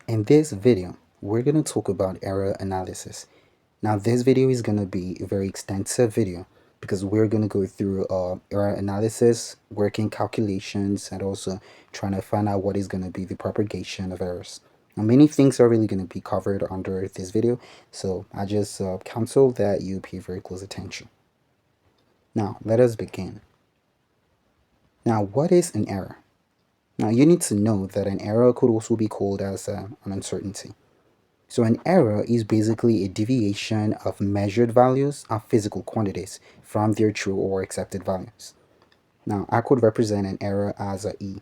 In this video, we're going to talk about error analysis. Now, this video is going to be a very extensive video because we're going to go through error analysis, working calculations, and also trying to find out what is going to be the propagation of errors. Now, many things are really going to be covered under this video, so I just counsel that you pay very close attention. Now, let us begin. Now, what is an error? Now, you need to know that an error could also be called as an uncertainty. So an error is basically a deviation of measured values of physical quantities from their true or accepted values. Now, I could represent an error as a E.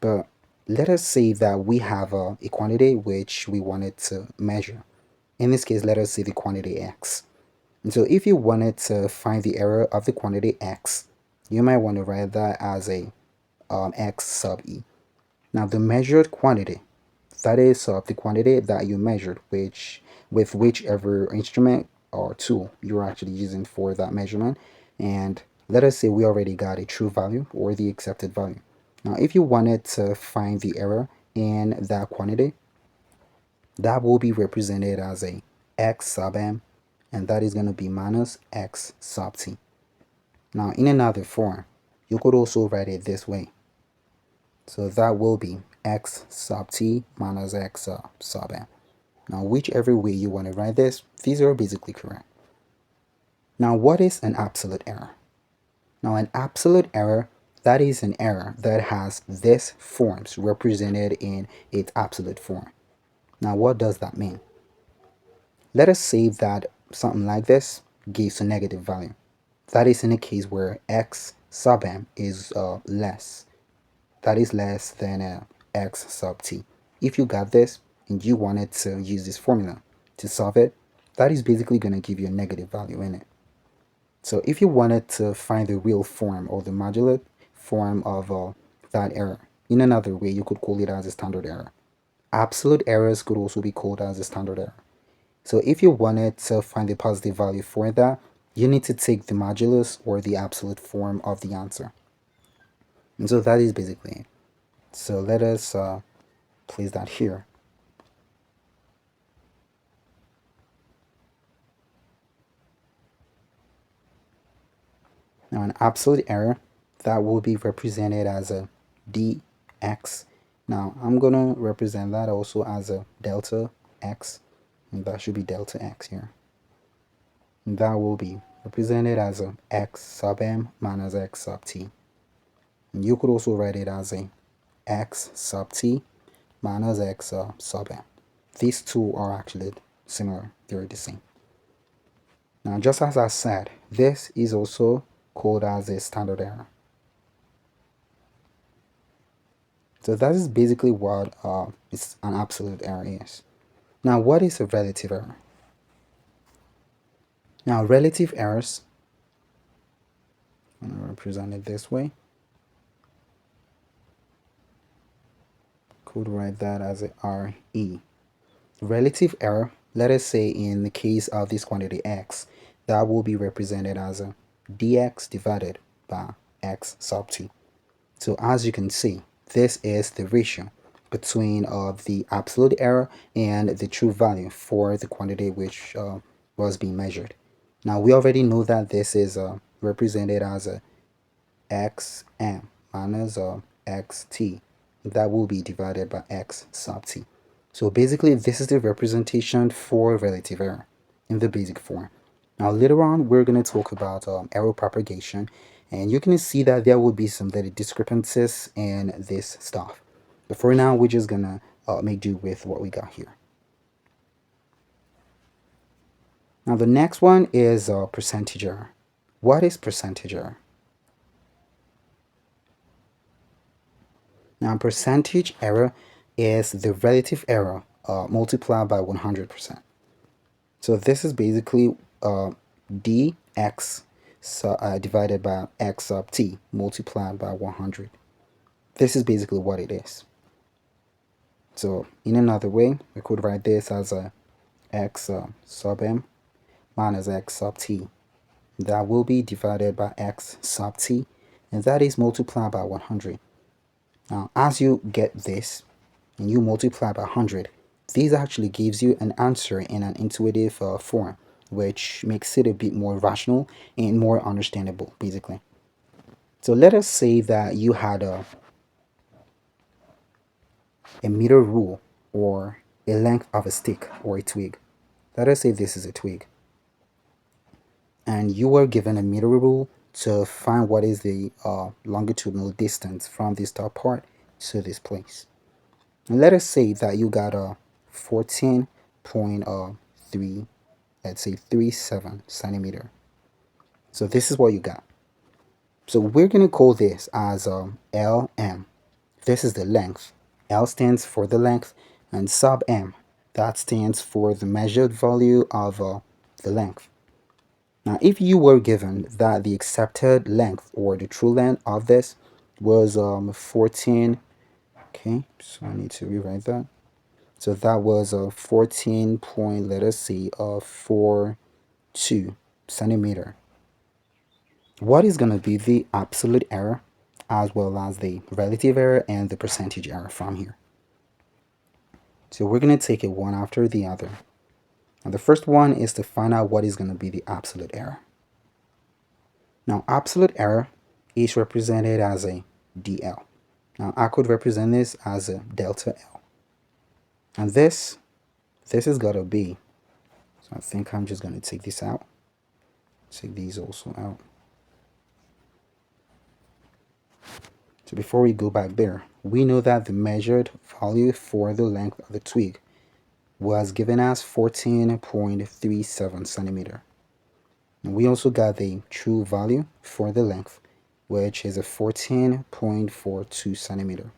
But let us say that we have a quantity which we wanted to measure. In this case, let us say the quantity X. And so if you wanted to find the error of the quantity X, you might want to write that as a X sub E. Now, the measured quantity, that is the quantity that you measured, with whichever instrument or tool you're actually using for that measurement. And let us say we already got a true value or the accepted value. Now, if you wanted to find the error in that quantity, that will be represented as a X sub M, and that is going to be minus X sub T. Now, in another form, you could also write it this way. So that will be X sub T minus X sub M. Now, whichever way you want to write this, these are basically correct. Now, what is an absolute error? Now, an absolute error, that is an error that has this forms represented in its absolute form. Now, what does that mean? Let us say that something like this gives a negative value. That is in a case where X sub M is less. That is less than X sub T. If you got this and you wanted to use this formula to solve it, that is basically going to give you a negative value in it. So if you wanted to find the real form or the modular form of that error, in another way, you could call it as a standard error. Absolute errors could also be called as a standard error. So if you wanted to find the positive value for that, you need to take the modulus or the absolute form of the answer. And so that is basically it. So let us place that here. Now an absolute error, that will be represented as a dx. Now I'm gonna represent that also as a delta x, and that should be delta x here. And that will be represented as a x sub m minus x sub t. And you could also write it as a x sub t minus x sub m. These two are actually similar, they're the same. Now, just as I said, this is also called as a standard error. So that is basically what it's an absolute error is. Now, what is a relative error? Now, relative errors, I'm going to represent it this way. Could write that as a RE. Relative error, let us say in the case of this quantity x, that will be represented as a dx divided by x sub t. So as you can see, this is the ratio between the absolute error and the true value for the quantity which was being measured. Now we already know that this is represented as a xm minus xt. That will be divided by x sub t. So basically this is the representation for relative error in the basic form. Now later on we're going to talk about error propagation, and you're going to see that there will be some little discrepancies in this stuff. But for now we're just going to make do with what we got here. Now the next one is percentage error. What is percentage error? Now percentage error is the relative error multiplied by 100%. So this is basically dx divided by x sub t multiplied by 100. This is basically what it is. So in another way, we could write this as a x sub m minus x sub t. That will be divided by x sub t, and that is multiplied by 100. Now, as you get this, and you multiply by 100, this actually gives you an answer in an intuitive form, which makes it a bit more rational and more understandable, basically. So let us say that you had a meter rule or a length of a stick or a twig. Let us say this is a twig. And you were given a meter rule to find what is the longitudinal distance from this top part to this place. And let us say that you got a 14.3, let's say 37 centimeter. So this is what you got. So we're going to call this as LM. This is the length. L stands for the length, and sub M, that stands for the measured value of the length. Now, if you were given that the accepted length or the true length of this was 14, okay, so I need to rewrite that. So that was a 14 point, let us see, 42 centimeter. What is going to be the absolute error as well as the relative error and the percentage error from here? So we're going to take it one after the other. Now the first one is to find out what is going to be the absolute error. Now absolute error is represented as a DL. Now I could represent this as a delta L. And this is got to be, so I think I'm just going to take this out. Take these also out. So before we go back there, we know that the measured value for the length of the twig was given as 14.37 centimeter. And we also got the true value for the length, which is a 14.42 centimeter.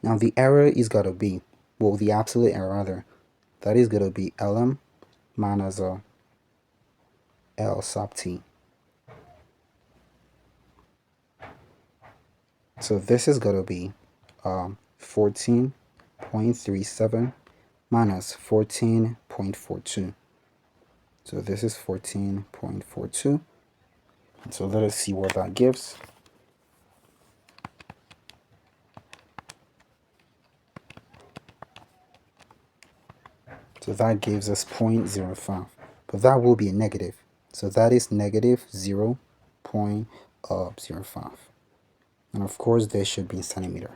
Now the error is got to be, well, the absolute error rather, that is going to be LM minus L sub T. So this is going to be 14.37 minus 14.42. So this is 14.42. So let us see what that gives. So that gives us 0.05. But that will be a negative. So that is negative 0.05. And of course, this should be in centimeter.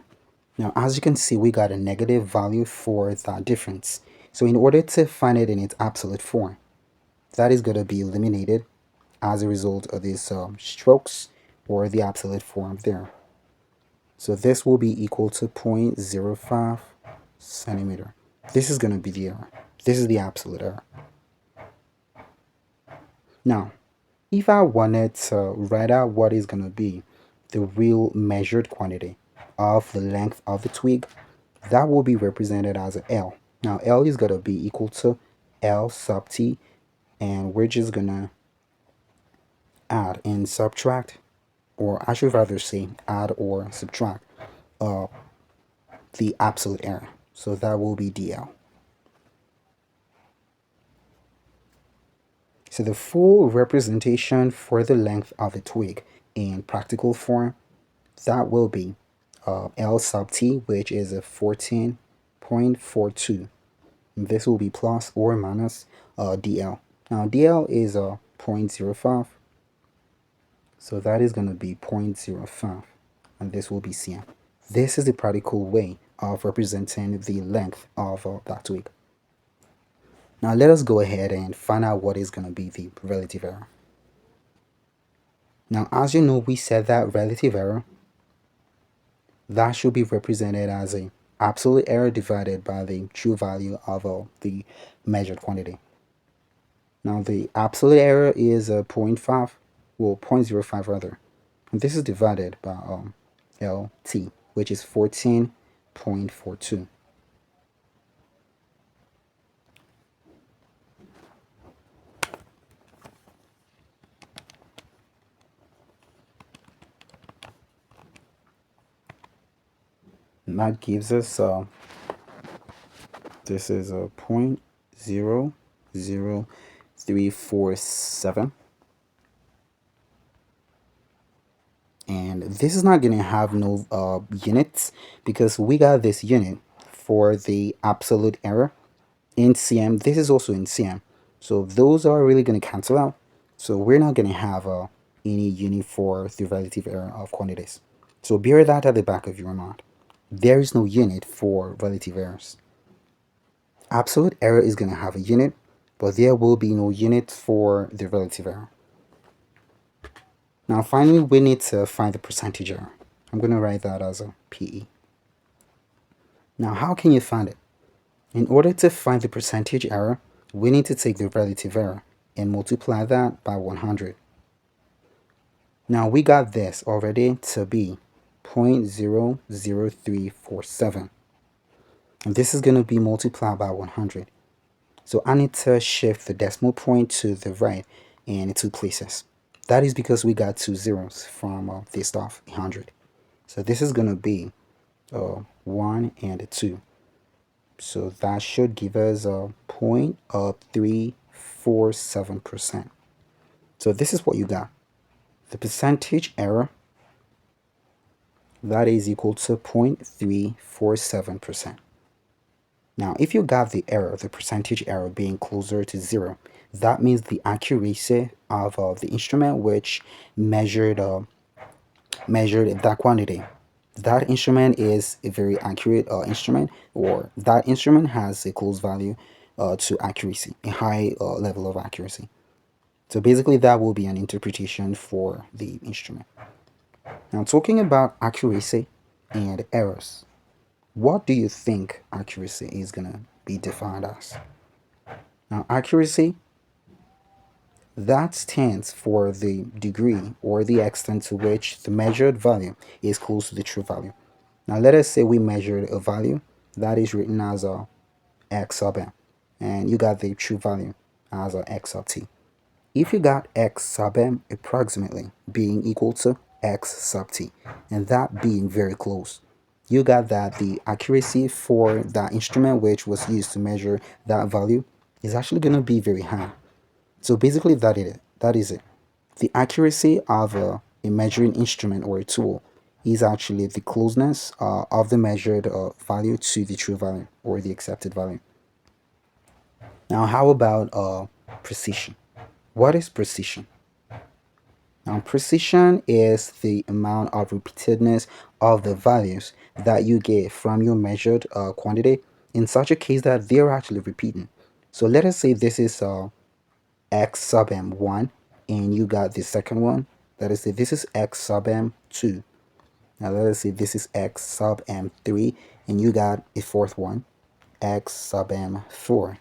Now, as you can see, we got a negative value for that difference. So in order to find it in its absolute form, that is going to be eliminated as a result of these strokes or the absolute form there. So this will be equal to 0.05 centimeter. This is going to be the error. This is the absolute error. Now, if I wanted to write out what is going to be the real measured quantity of the length of the twig, that will be represented as a L. Now, L is going to be equal to L sub T, and we're just going to add and subtract, or I should rather say add or subtract the absolute error. So that will be DL. So the full representation for the length of the twig in practical form, that will be L sub T, which is a 14.42. This will be plus or minus DL. Now DL is a 0.05. So that is going to be 0.05. And this will be CM. This is the practical way of representing the length of that twig. Now let us go ahead and find out what is going to be the relative error. Now, as you know, we said that relative error, that should be represented as a absolute error divided by the true value of the measured quantity. Now, the absolute error is 0.5, well, 0.05 rather. And this is divided by LT, which is 14.42. And that gives us this is a 0.00347, and this is not going to have no units because we got this unit for the absolute error in cm. This is also in cm, so those are really going to cancel out. So we're not going to have any unit for the relative error of quantities. So bear that at the back of your mind. There is no unit for relative errors. Absolute error is going to have a unit, but there will be no unit for the relative error. Now finally, we need to find the percentage error. I'm going to write that as a PE. Now how can you find it? In order to find the percentage error, we need to take the relative error and multiply that by 100. Now we got this already to be 0.00347. And this is going to be multiplied by 100. So I need to shift the decimal point to the right in 2 places. That is because we got 2 zeros from this stuff, 100. So this is going to be 1 and a 2. So that should give us a 0.347%. So this is what you got. The percentage error, that is equal to 0.347%. Now, if you got the error, the percentage error being closer to 0, that means the accuracy of the instrument which measured that quantity. That instrument is a very accurate instrument, or that instrument has a close value to accuracy, a high level of accuracy. So basically that will be an interpretation for the instrument. Now talking about accuracy and errors, what do you think accuracy is going to be defined as? Now accuracy, that stands for the degree or the extent to which the measured value is close to the true value. Now let us say we measured a value that is written as a x sub m, and you got the true value as a x sub t. If you got x sub m approximately being equal to x sub t, and that being very close, you got that the accuracy for that instrument which was used to measure that value is actually going to be very high. So basically that is it. The accuracy of a measuring instrument or a tool is actually the closeness of the measured value to the true value or the accepted value. Now how about precision? What is precision? Now precision is the amount of repeatedness of the values that you get from your measured quantity in such a case that they're actually repeating. So let us say this is x sub m1 and you got the second one. Let us say this is x sub m2. Now let us say this is x sub m3 and you got a fourth one, x sub m4.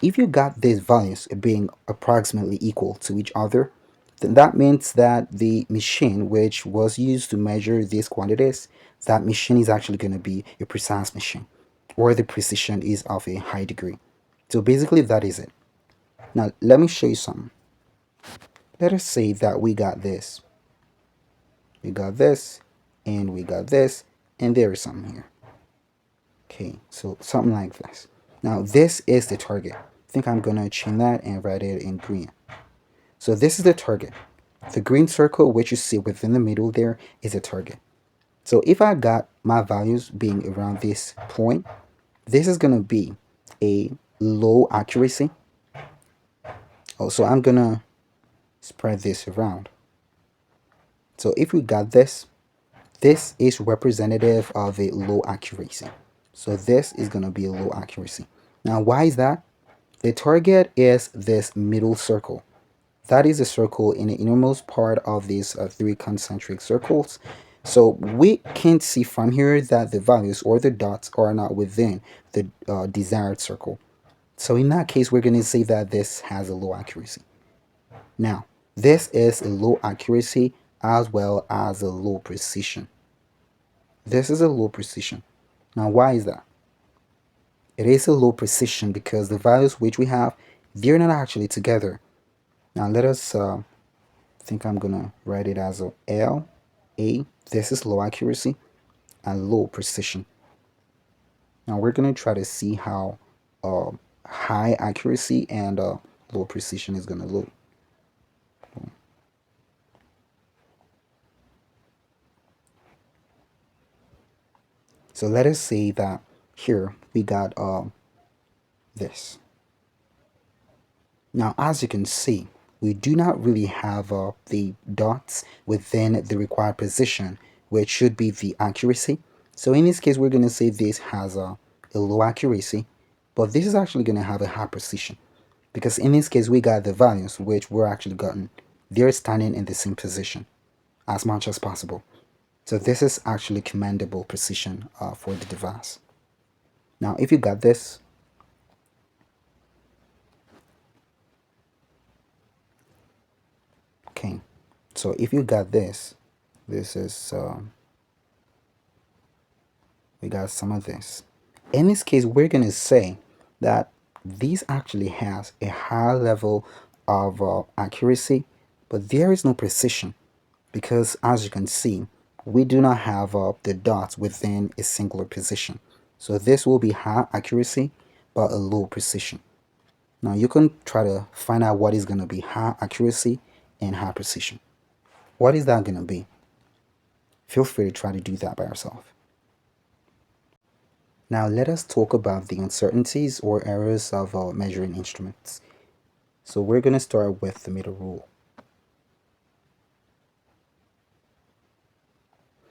If you got these values being approximately equal to each other, then that means that the machine which was used to measure these quantities, that machine is actually going to be a precise machine, or the precision is of a high degree. So basically that is it. Now let me show you something. Let us say that we got this, and we got this, and there is something here. Okay, so something like this. Now this is the target. I think I'm gonna change that and write it in green. So this is the target. The green circle which you see within the middle there is a target. So if I got my values being around this point, this is gonna be a low accuracy. Also, I'm gonna spread this around. So if we got this is representative of a low accuracy. So this is going to be a low accuracy. Now, why is that? The target is this middle circle. That is a circle in the innermost part of these 3 concentric circles. So we can see from here that the values or the dots are not within the desired circle. So in that case, we're going to say that this has a low accuracy. Now, this is a low accuracy as well as a low precision. This is a low precision. Now, why is that? It is a low precision because the values which we have, they're not actually together. Now, let us think I'm gonna write it as a L, A. This is low accuracy and low precision. Now, we're gonna try to see how high accuracy and low precision is gonna look. So let us say that here we got this. Now, as you can see, we do not really have the dots within the required position, which should be the accuracy. So in this case, we're going to say this has a low accuracy, but this is actually going to have a high precision, because in this case, we got the values which we're actually gotten. They're standing in the same position as much as possible. So this is actually commendable precision for the device. Now, if you got this, okay, so if you got this, this is we got some of this. In this case, we're going to say that this actually has a high level of accuracy, but there is no precision, because as you can see, we do not have the dots within a singular position. So this will be high accuracy, but a low precision. Now you can try to find out what is going to be high accuracy and high precision. What is that going to be? Feel free to try to do that by yourself. Now let us talk about the uncertainties or errors of measuring instruments. So we're going to start with the meter rule.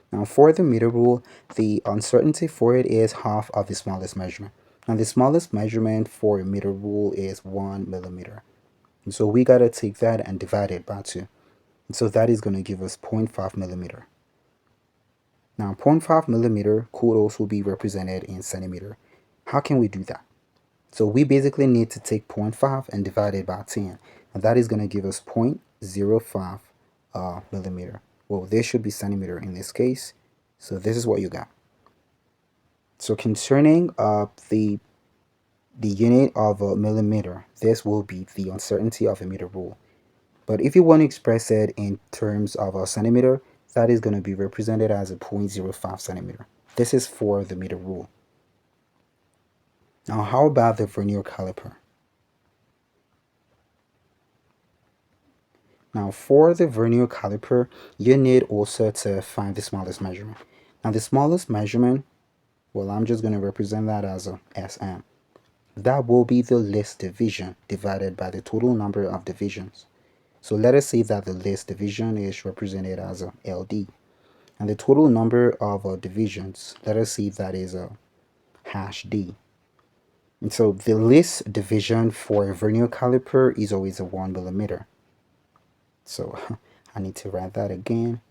Now for the meter rule, the uncertainty for it is half of the smallest measurement. Now the smallest measurement for a meter rule is 1 millimeter. And so we got to take that and divide it by 2. And so that is going to give us 0.5 millimeter. Now 0.5 millimeter could also be represented in centimeter. How can we do that? So we basically need to take 0.5 and divide it by 10. And that is going to give us 0.05 millimeter. Well, this should be centimeter in this case. So this is what you got. So concerning the unit of a millimeter, this will be the uncertainty of a meter rule. But if you want to express it in terms of a centimeter, that is going to be represented as a 0.05 centimeter. This is for the meter rule. Now, how about the vernier caliper? Now, for the vernier caliper, you need also to find the smallest measurement. Now, the smallest measurement, well, I'm just going to represent that as a SM. That will be the least division divided by the total number of divisions. So let us say that the least division is represented as a LD. And the total number of divisions, let us see that is a hash D. And so the least division for a vernier caliper is always a 1 millimeter. So I need to write that again.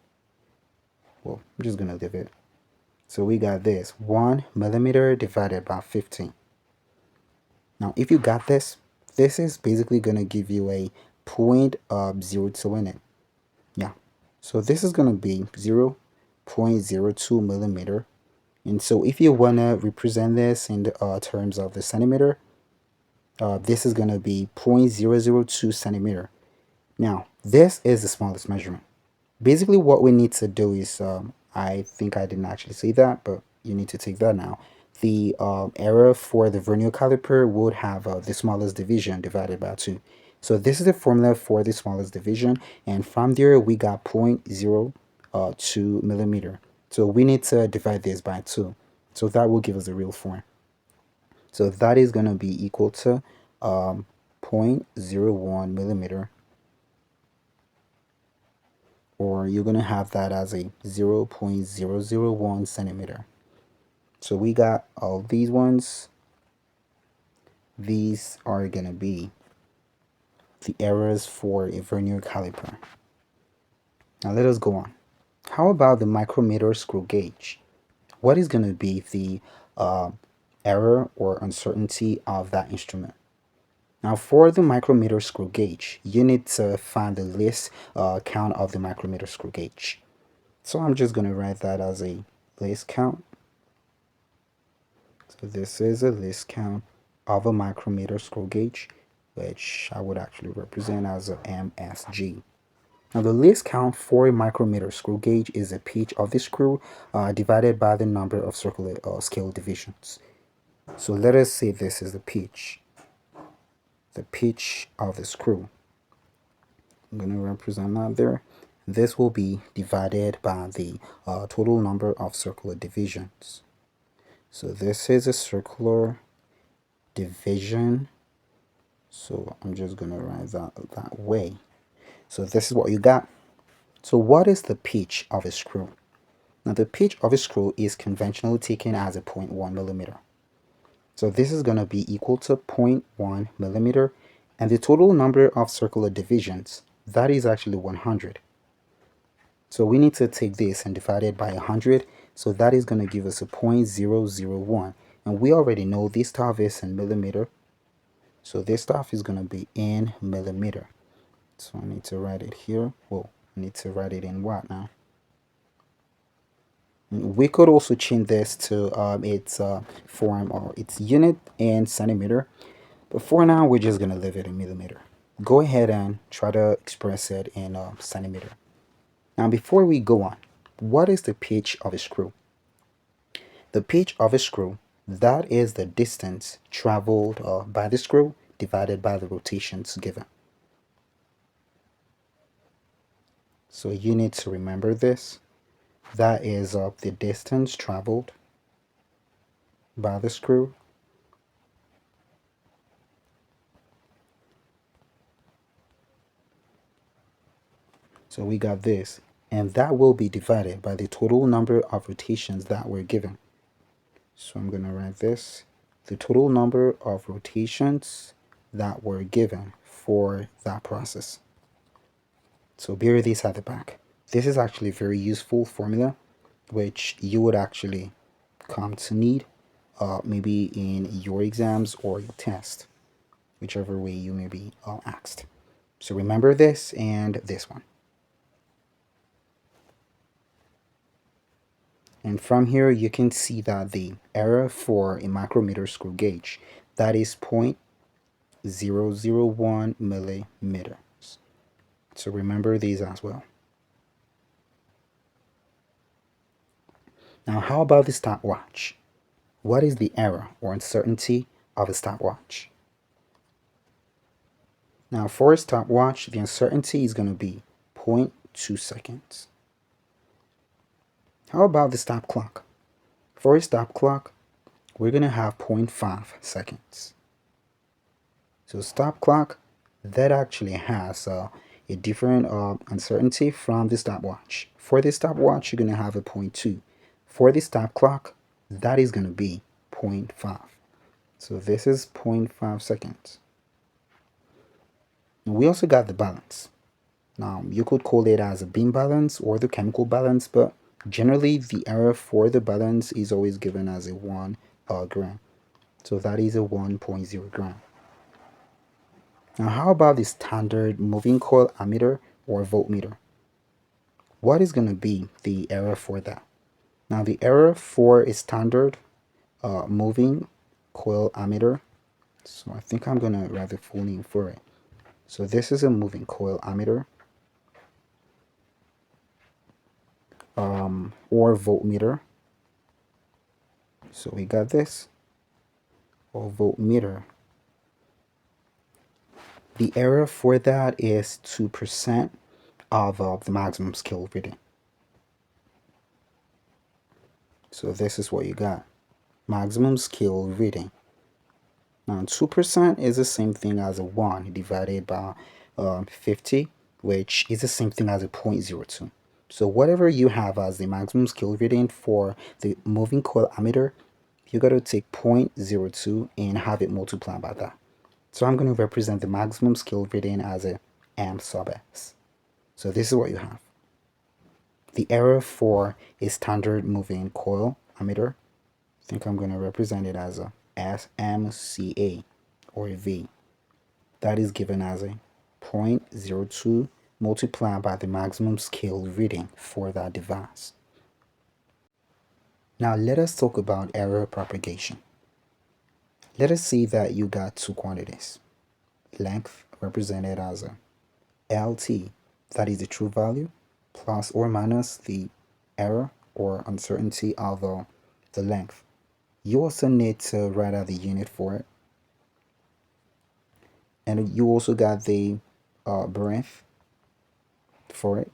Well, I'm just going to leave it. So we got this 1 millimeter divided by 15. Now, if you got this, this is basically going to give you a 0.02 in it. Yeah. So this is going to be 0.02 millimeter. And so if you want to represent this in the terms of the centimeter, this is going to be 0.002 centimeter. Now, this is the smallest measurement. Basically, what we need to do is, I think I didn't actually say that, but you need to take that now. The error for the vernier caliper would have the smallest division divided by 2. So this is the formula for the smallest division, and from there we got 0.02 millimeter. So we need to divide this by 2. So that will give us the real form. So that is going to be equal to 0.01 millimeter, or you're going to have that as a 0.001 centimeter. So we got all these ones. These are going to be the errors for a vernier caliper. Now let us go on. How about the micrometer screw gauge? What is going to be the error or uncertainty of that instrument? Now for the micrometer screw gauge, you need to find the least count of the micrometer screw gauge. So I'm just going to write that as a least count. So this is a least count of a micrometer screw gauge, which I would actually represent as a MSG. Now the least count for a micrometer screw gauge is the pitch of the screw divided by the number of circular scale divisions. So let us say this is the pitch of the screw. I'm going to represent that there. This will be divided by the total number of circular divisions. So this is a circular division. So I'm just going to write that way. So this is what you got. So what is the pitch of a screw? Now the pitch of a screw is conventionally taken as a 0.1 millimeter. So this is going to be equal to 0.1 millimeter, and the total number of circular divisions, that is actually 100. So we need to take this and divide it by 100. So that is going to give us a 0.001. And we already know this stuff is in millimeter. So this stuff is going to be in millimeter. So I need to write it here. Well, I need to write it in what now? We could also change this to its form or its unit in centimeter. But for now, we're just going to leave it in millimeter. Go ahead and try to express it in centimeter. Now, before we go on, what is the pitch of a screw? The pitch of a screw, that is the distance traveled by the screw divided by the rotations given. So you need to remember this. That is the distance traveled by the screw So we got this, and that will be divided by the total number of rotations that were given. So I'm going to write this, the total number of rotations that were given for that process. So bear this at the back. This is actually a very useful formula, which you would actually come to need maybe in your exams or your test, whichever way you may be asked. So remember this and this one. And from here, you can see that the error for a micrometer screw gauge, that is 0.001 millimeters. So remember these as well. Now, how about the stopwatch? What is the error or uncertainty of a stopwatch? Now, for a stopwatch, the uncertainty is going to be 0.2 seconds. How about the stop clock? For a stop clock, we're going to have 0.5 seconds. So stop clock, that actually has a different uncertainty from the stopwatch. For the stopwatch, you're going to have a 0.2. For the stop clock, that is going to be 0.5. So this is 0.5 seconds. And we also got the balance. Now, you could call it as a beam balance or the chemical balance, but generally the error for the balance is always given as a 1 gram. So that is a 1.0 gram. Now, how about the standard moving coil ammeter or voltmeter? What is going to be the error for that? Now, the error for a standard moving coil ammeter, so I think I'm going to write the full name for it. So this is a moving coil ammeter or voltmeter. So we got this, or voltmeter. The error for that is 2% of the maximum scale reading. So this is what you got. Maximum scale reading. Now 2% is the same thing as a 1 divided by 50, which is the same thing as a 0.02. So whatever you have as the maximum scale reading for the moving coil ammeter, you got to take 0.02 and have it multiplied by that. So I'm going to represent the maximum scale reading as a m sub s. So this is what you have. The error for a standard moving coil ammeter, I think I'm going to represent it as a SMCA or a V. That is given as a 0.02 multiplied by the maximum scale reading for that device. Now let us talk about error propagation. Let us say that you got two quantities. Length represented as a LT, that is the true value, plus or minus the error or uncertainty of the length. You also need to write out the unit for it. And you also got the breadth for it.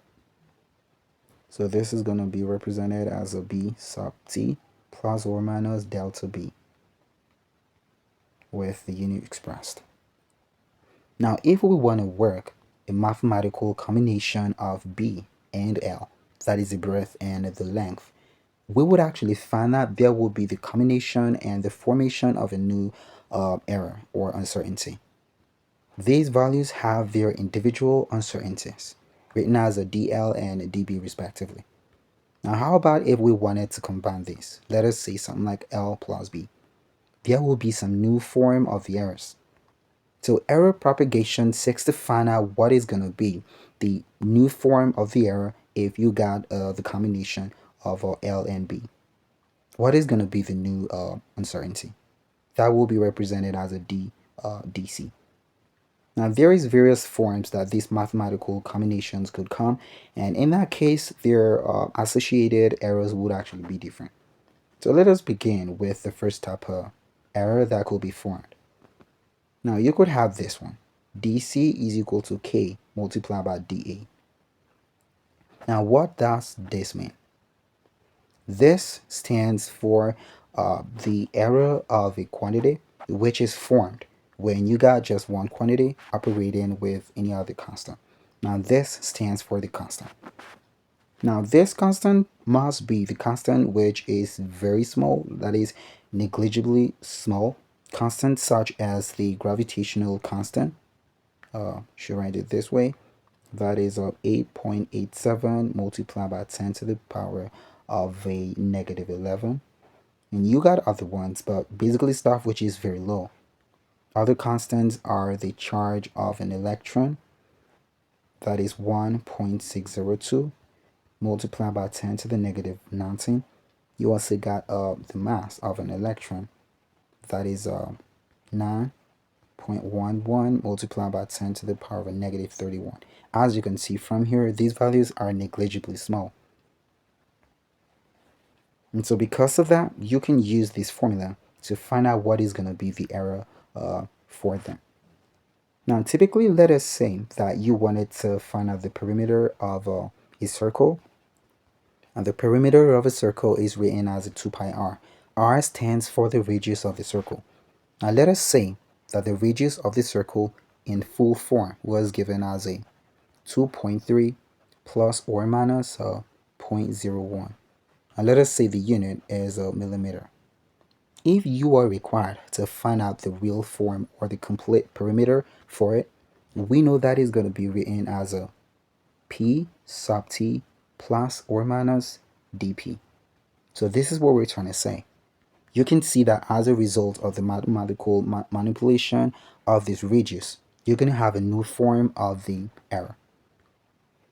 So this is going to be represented as a B sub T plus or minus delta B with the unit expressed. Now, if we want to work a mathematical combination of B and L, that is the breadth and the length, we would actually find that there will be the combination and the formation of a new error or uncertainty. These values have their individual uncertainties, written as a DL and a DB respectively. Now, how about if we wanted to combine these? Let us say something like L plus B. There will be some new form of the errors. So error propagation seeks to find out what is going to be the new form of the error if you got the combination of L and B. What is going to be the new uncertainty? That will be represented as a DC. Now there is various forms that these mathematical combinations could come, and in that case their associated errors would actually be different. So let us begin with the first type of error that could be formed. Now you could have this one. DC is equal to K multiplied by DA. Now what does this mean? This stands for the error of a quantity which is formed when you got just one quantity operating with any other constant. Now this stands for the constant. Now this constant must be the constant which is very small, that is negligibly small. Constants such as the gravitational constant, should write it this way, that is 8.87 multiplied by 10 to the power of a negative 11. And you got other ones, but basically stuff which is very low. Other constants are the charge of an electron, that is 1.602 multiplied by 10 to the negative 19. You also got the mass of an electron, that is 9.11 multiplied by 10 to the power of a negative 31. As you can see from here, these values are negligibly small. And so because of that, you can use this formula to find out what is going to be the error for them. Now, typically, let us say that you wanted to find out the perimeter of a circle. And the perimeter of a circle is written as a 2 pi r. R stands for the radius of the circle. Now, let us say that the radius of the circle in full form was given as a 2.3 plus or minus 0.01. And let us say the unit is a millimeter. If you are required to find out the real form or the complete perimeter for it, we know that is going to be written as a P sub T plus or minus dP. So this is what we're trying to say. You can see that as a result of the mathematical manipulation of this radius, you're going to have a new form of the error.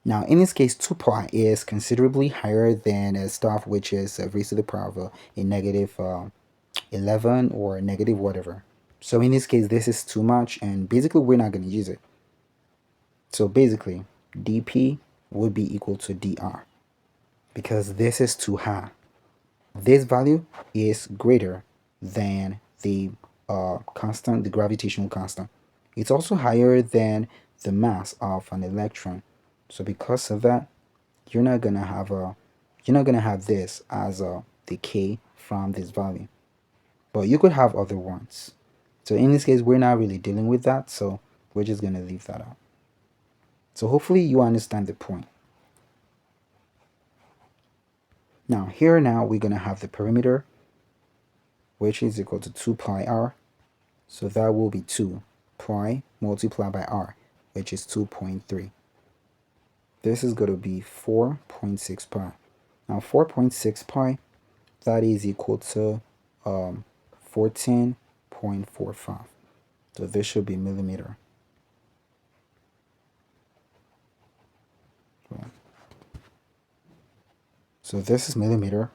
Now, in this case, 2 pi is considerably higher than a stuff which is raised to the power of a negative 11 or negative whatever. So in this case, this is too much, and basically we're not going to use it. So basically, dP would be equal to dr because this is too high. This value is greater than the constant, the gravitational constant. It's also higher than the mass of an electron. So because of that, you're not gonna have this as the K from this value. But you could have other ones. So in this case, we're not really dealing with that, so we're just gonna leave that out. So hopefully you understand the point. Now here we're gonna have the perimeter, which is equal to 2 pi r. So that will be 2 pi multiplied by r, which is 2.3. This is going to be 4.6 pi. Now 4.6 pi, that is equal to 14.45. So this should be millimeter. So this is millimeter.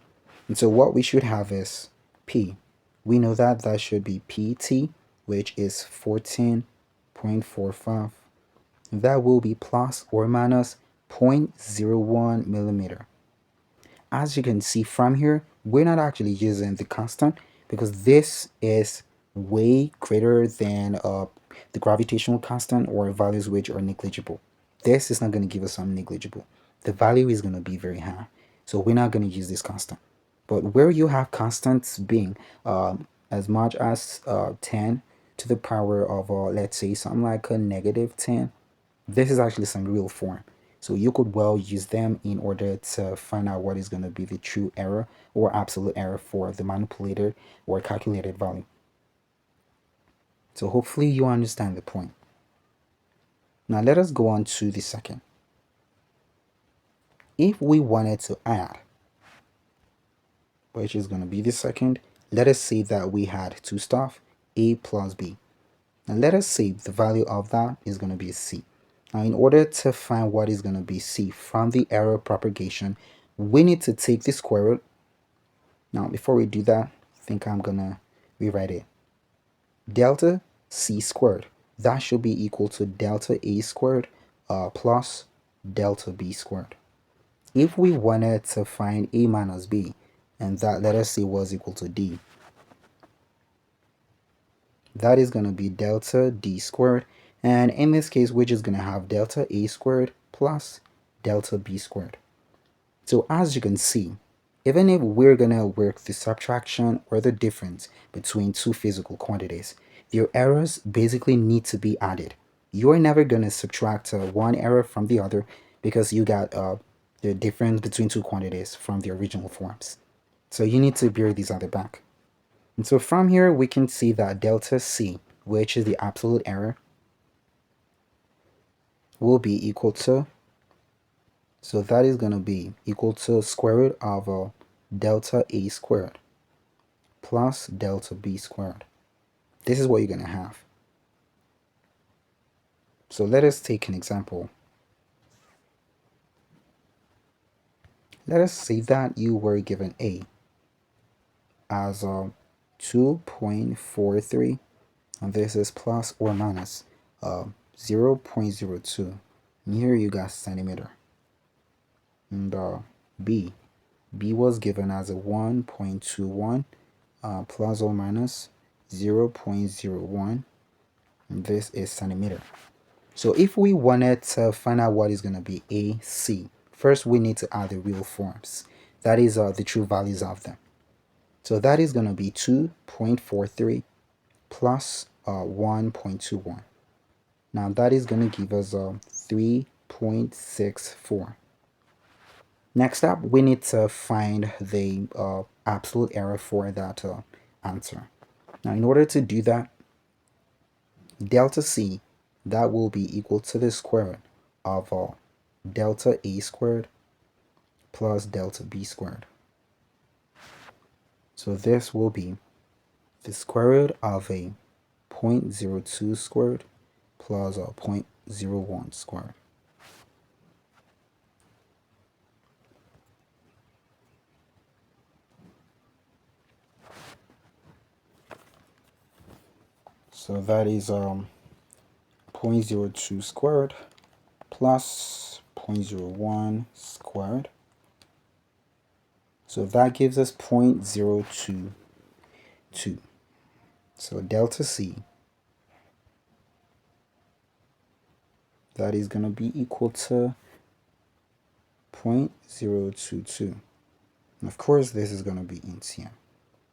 And so what we should have is P. We know that that should be PT, which is 14.45. That will be plus or minus 0.01 millimeter. As you can see from here, we're not actually using the constant because this is way greater than the gravitational constant or values which are negligible. This is not going to give us some negligible. The value is going to be very high. So we're not going to use this constant. But where you have constants being as much as 10 to the power of, let's say, something like a negative 10, this is actually some real form. So you could well use them in order to find out what is going to be the true error or absolute error for the manipulated or calculated value. So hopefully you understand the point. Now let us go on to the second. If we wanted to add, which is going to be the second, let us say that we had two stuff, A plus B. Now let us say the value of that is going to be C. Now in order to find what is going to be C from the error propagation, we need to take the square root. Now before we do that, I think I'm going to rewrite it. Delta C squared. That should be equal to delta A squared plus delta B squared. If we wanted to find A minus B, and that, let us say, was equal to D, that is going to be delta D squared. And in this case, we're just going to have delta A squared plus delta B squared. So as you can see, even if we're going to work the subtraction or the difference between two physical quantities, their errors basically need to be added. You're never going to subtract one error from the other because you got the difference between two quantities from the original forms. So you need to bear these other back. And so from here, we can see that delta C, which is the absolute error, will be equal to, so that is going to be equal to square root of delta A squared plus delta B squared. This is what you're going to have. So let us take an example. Let us say that you were given A as 2.43, and this is plus or minus 0.02. And here you got centimeter. And B was given as a 1.21 plus or minus 0.01, and this is centimeter. So if we wanted to find out what is going to be AC, first we need to add the real forms. That is the true values of them. So that is going to be 2.43 plus 1.21. Now that is going to give us 3.64. Next up, we need to find the absolute error for that answer. Now in order to do that, delta C, that will be equal to the square root of delta A squared plus delta B squared. So this will be the square root of a 0.02 squared plus a 0.01 squared. So that is 0.02 squared plus 0.01 squared. So that gives us 0.022. So delta C, that is going to be equal to 0.022. And of course, this is going to be in cm.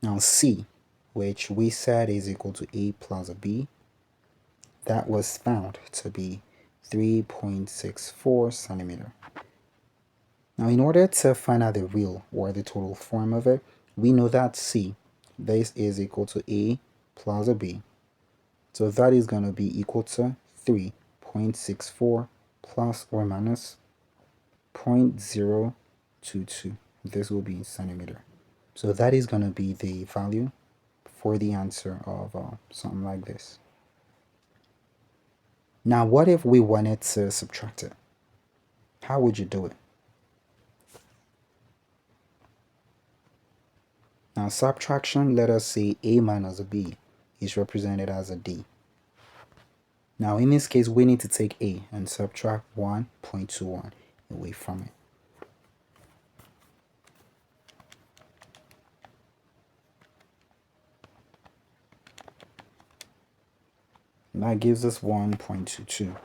Now C, which we said is equal to A plus a B, that was found to be 3.64 centimeter. Now in order to find out the real or the total form of it, we know that C, this is equal to A plus a B. So that is going to be equal to 3.64 plus or minus 0.022. This will be in centimeter. So that is going to be the value for the answer of something like this. Now what if we wanted to subtract it? How would you do it? Now subtraction, let us say A minus a B is represented as a D. Now in this case, we need to take A and subtract 1.21 away from it. And that gives us 1.22.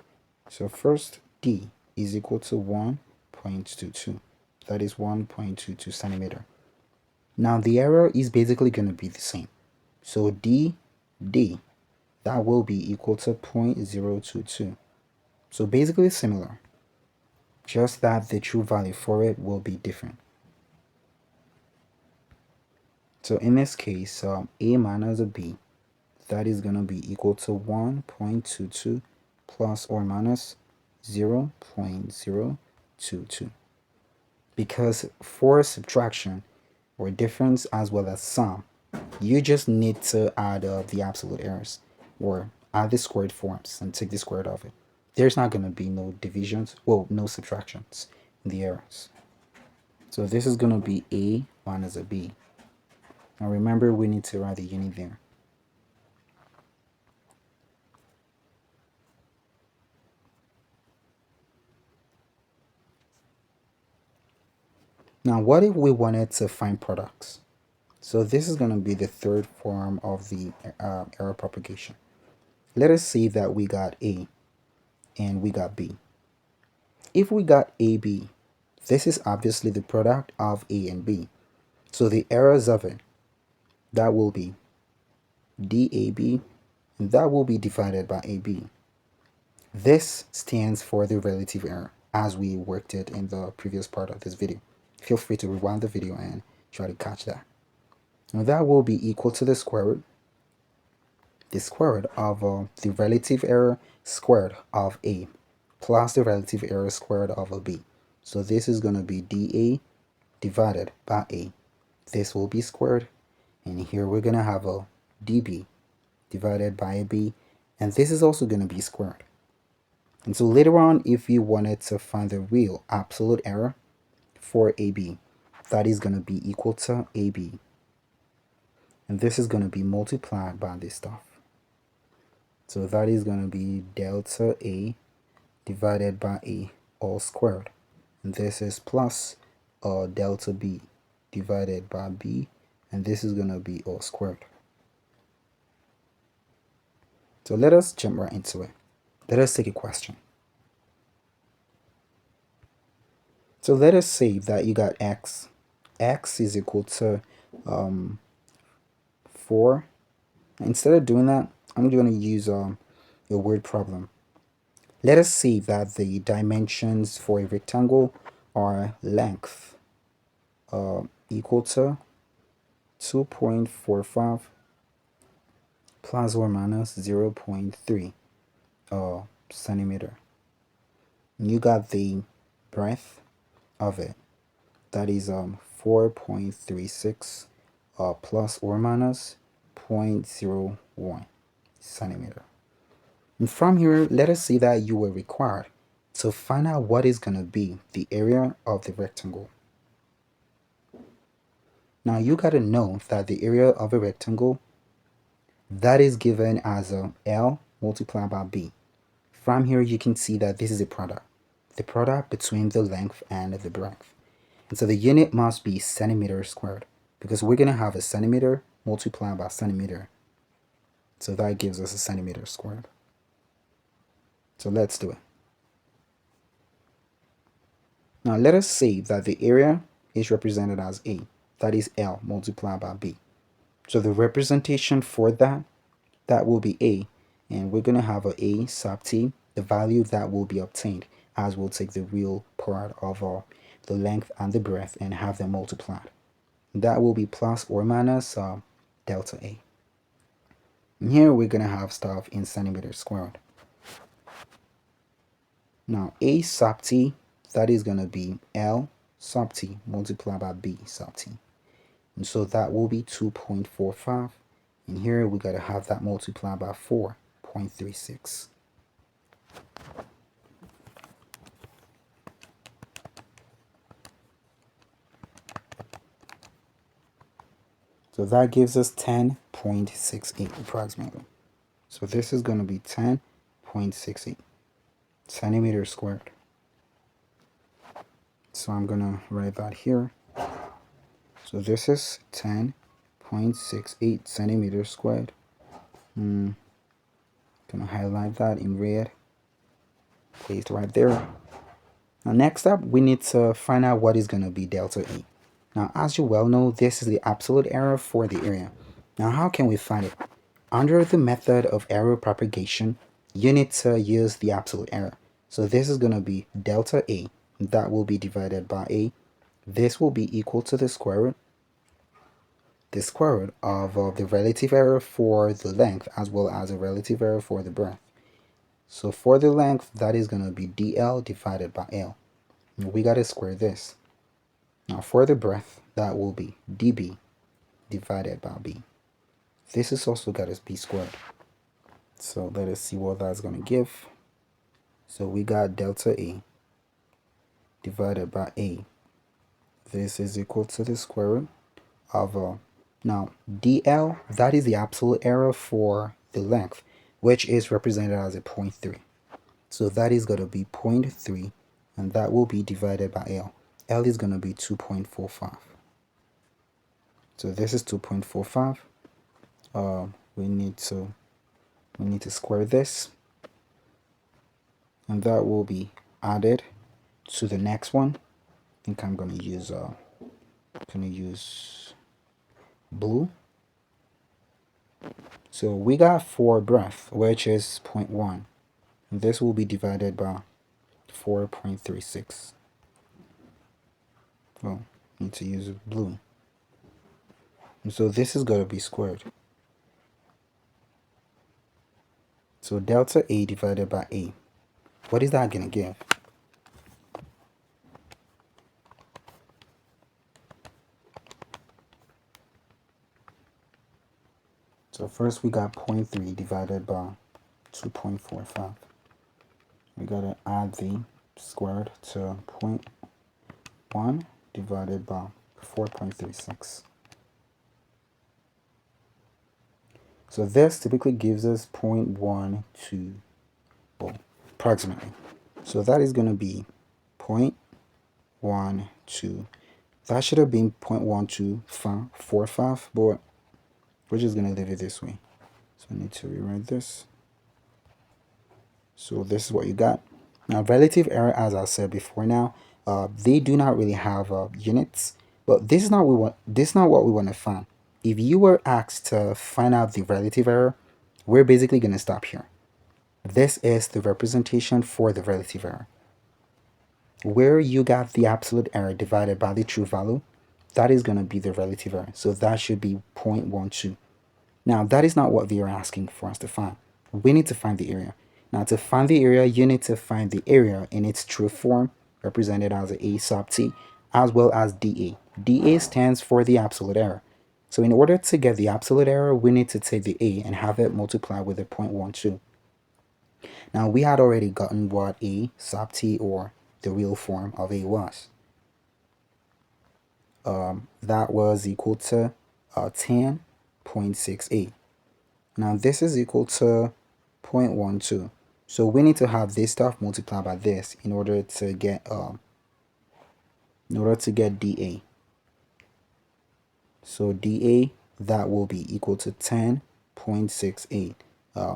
So first, D is equal to 1.22. That is 1.22 centimeter. Now the error is basically going to be the same. So d, that will be equal to 0.022. So basically similar, just that the true value for it will be different. So in this case, a minus a b, that is going to be equal to 1.22 plus or minus 0.022. Because for subtraction or difference as well as sum, you just need to add the absolute errors or add the squared forms and take the square root of it. There's not going to be no divisions, well, no subtractions in the errors. So this is going to be a minus a b. Now remember, we need to write the unit there. Now what if we wanted to find products? So this is going to be the third form of the error propagation. Let us say that we got a and we got b. If we got AB, this is obviously the product of A and B. So the errors of it, that will be DAB, and that will be divided by AB. This stands for the relative error, as we worked it in the previous part of this video. Feel free to rewind the video and try to catch that. Now that will be equal to the square root of the relative error squared of A plus the relative error squared of a B. So this is going to be dA divided by A. This will be squared, and here we're going to have a dB divided by a B, and this is also going to be squared. And so later on, if you wanted to find the real absolute error for AB, that is going to be equal to AB. And this is going to be multiplied by this stuff. So that is going to be delta A divided by A all squared. And this is plus delta B divided by B, and this is going to be all squared. So let us jump right into it. Let us take a question. So let us say that you got x. X is equal to 4. Instead of doing that, I'm going to use a word problem. Let us say that the dimensions for a rectangle are length equal to 2.45 plus or minus 0.3 centimeter. You got the breadth of it, that is 4.36 plus or minus 0.01 centimeter. And from here, let us say that you were required to find out what is going to be the area of the rectangle. Now you got to know that the area of a rectangle, that is given as a L multiplied by B. From here, you can see that this is a product. The product between the length and the breadth. And so the unit must be centimeters squared, because we're going to have a centimeter multiplied by centimeter. So that gives us a centimeter squared. So let's do it. Now let us say that the area is represented as A. That is L multiplied by B. So the representation for that will be A. And we're going to have a sub t, the value that will be obtained, as we'll take the real part of the length and the breadth and have them multiplied. That will be plus or minus delta A. And here we're going to have stuff in centimeters squared. Now A sub t, that is going to be L sub t multiplied by B sub t. And so that will be 2.45. And here we got to have that multiplied by 4.36. So that gives us 10.68 approximately. So this is going to be 10.68 centimeters squared. So I'm going to write that here. So this is 10.68 centimeters squared. Gonna highlight that in red. Placed right there. Now next up, we need to find out what is going to be delta E. Now, as you well know, this is the absolute error for the area. Now, how can we find it? Under the method of error propagation, you need to use the absolute error. So this is going to be delta A. That will be divided by A. This will be equal to the square root of the relative error for the length as well as the relative error for the breadth. So for the length, that is going to be dl divided by L. We got to square this. Now for the breadth, that will be dB divided by B. This is also got to be squared. So let us see what that's going to give. So we got delta A divided by A. This is equal to the square root of now dl, that is the absolute error for the length, which is represented as a 0.3. So that is going to be 0.3, and that will be divided by L. L is going to be 2.45. So this is 2.45. We need to square this, and that will be added to the next one. I think I'm going to use blue. So we got for breadth, which is 0.1. And this will be divided by 4.36. Well, need to use blue. And so this is going to be squared. So delta A divided by A. What is that going to give? So first we got 0.3 divided by 2.45. We got to add the squared to 0.1 divided by 4.36. So this typically gives us 0.12, well, approximately. So that is going to be 0.12. That should have been 0.1245, but we're just going to leave it this way. So I need to rewrite this. So this is what you got. Now, relative error, as I said before, now they do not really have units, but this is not what we want to find. If you were asked to find out the relative error, we're basically going to stop here. This is the representation for the relative error. Where you got the absolute error divided by the true value, that is going to be the relative error. So that should be 0.12. Now, that is not what they are asking for us to find. We need to find the area. Now, to find the area, you need to find the area in its true form, represented as A sub t, as well as dA. dA stands for the absolute error. So in order to get the absolute error, we need to take the A and have it multiply with a 0.12. Now, we had already gotten what A sub t, or the real form of A, was. That was equal to 10.68. Now, this is equal to 0.12. So we need to have this stuff multiplied by this in order to get dA. So dA, that will be equal to 10.68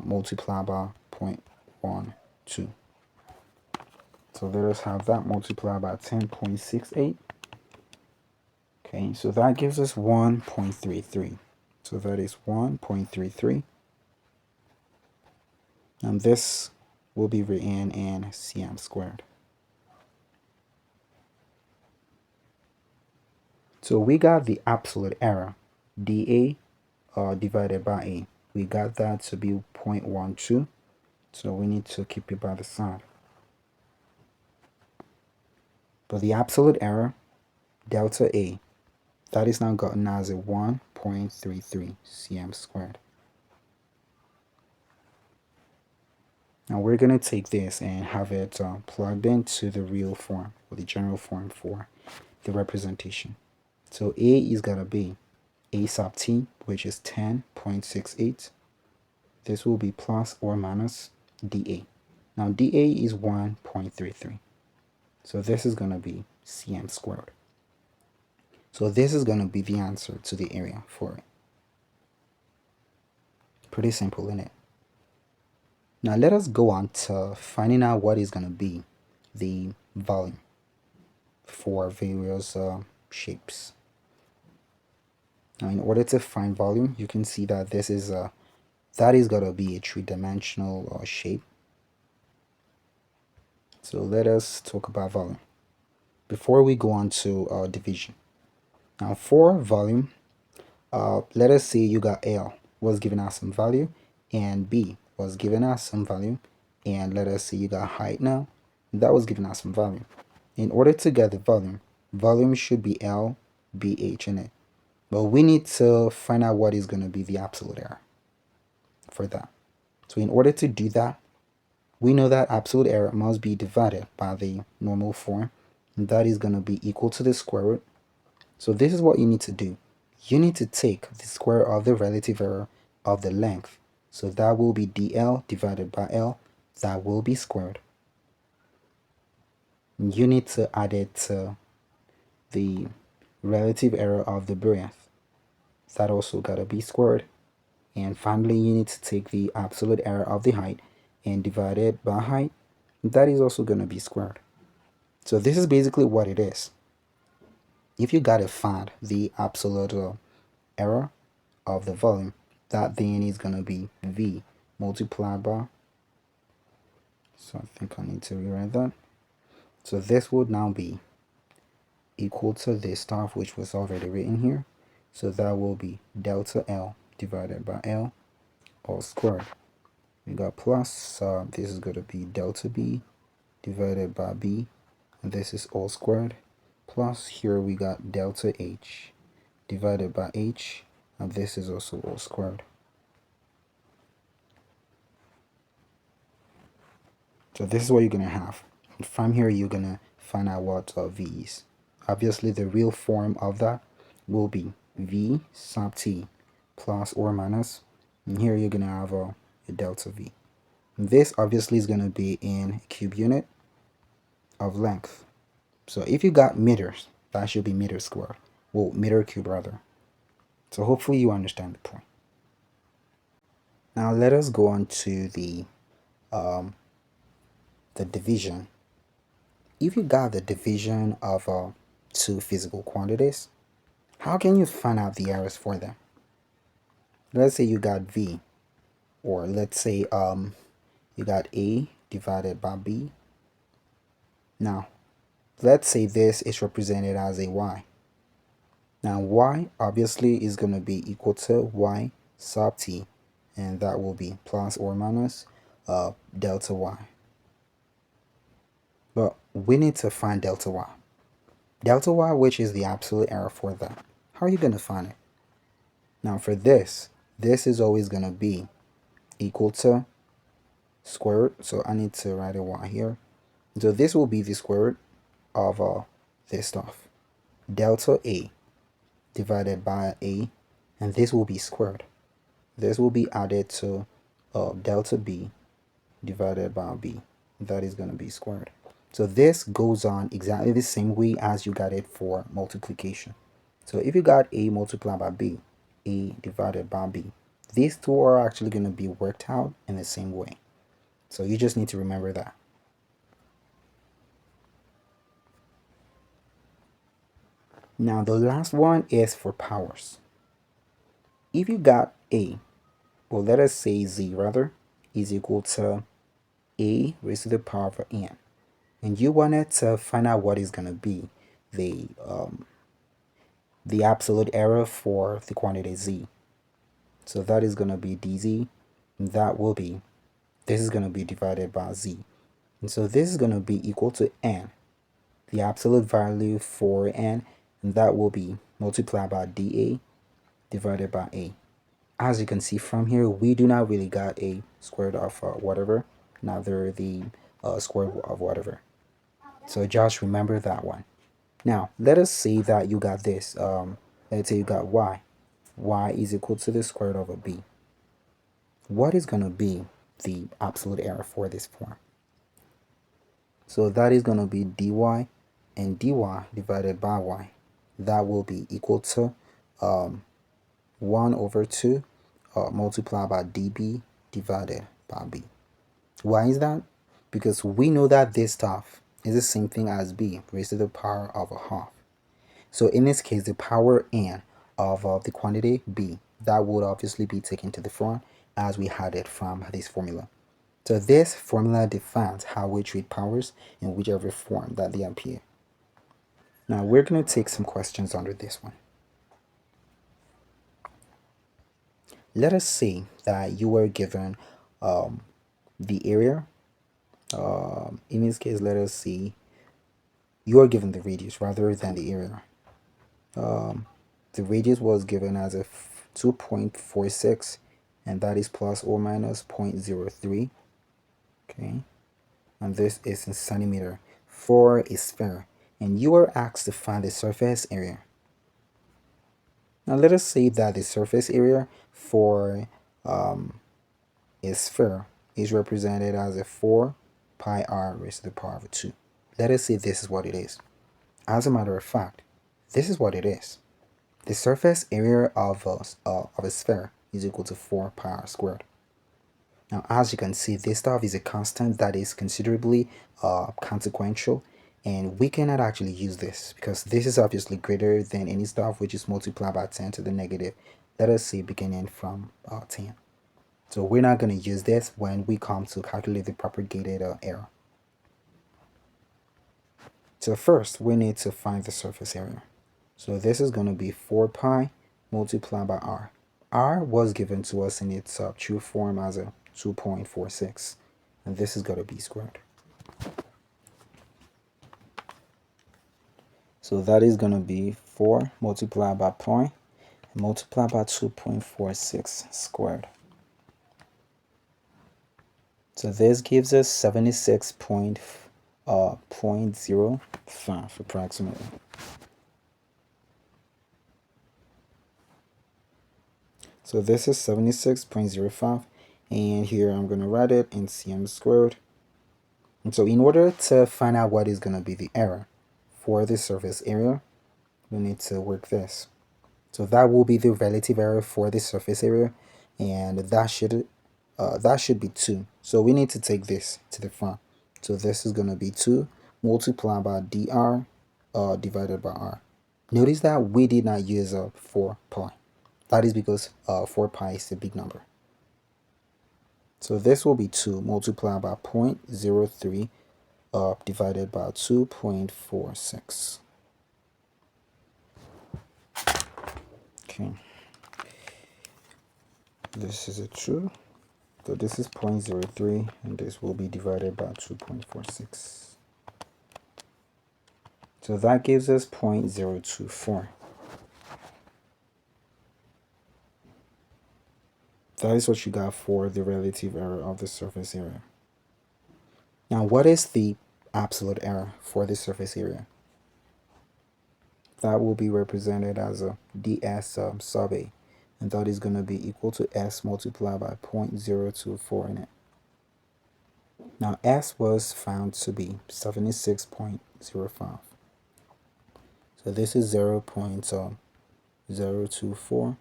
multiplied by 0.12. So let us have that multiplied by 10.68. Okay, so that gives us 1.33. So that is 1.33. And this will be written in cm squared. So we got the absolute error, dA divided by A. We got that to be 0.12. So we need to keep it by the side. But the absolute error, delta A, that is now gotten as a 1.33 cm squared. Now we're going to take this and have it plugged into the real form, or the general form for the representation. So A is going to be A sub t, which is 10.68. This will be plus or minus dA. Now dA is 1.33. So this is going to be cm squared. So this is going to be the answer to the area for it. Pretty simple, isn't it? Now let us go on to finding out what is going to be the volume for various shapes. Now, in order to find volume, you can see that that is going to be a three-dimensional shape. So let us talk about volume before we go on to division. Now, for volume, let us say you got L was given us some value, and B was given us some value, and let us say you got height now, that was given us some value. In order to get the volume should be L, B, H in it. But we need to find out what is going to be the absolute error for that. So in order to do that, we know that absolute error must be divided by the normal form, and that is going to be equal to the square root. So this is what you need to do. You need to take the square of the relative error of the length. So that will be dl divided by L. That will be squared. You need to add it to the relative error of the breadth. That also got to be squared. And finally, you need to take the absolute error of the height and divide it by height. That is also going to be squared. So this is basically what it is. If you got to find the absolute error of the volume, that then is going to be V multiplied by, so I think I need to rewrite that. So this would now be equal to this stuff which was already written here. So that will be delta L divided by L all squared. We got plus, this is going to be delta B divided by B, and this is all squared, plus here we got delta H divided by H, and this is also all squared. So this is what you're going to have. And from here, you're going to find out what V is. Obviously, the real form of that will be V sub T plus or minus. And here you're going to have a delta V. And this obviously is going to be in cube unit of length. So if you got meters, that should be meter squared. Well, meter cube rather. So hopefully you understand the point. Now let us go on to the division. If you got the division of two physical quantities, how can you find out the errors for them? Let's say you got V, or let's say you got A divided by B. Now, let's say this is represented as a Y. Now, Y obviously is going to be equal to Y sub T, and that will be plus or minus delta Y. But we need to find delta Y. Delta Y, which is the absolute error for that. How are you going to find it? Now for this is always going to be equal to square root. So I need to write a Y here. So this will be the square root of this stuff. Delta A divided by A, and this will be squared. This will be added to delta B divided by B. That is going to be squared. So this goes on exactly the same way as you got it for multiplication. So if you got A multiplied by B, A divided by B, these two are actually going to be worked out in the same way. So you just need to remember that. Now the last one is for powers. If you got A, well let us say Z rather, is equal to A raised to the power of n, and you wanted to find out what is going to be the absolute error for the quantity Z. So that is going to be dz, and that will be, this is going to be divided by Z. And so this is going to be equal to n, the absolute value for n, and that will be multiplied by dA divided by A. As you can see from here, we do not really got A squared of whatever, neither the square root of whatever. So just remember that one. Now, let us say that you got this. Let's say you got Y. Y is equal to the square root of a B. What is going to be the absolute error for this form? So that is going to be dy and dy divided by y. That will be equal to 1 over 2 multiplied by db divided by b. Why is that? Because we know that this stuff is the same thing as b raised to the power of a half. So in this case, the power n of the quantity b. That would obviously be taken to the front as we had it from this formula. So this formula defines how we treat powers in whichever form that they appear. Now we're going to take some questions under this one. Let us say that you were given the area. In this case, let us see, you are given the radius rather than the area. The radius was given as a 2.46, and that is plus or minus 0.03. Okay, and this is in centimeter for a sphere, and you are asked to find the surface area. Now let us say that the surface area for a sphere is represented as a 4 pi r raised to the power of 2. Let us say this is what it is. As a matter of fact, this is what it is. The surface area of a sphere is equal to 4 pi r squared. Now, as you can see, this stuff is a constant that is considerably consequential, and we cannot actually use this because this is obviously greater than any stuff which is multiplied by 10 to the negative, let us say, beginning from 10. So we're not going to use this when we come to calculate the propagated error. So first, we need to find the surface area. So this is going to be 4 pi multiplied by r. R was given to us in its true form as a 2.46, and this is going to be squared. So that is going to be 4 multiplied by pi multiplied by 2.46 squared. So this gives us 76.05 approximately. So this is 76.05, and here I'm going to write it in cm squared. And so in order to find out what is going to be the error for the surface area, we need to work this. So that will be the relative error for the surface area, and that should be 2. So we need to take this to the front. So this is going to be 2 multiplied by dr divided by r. Notice that we did not use 4 pi. That is because 4 pi is a big number. So this will be 2 multiplied by 0.03 divided by 2.46. Okay. This is a 2. So this is 0.03, and this will be divided by 2.46. So that gives us 0.024. That is what you got for the relative error of the surface area. Now, what is the absolute error for the surface area? That will be represented as a ds sub a, and that is going to be equal to s multiplied by 0.024 in it. Now, s was found to be 76.05. So this is 0.024.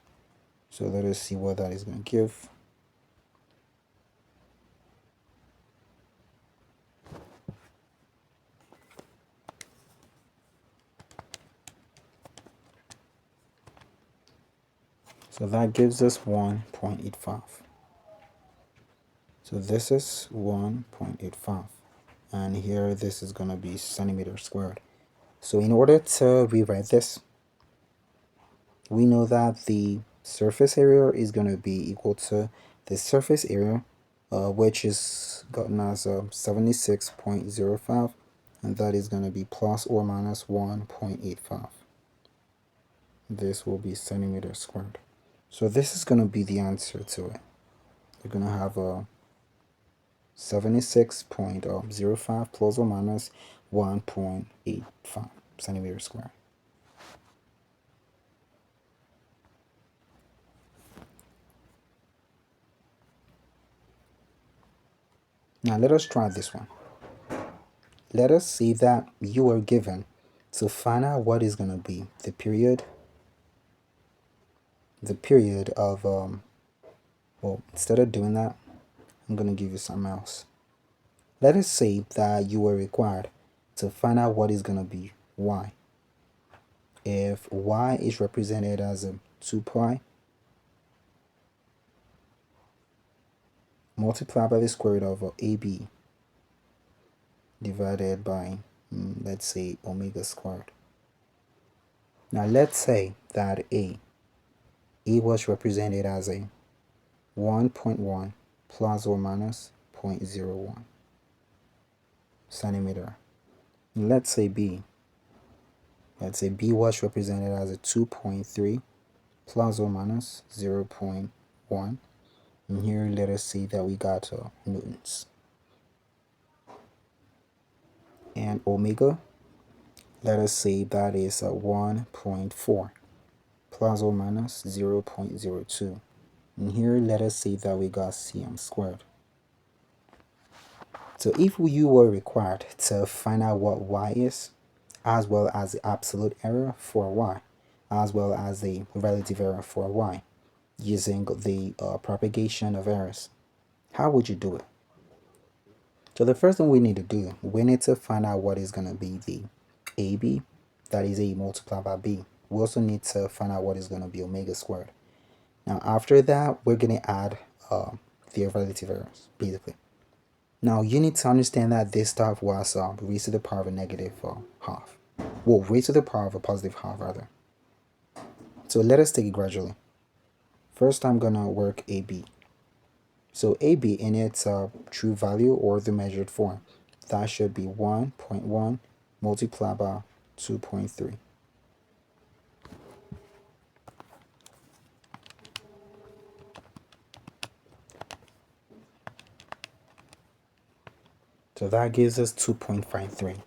So let us see what that is going to give. So that gives us 1.85. So this is 1.85. And here this is going to be centimeter squared. So in order to rewrite this, we know that the surface area is going to be equal to the surface area, which is gotten as 76.05, and that is going to be plus or minus 1.85. This will be centimeter squared. So this is going to be the answer to it. You're going to have a 76.05 plus or minus 1.85 centimeter squared. Now let us try this one. Let us see that you are given to find out what is going to be the period of well, instead of doing that, I'm going to give you something else. Let us say that you are required to find out what is going to be y. If y is represented as 2 pi multiplied by the square root of AB divided by, let's say, omega squared. Now let's say that A was represented as a 1.1 plus or minus 0.01 centimeter. Let's say B was represented as a 2.3 plus or minus 0.1. And here let us see that we got newtons. And omega, let us say that is 1.4 plus or minus 0.02. And here let us say that we got cm squared. So if you were required to find out what y is, as well as the absolute error for y, as well as the relative error for y, using the propagation of errors, how would you do it? So the first thing we need to do, we need to find out what is going to be the AB, that is A multiplied by B. We also need to find out what is going to be omega squared. Now after that, we're going to add the relative errors, basically. Now you need to understand that this stuff was raised to the power of a negative half. Well, raised to the power of a positive half, rather. So let us take it gradually. First, I'm going to work AB. So AB in its true value or the measured form, that should be 1.1 multiplied by 2.3. So that gives us 2.53.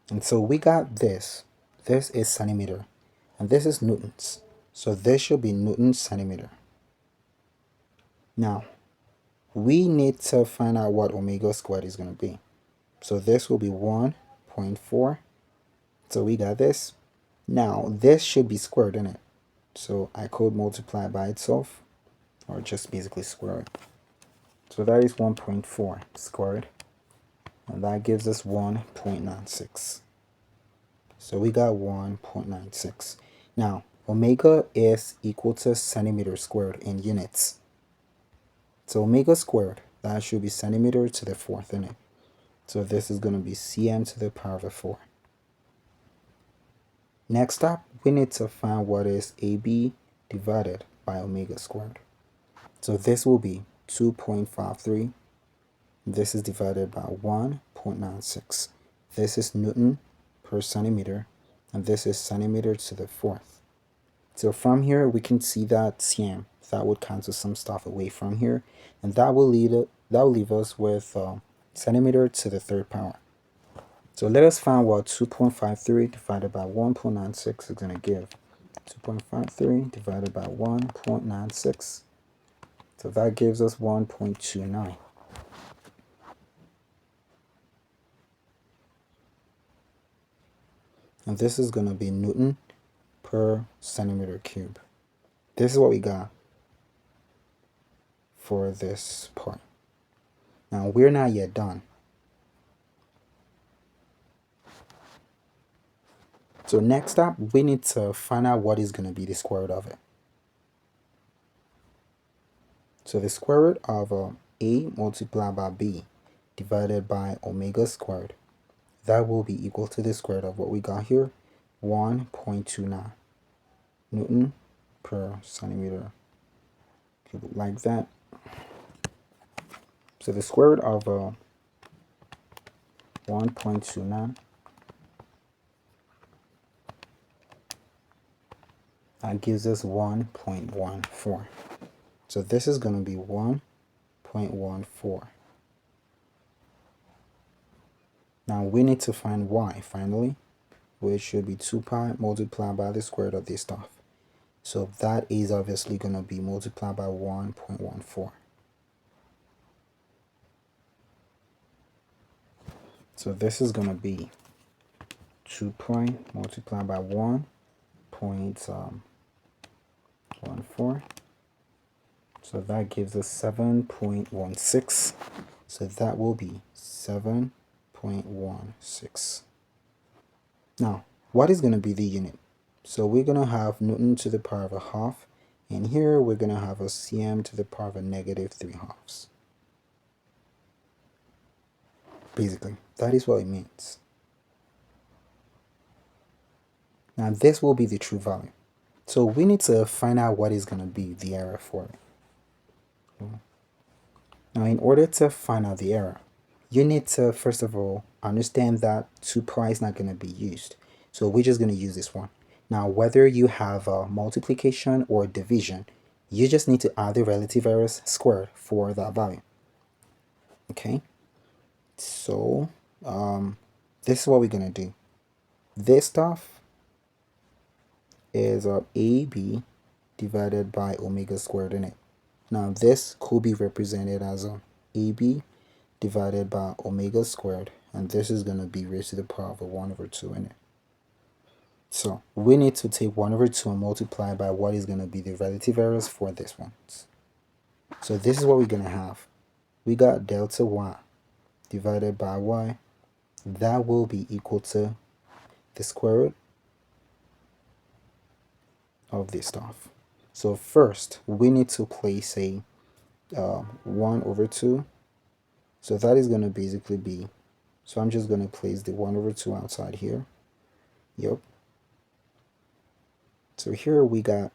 And so we got this. This is centimeter. And this is newtons. So this should be newton centimeter. Now, we need to find out what omega squared is going to be. So this will be 1.4. So we got this. Now, this should be squared in it. So I could multiply by itself, or just basically square it. So that is 1.4 squared. And that gives us 1.96. So we got 1.96. Now, omega is equal to centimeter squared in units. So omega squared, that should be centimeter to the fourth in it. So this is going to be cm to the power of 4. Next up, we need to find what is AB divided by omega squared. So this will be 2.53. This is divided by 1.96. This is Newton per centimeter, and this is centimeter to the fourth. So from here, we can see that cm, that would cancel some stuff away from here, and that will leave us with centimeter to the third power. So let us find what 2.53 divided by 1.96 is going to give. 2.53 divided by 1.96. So that gives us 1.29. And this is going to be Newton per centimeter cube. This is what we got for this part. Now we're not yet done. So next up, we need to find out what is going to be the square root of it. So the square root of A multiplied by B divided by omega squared, that will be equal to the square root of what we got here, 1.29 Newton per centimeter cube, like that. So the square root of 1.29, that gives us 1.14. So this is going to be 1.14. Now we need to find y finally, which should be 2 pi multiplied by the square root of this stuff. So that is obviously going to be multiplied by 1.14. So this is going to be 2 pi multiplied by 1.14. So that gives us 7.16. So that will be 7.16. Now, what is going to be the unit? So we're going to have Newton to the power of a half, and here we're going to have a cm to the power of a negative 3 halves. Basically, that is what it means. Now this will be the true value. So we need to find out what is going to be the error for it. Now in order to find out the error, you need to first of all understand that 2 pi is not going to be used. So we're just going to use this one. Now whether you have a multiplication or division, you just need to add the relative errors squared for that value. Okay, so this is what we're going to do. This stuff is AB divided by omega squared in it. Now this could be represented as AB divided by omega squared, and this is going to be raised to the power of a 1 over 2 in it. So we need to take 1 over 2 and multiply by what is going to be the relative errors for this one. So this is what we're going to have. We got delta y divided by y. That will be equal to the square root of this stuff. So first, we need to place a 1 over 2. So that is going to basically be, so I'm just going to place the 1 over 2 outside here. Yep. So here we got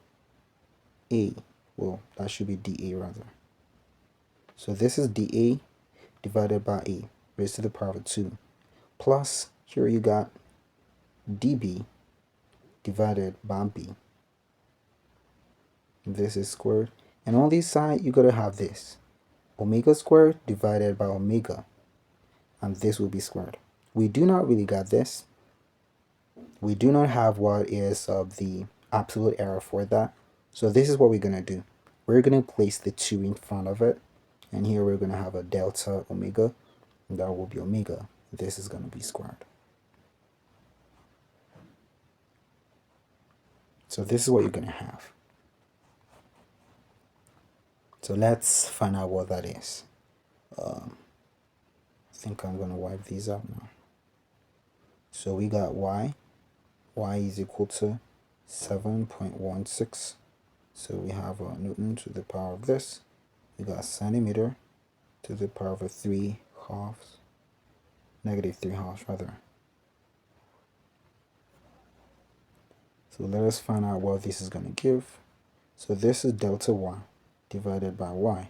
a, well, that should be dA rather. So this is dA divided by a raised to the power of 2. Plus, here you got dB divided by b. This is squared. And on this side, you got to have this. Omega squared divided by omega. And this will be squared. We do not really got this. We do not have what is the absolute error for that. So this is what we're going to do. We're going to place the 2 in front of it. And here we're going to have a delta omega. And that will be omega. This is going to be squared. So this is what you're going to have. So let's find out what that is. I think I'm going to wipe these out now. So we got y. Y is equal to 7.16. So we have Newton to the power of this. We got centimeter to the power of a 3 halves. Negative 3 halves rather. So let us find out what this is going to give. So this is delta y divided by y.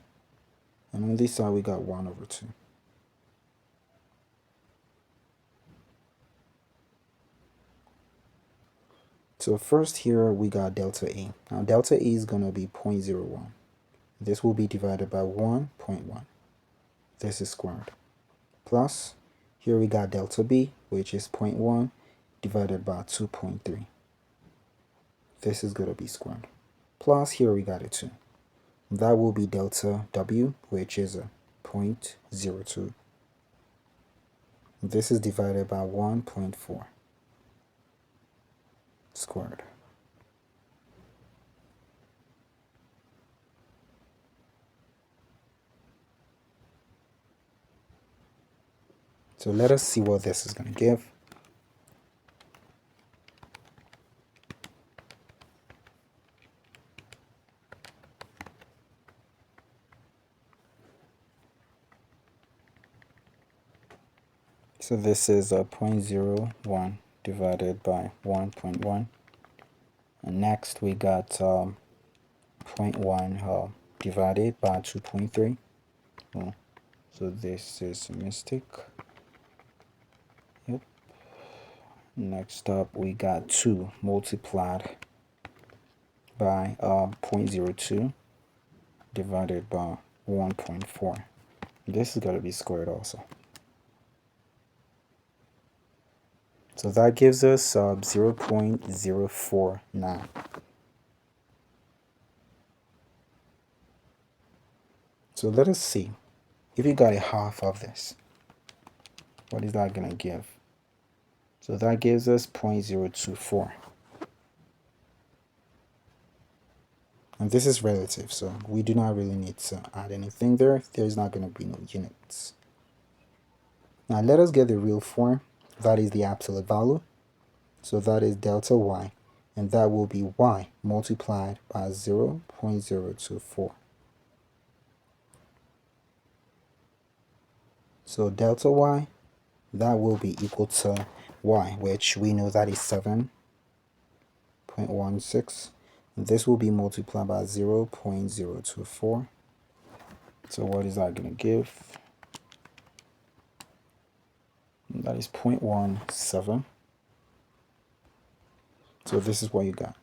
And on this side we got 1 over 2. So first here we got delta A. Now delta A is going to be 0.01. This will be divided by 1.1. This is squared. Plus, here we got delta B, which is 0.1 divided by 2.3. This is going to be squared. Plus, here we got a 2. That will be delta W, which is a 0.02. This is divided by 1.4 squared. So let us see what this is going to give. So this is a 0.01 divided by 1.1. And next we got 0.1 divided by 2.3. So this is a mistake. Yep. Next up we got 2 multiplied by 0.02 divided by 1.4. This is going to be squared also. So that gives us 0.049. So let us see. If you got a half of this, what is that going to give? So that gives us 0.024. And this is relative, so we do not really need to add anything there. There's not going to be no units. Now let us get the real form. That is the absolute value. So that is delta y, and that will be y multiplied by 0.024. So delta y, that will be equal to y, which we know that is 7.16. This will be multiplied by 0.024. So what is that going to give? That is 0.17. So this is what you got.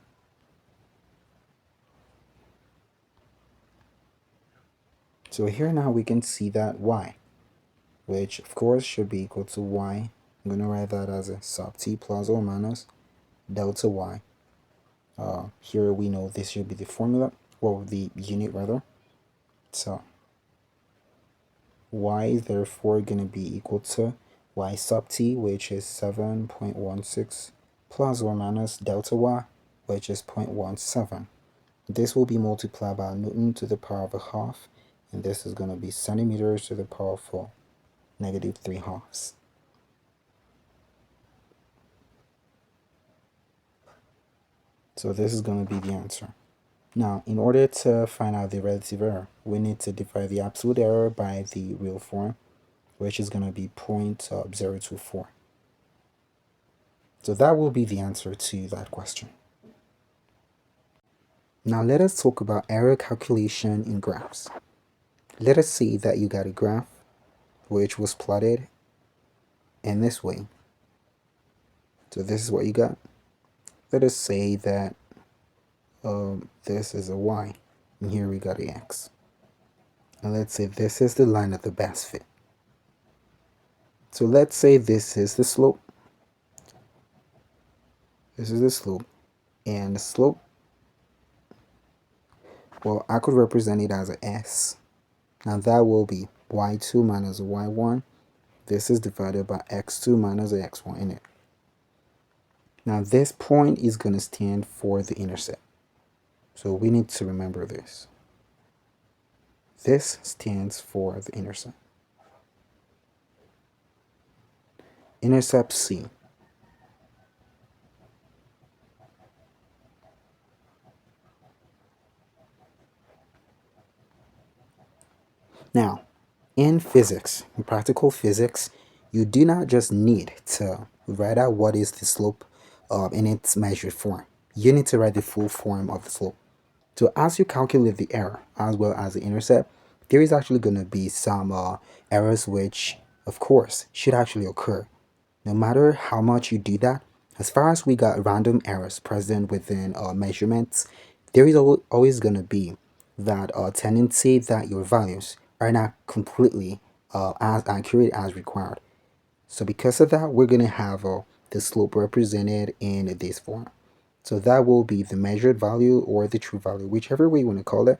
So here now we can see that y, which of course should be equal to y. I'm going to write that as a sub t plus or minus delta y. Here we know this should be the formula, or the unit rather. So y is therefore going to be equal to y sub t, which is 7.16, plus or minus delta y, which is 0.17. This will be multiplied by Newton to the power of a half, and this is going to be centimeters to the power of 4, negative 3 halves. So this is going to be the answer. Now, in order to find out the relative error, we need to divide the absolute error by the real form, which is going to be 0.024. So that will be the answer to that question. Now let us talk about error calculation in graphs. Let us say that you got a graph which was plotted in this way. So this is what you got. Let us say that this is a y, and here we got a x. And let's say this is the line of the best fit. So let's say this is the slope. This is the slope. And the slope, well, I could represent it as a s. Now that will be y2 minus y1. This is divided by x2 minus x1 in it. Now this point is going to stand for the intercept. So we need to remember this. This stands for the intercept. Intercept C. Now, in physics, in practical physics, you do not just need to write out what is the slope in its measured form. You need to write the full form of the slope. So as you calculate the error as well as the intercept, there is actually going to be some errors which, of course, should actually occur. No matter how much you do that, as far as we got random errors present within measurements, there is always going to be that tendency that your values are not completely as accurate as required. So because of that, we're going to have the slope represented in this form. So that will be the measured value or the true value, whichever way you want to call it.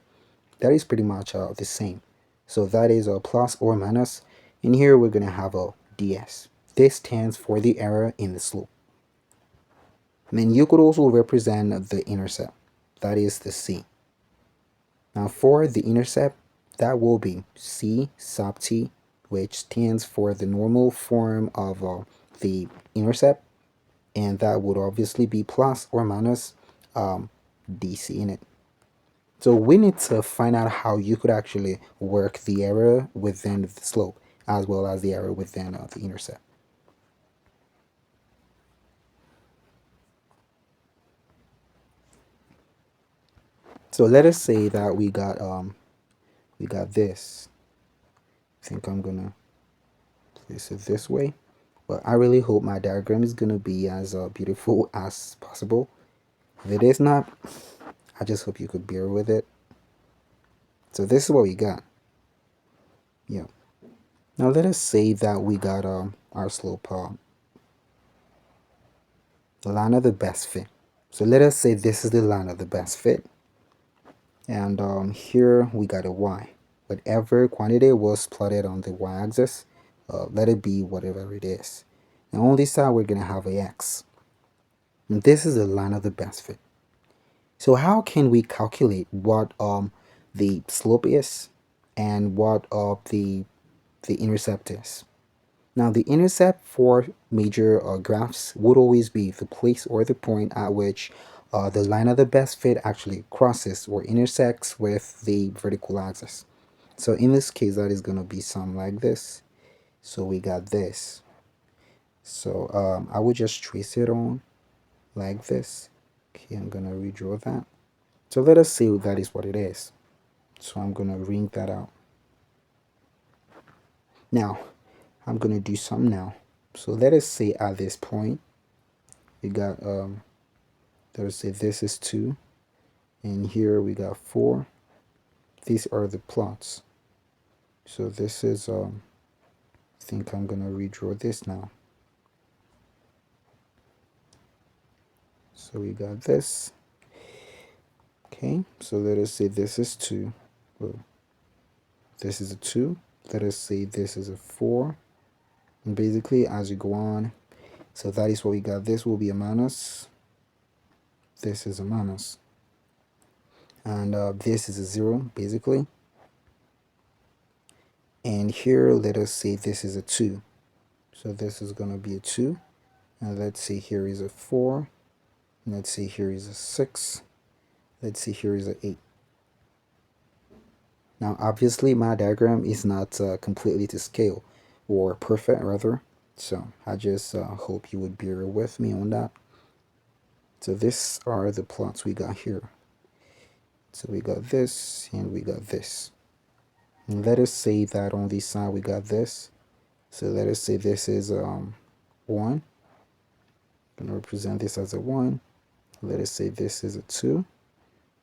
That is pretty much the same. So that is a plus or minus. And here we're going to have a ds. This stands for the error in the slope. And then you could also represent the intercept. That is the c. Now for the intercept, that will be c sub t, which stands for the normal form of the intercept. And that would obviously be plus or minus dc in it. So we need to find out how you could actually work the error within the slope as well as the error within the intercept. So let us say that we got this. I think I'm gonna place it this way. But I really hope my diagram is gonna be as beautiful as possible. If it is not, I just hope you could bear with it. So this is what we got. Yeah. Now let us say that we got our slope, the line of the best fit. So let us say this is the line of the best fit. And here we got a y. Whatever quantity was plotted on the y-axis, let it be whatever it is. And on this side, we're going to have a x. And this is the line of the best fit. So how can we calculate what the slope is and what the intercept is? Now, the intercept for major graphs would always be the place or the point at which the line of the best fit actually crosses or intersects with the vertical axis. So in this case, that is going to be something like this. So we got this. So I would just trace it on like this. Okay, I'm going to redraw that. So let us say that is what it is. So I'm going to ring that out. Now, I'm going to do some now. So let us say at this point, we got, let us say this is 2. And here we got 4. These are the plots. So this is, I think I'm going to redraw this now. So we got this. Okay, so let us say this is 2. Well, this is a 2. Let us say this is a 4. And basically, as you go on, so that is what we got. This will be a minus. This is a minus. And this is a 0, basically. And here, let us say this is a 2. So this is going to be a 2. And let's say here is a 4. Let's say here is a 6. Let's say here is a 8. Now, obviously, my diagram is not completely to scale, or perfect, rather. So I just hope you would bear with me on that. So these are the plots we got here. So we got this, and we got this. And let us say that on this side we got this. So let us say this is 1. I'm going to represent this as a 1. Let us say this is a 2.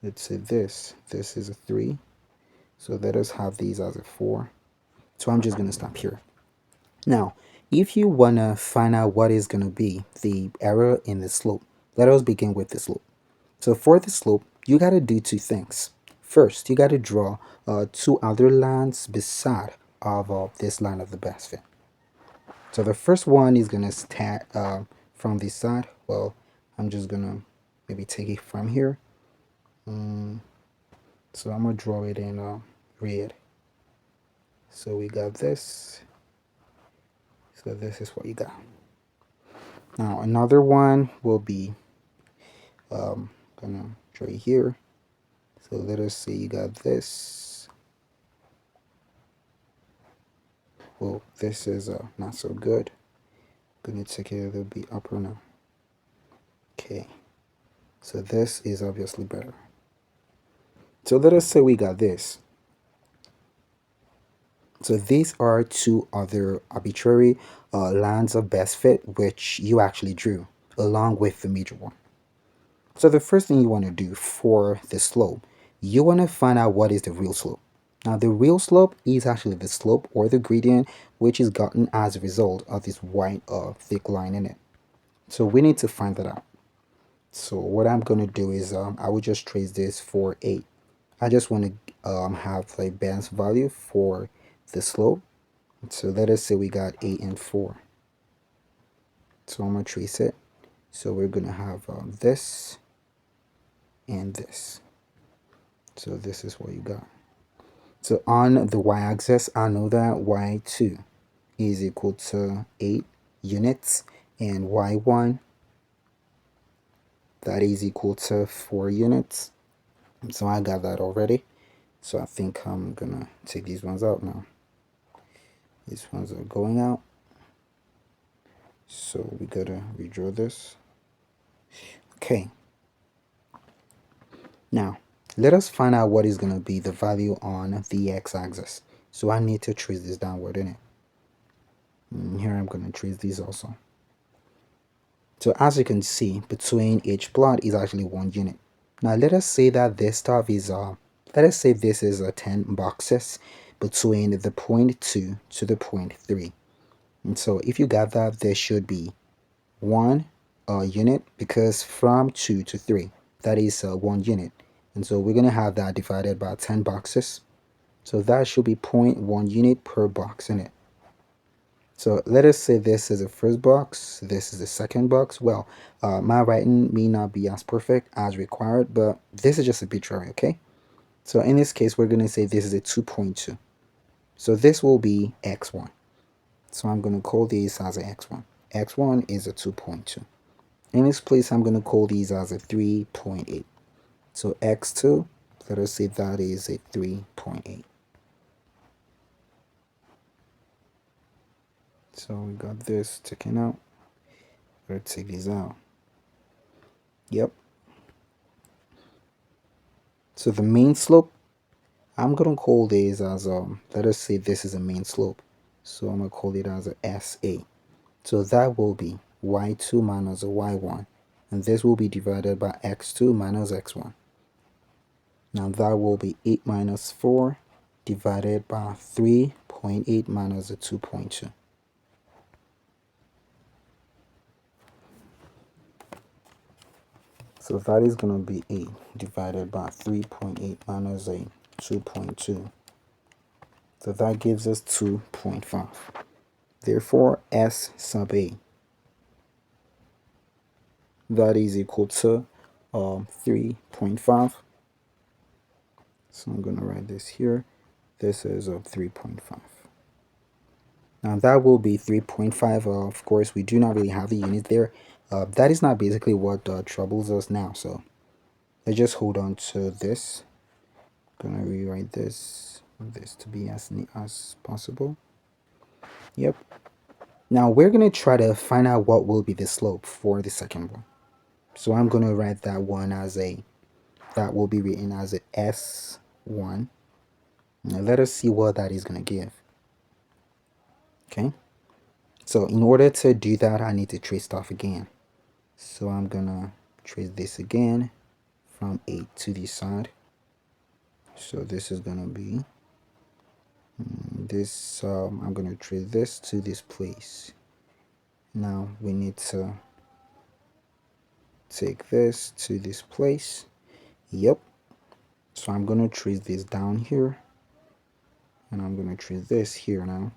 Let's say this is a 3. So let us have these as a 4. So I'm just going to stop here. Now, if you want to find out what is going to be the error in the slope, let us begin with the slope. So for the slope, you got to do 2 things. First, you got to draw 2 other lines beside of this line of the best fit. So the first one is going to start from this side. Well, I'm just going to maybe take it from here. So I'm going to draw it in red. So we got this. So this is what you got. Now another one will be gonna draw it here. So let us say you got this. Well, this is not so good. Gonna take it a little bit upper now. Okay, so this is obviously better. So let us say we got this. So these are 2 other arbitrary lines of best fit which you actually drew along with the major one. So the first thing you want to do for the slope, you want to find out what is the real slope. Now the real slope is actually the slope or the gradient which is gotten as a result of this white thick line in it. So we need to find that out. So what I'm going to do is I will just trace this for 8. I just want to have a best value for the slope. So let us say we got 8 and 4. So I'm going to trace it. So we're going to have this and this. So this is what you got. So on the y-axis, I know that y2 is equal to 8 units and y1 that is equal to 4 units. So I got that already. So I think I'm gonna take these ones out now. These ones are going out. So we gotta redraw this. Okay. Now, let us find out what is gonna be the value on the x-axis. So I need to trace this downward in it. And here I'm gonna trace these also. So as you can see, between each plot is actually 1 unit. Now let us say that this stuff is let us say this is 10 boxes between the point 2 to the point 3. And so if you got that, there should be 1 unit, because from 2 to 3, that is 1 unit. And so we're going to have that divided by 10 boxes. So that should be 0.1 unit per box in it. So let us say this is the first box, this is the second box. Well, my writing may not be as perfect as required, but this is just arbitrary, okay? So in this case, we're going to say this is a 2.2. So this will be x1. So I'm going to call these as a x1. X1 is a 2.2. In this place, I'm going to call these as a 3.8. So x2, let us say that is a 3.8. So we got this taken out. Let's take these out. Yep. So the main slope, I'm going to call this as, let us say this is a main slope. So I'm going to call it as a SA. So that will be y2 minus a y1. And this will be divided by x2 minus x1. Now that will be 8 minus 4 divided by 3.8 minus a 2.2. So that is going to be 8 divided by 3.8 minus a 2.2. So that gives us 2.5. Therefore, S sub A, that is equal to 3.5. So I'm going to write this here. This is 3.5. Now that will be 3.5. Of course, we do not really have a unit there. That is not basically what troubles us now. So let's just hold on to this. I'm gonna rewrite this to be as neat as possible. Yep. Now we're gonna try to find out what will be the slope for the second one. So I'm gonna write that one as that will be written as a S1. Now let us see what that is gonna give. Okay. So in order to do that, I need to trace stuff again. So I'm gonna trace this again from 8 to the side. So this is gonna be this. I'm gonna trace this to this place. Now we need to take this to this place. Yep. So I'm gonna trace this down here, and I'm gonna trace this here now.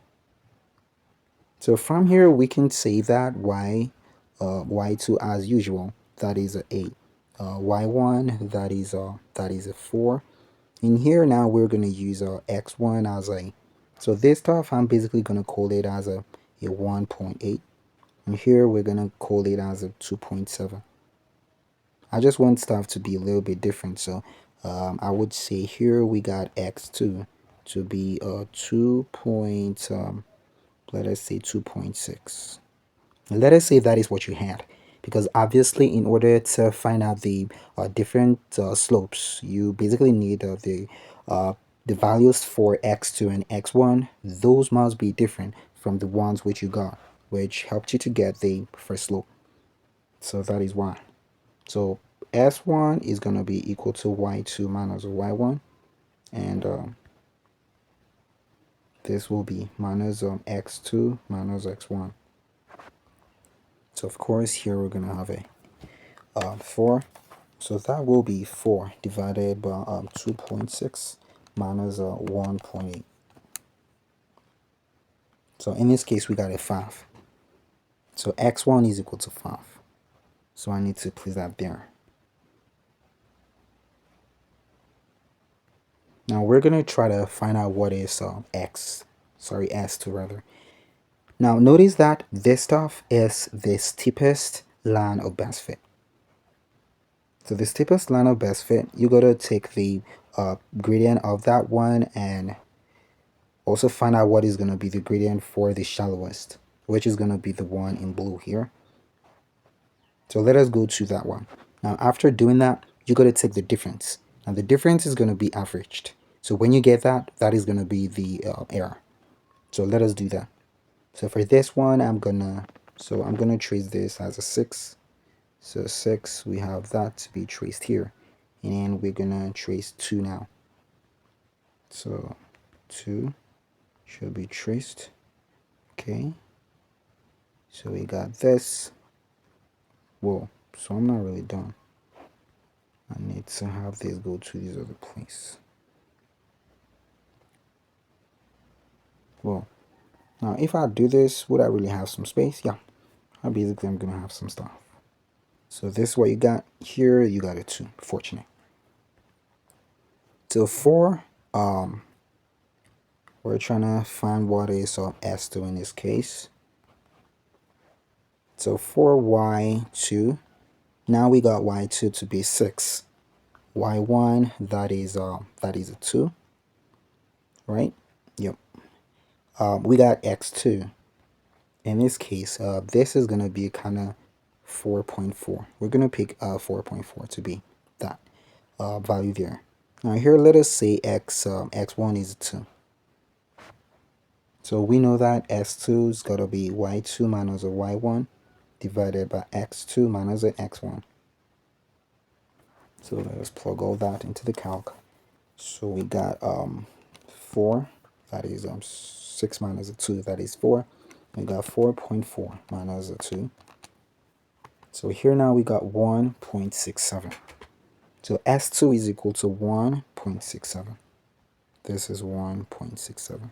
So from here we can say that y2 as usual, that is a 8. Y1, that is a 4. In here now we're gonna use x1 as a, so this stuff I'm basically gonna call it as a 1.8, and here we're gonna call it as a 2.7. I just want stuff to be a little bit different, so I would say here we got x2 to be a 2 point, let us say 2.6. Let us say that is what you had, because obviously in order to find out the different slopes, you basically need the values for x2 and x1. Those must be different from the ones which you got, which helped you to get the first slope. So that is why. So s1 is going to be equal to y2 minus y1, and this will be minus x2 minus x1. So of course here we're going to have a 4. So that will be 4 divided by 2.6 minus 1.8. So in this case we got a 5. So x1 is equal to 5. So I need to place that there. Now we're going to try to find out what is S2 rather. Now notice that this stuff is the steepest line of best fit. So the steepest line of best fit, you got to take the gradient of that one and also find out what is going to be the gradient for the shallowest, which is going to be the one in blue here. So let us go to that one. Now after doing that, you got to take the difference. Now the difference is going to be averaged. So when you get that, that is going to be the error. So let us do that. So for this one, I'm gonna trace this as a 6. So 6, we have that to be traced here, and then we're gonna trace 2 now. So 2 should be traced. Okay. So we got this. Whoa. So I'm not really done. I need to have this go to this other place. Well, now if I do this, would I really have some space? Yeah. I'm gonna have some stuff. So this is what you got here. You got a 2. Fortunate. So for We're trying to find what is S2 in this case. So for y2, now we got y2 to be 6. Y1, that is a 2, right? Yep. We got x2. In this case, this is going to be kind of 4.4. We're going to pick 4.4 to be that value there. Now here, let us say x1 is 2. So we know that s2 is got to be y2 minus a y1 divided by x2 minus a x1. So let us plug all that into the calc. So we got 4, that is 6 minus a 2, that is 4. We got 4.4 minus a 2. So here now we got 1.67. So S2 is equal to 1.67. This is 1.67.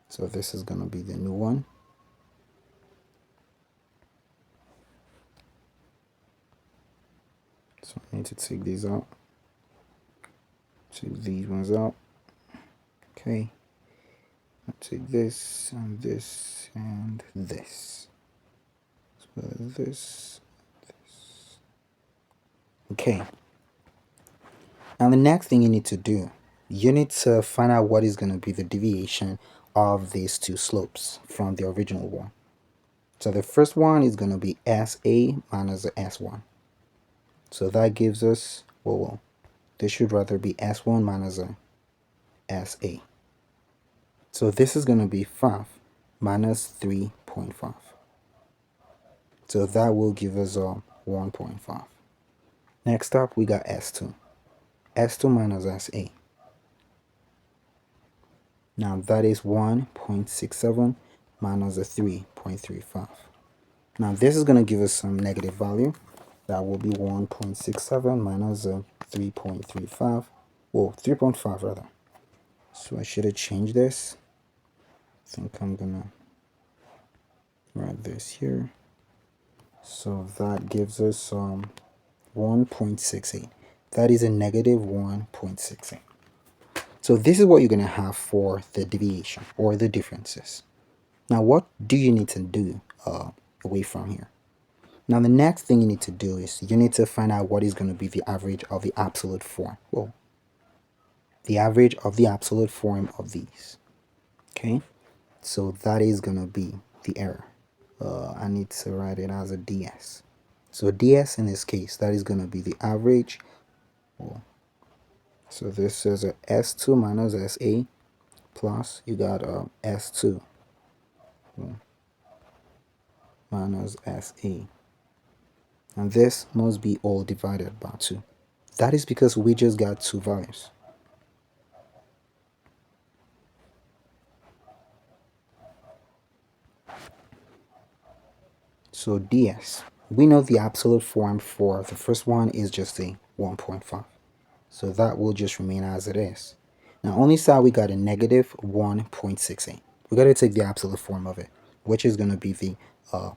So this is going to be the new one. So I need to take these out. Take these ones out. Okay. I'll take this and this and this. So this. Okay. Now the next thing you need to do, you need to find out what is going to be the deviation of these two slopes from the original one. So the first one is going to be SA minus the S1. So that gives us, well, this should rather be S1 minus a SA. So this is going to be 5 minus 3.5. So that will give us 1.5. Next up, we got S2. S2 minus SA. Now that is 1.67 minus a 3.35. Now this is going to give us some negative value. That will be 1.67 minus a 3.35. Well, 3.5 rather. So I should have changed this. I think I'm going to write this here. So that gives us 1.68. That is a negative 1.68. So this is what you're going to have for the deviation or the differences. Now, what do you need to do away from here? Now, the next thing you need to do is you need to find out what is going to be the average of the absolute form. Well, the average of the absolute form of these. Okay, so that is going to be the error. I need to write it as a ds. So ds in this case, that is going to be the average. Well, so this is a S2 minus SA plus you got S2 minus SA. And this must be all divided by 2. That is because we just got two values. So ds, we know the absolute form for the first one is just a 1.5. So that will just remain as it is. Now on this side we got a negative 1.68. We got to take the absolute form of it, which is going to be the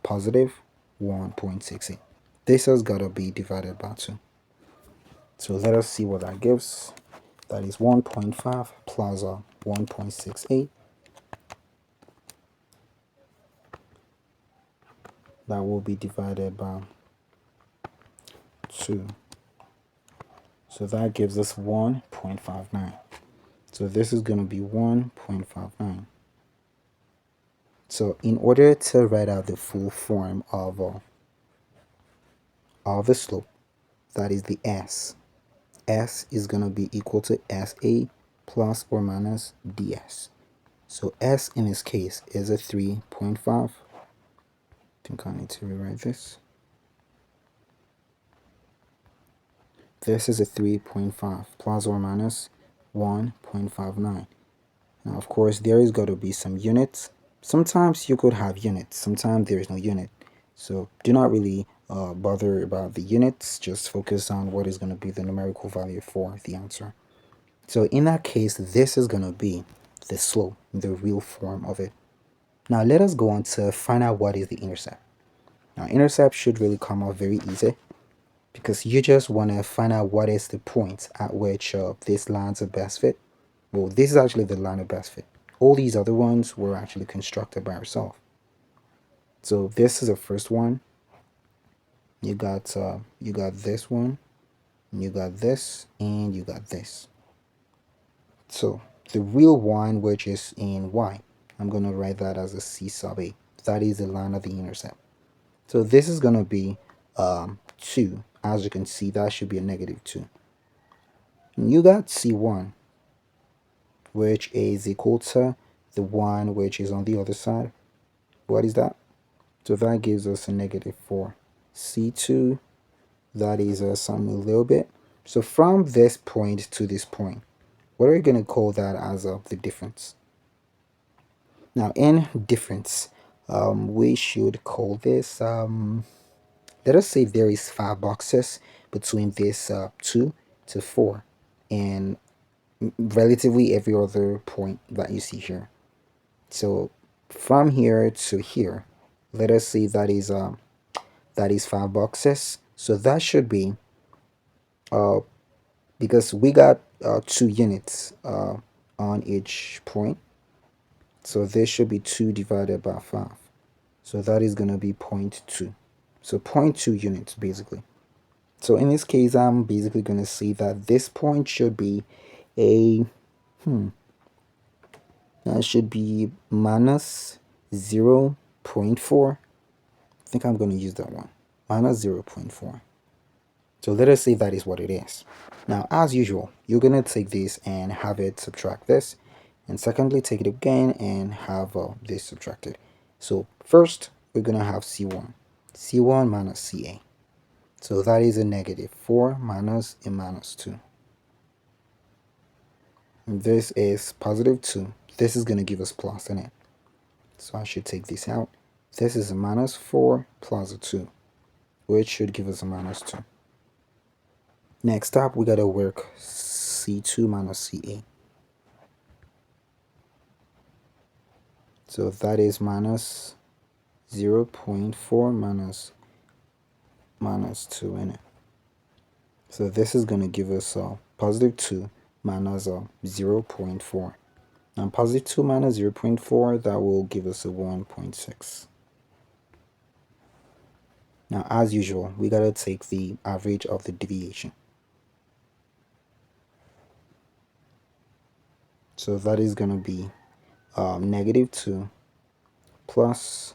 positive 1.68. This has got to be divided by 2. So let us see what that gives. That is 1.5 plus 1.68. That will be divided by 2. So that gives us 1.59. So this is going to be 1.59. So in order to write out the full form of the slope, that is the S. S is going to be equal to SA plus or minus DS. So S in this case is a 3.5. I think I need to rewrite this. This is a 3.5 plus or minus 1.59. Now, of course, there is got to be some units. Sometimes you could have units. Sometimes there is no unit. So do not really bother about the units. Just focus on what is going to be the numerical value for the answer. So in that case, this is going to be the slope, the real form of it. Now let us go on to find out what is the intercept. Now intercept should really come out very easy, because you just want to find out what is the point at which these lines are best fit. Well, this is actually the line of best fit. all these other ones were actually constructed by ourselves. So this is the first one. You got this one, you got this, and you got this. So the real one, which is in y, I'm going to write that as a c sub a. That is the line of the intercept. So this is going to be 2. As you can see, that should be a negative 2. And you got c1, which is equal to the one which is on the other side. What is that? So that gives us a negative 4. c2, that is some a little bit. So from this point to this point, what are we going to call that as the difference? Now in difference, we should call this, let us say there is 5 boxes between this 2 to 4 and relatively every other point that you see here. So from here to here, let us say that is 5 boxes. So that should be because we got 2 units on each point. So this should be 2 divided by 5. So that is going to be 0.2. So 0.2 units basically. So in this case, I'm basically going to say that this point should be a, that should be minus 0.4. I think I'm going to use that one. Minus 0.4. So let us say that is what it is. Now, as usual, you're going to take this and have it subtract this. And secondly, take it again and have this subtracted. So first, we're going to have C1. C1 minus CA. So that is a negative 4 minus a minus 2. And this is positive 2. This is going to give us plus in it. So I should take this out. This is a minus 4 plus a 2, which should give us a minus 2. Next up, we got to work C2 minus CA. So that is minus 0.4 minus 2 in it. So this is going to give us positive 2 minus 0.4. Now positive 2 minus 0.4, that will give us a 1.6. Now as usual, we got to take the average of the deviation. So that is going to be negative 2 plus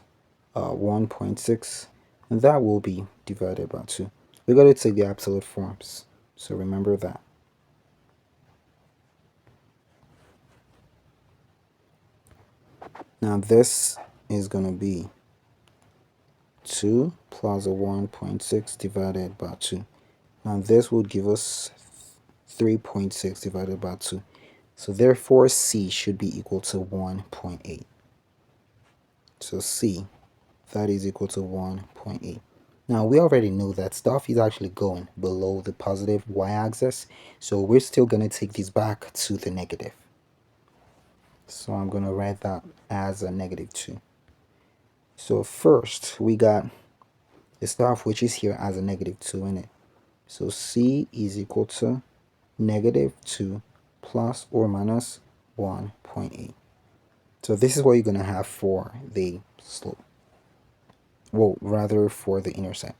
1.6, and that will be divided by 2. We got to take the absolute forms, so remember that. Now this is going to be 2 plus a 1.6 divided by 2. Now this would give us 3.6 divided by 2. So therefore C should be equal to 1.8. So C, that is equal to 1.8. Now we already know that stuff is actually going below the positive y-axis, so we're still going to take this back to the negative. So I'm going to write that as a negative 2. So first we got the stuff which is here as a negative 2 in it. So C is equal to negative 2 plus or minus 1.8. So this is what you're going to have for the slope. Well, rather for the intercept.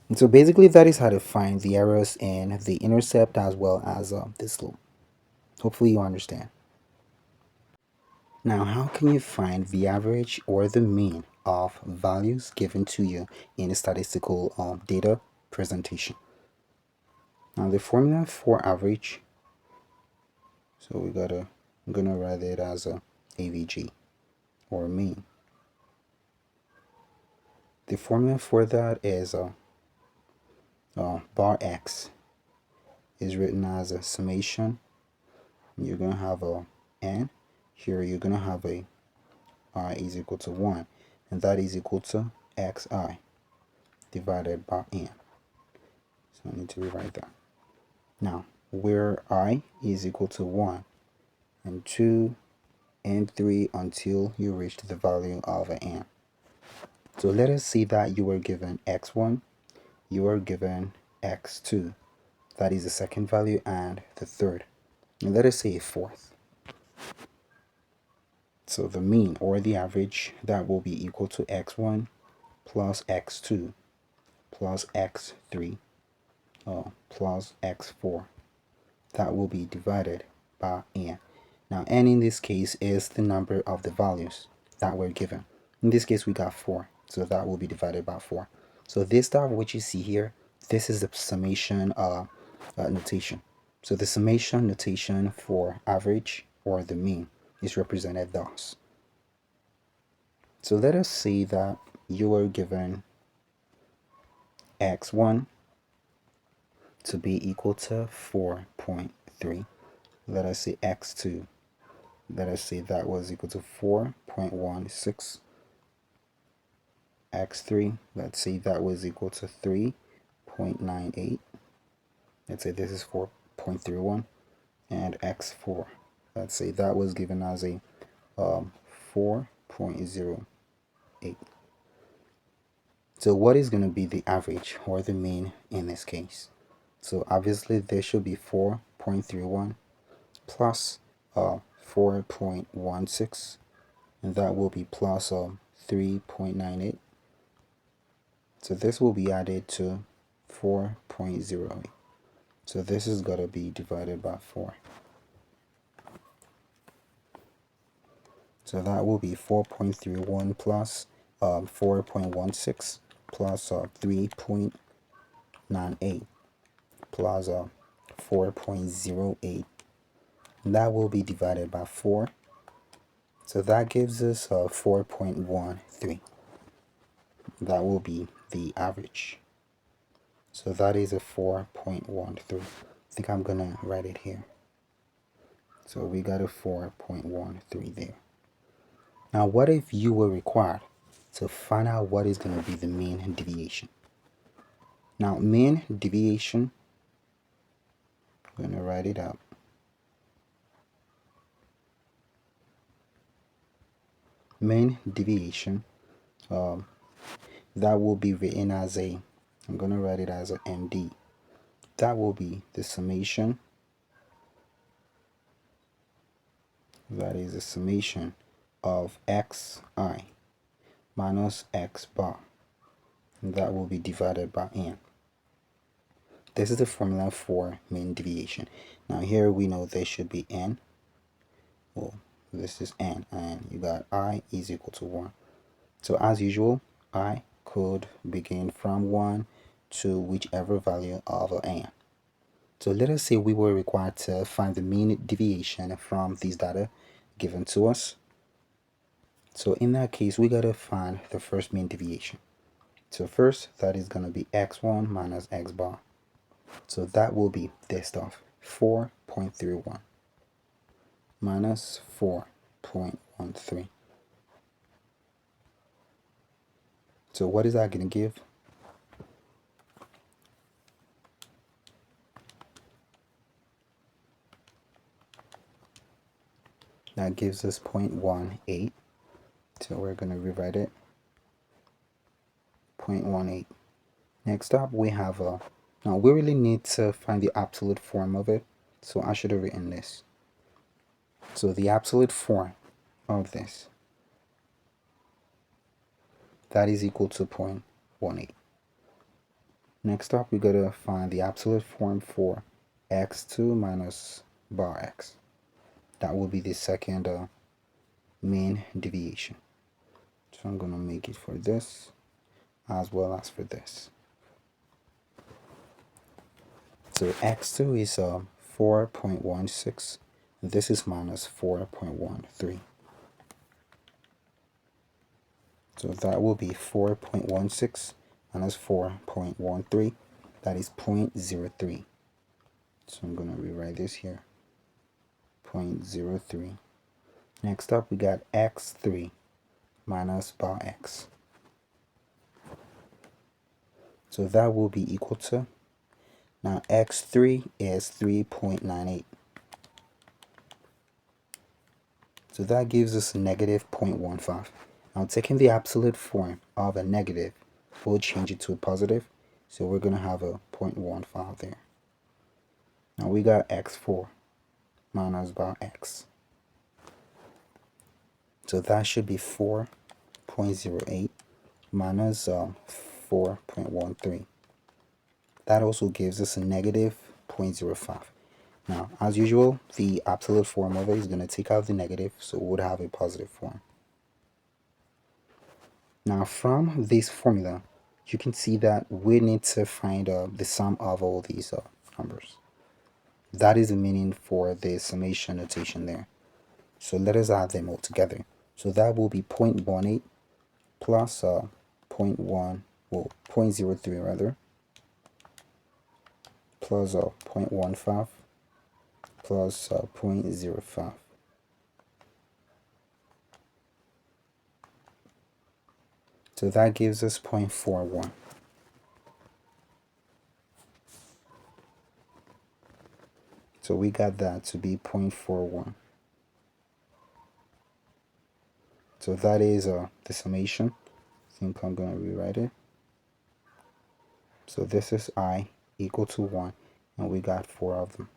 And so basically that is how to find the errors in the intercept as well as the slope. Hopefully you understand. Now, how can you find the average or the mean of values given to you in a statistical data presentation? Now, the formula for average, so I'm gonna write it as a AVG or mean. The formula for that is bar X is written as a summation. You're gonna have a N. Here you're gonna have a I is equal to 1, and that is equal to XI divided by N. So I need to rewrite that. Now, where I is equal to 1 and 2 and 3 until you reach the value of N. So let us see that you were given x1, you are given x2. That is the second value and the third. And let us say a fourth. So the mean or the average, that will be equal to x1 plus x2 plus x3 plus x4. That will be divided by n. Now n in this case is the number of the values that were given. In this case we got 4, so that will be divided by 4. So this stuff which you see here, this is the summation notation. So the summation notation for average or the mean is represented thus. So let us say that you were given x1 to be equal to 4.3. Let us say x2. Let us say that was equal to 4.16. x3, let's say that was equal to 3.98. Let's say this is 4.31. And x4, let's say that was given as a 4.08. So what is going to be the average or the mean in this case? So obviously there should be 4.31 plus 4.16, and that will be plus 3.98. So this will be added to 4.08. So this is going to be divided by 4. So that will be 4.31 plus 4.16 plus 3.98 plus 4.08. That will be divided by 4. So that gives us 4.13. That will be the average. So that is a 4.13. I think I'm going to write it here. So we got a 4.13 there. Now, what if you were required to find out what is going to be the mean deviation? Now, mean deviation, I'm going to write it out. Mean deviation, that will be written as a, I'm going to write it as a MD. That will be the summation. That is the summation of xi minus x bar. And that will be divided by n. This is the formula for mean deviation. Now here we know there should be n. Well, this is n, and you got I is equal to 1. So as usual, I could begin from 1 to whichever value of n. So let us say we were required to find the mean deviation from these data given to us. So in that case, we got to find the first mean deviation. So first, that is going to be x1 minus x bar. So that will be this stuff, 4.31 minus 4.13. So what is that going to give? That gives us 0.18. So we're going to rewrite it, 0.18. Next up, we have now we really need to find the absolute form of it. So I should have written this. So the absolute form of this, that is equal to 0.18. Next up, we got to find the absolute form for x2 minus bar x. That will be the second mean deviation. So I'm going to make it for this as well as for this. So x2 is 4.16. This is minus 4.13. So that will be 4.16 minus 4.13. That is 0.03. So I'm going to rewrite this here. 0.03. Next up, we got x3 minus bar x. So that will be equal to, now x3 is 3.98. So that gives us a negative 0.15. Now taking the absolute form of a negative, we'll change it to a positive. So we're going to have a 0.15 there. Now we got x4 minus bar x. So that should be 4.08 minus 4.13. That also gives us a negative 0.05. Now, as usual, the absolute form of it is going to take out the negative, so we would have a positive form. Now, from this formula, you can see that we need to find the sum of all these numbers. That is the meaning for the summation notation there. So let us add them all together. So that will be 0.18 plus 0.1, well, 0.03 rather, plus 0.15 plus 0.05. So that gives us 0.41. So we got that to be 0.41. So that is the summation. I think I'm going to rewrite it. So this is I equal to 1, and we got 4 of them.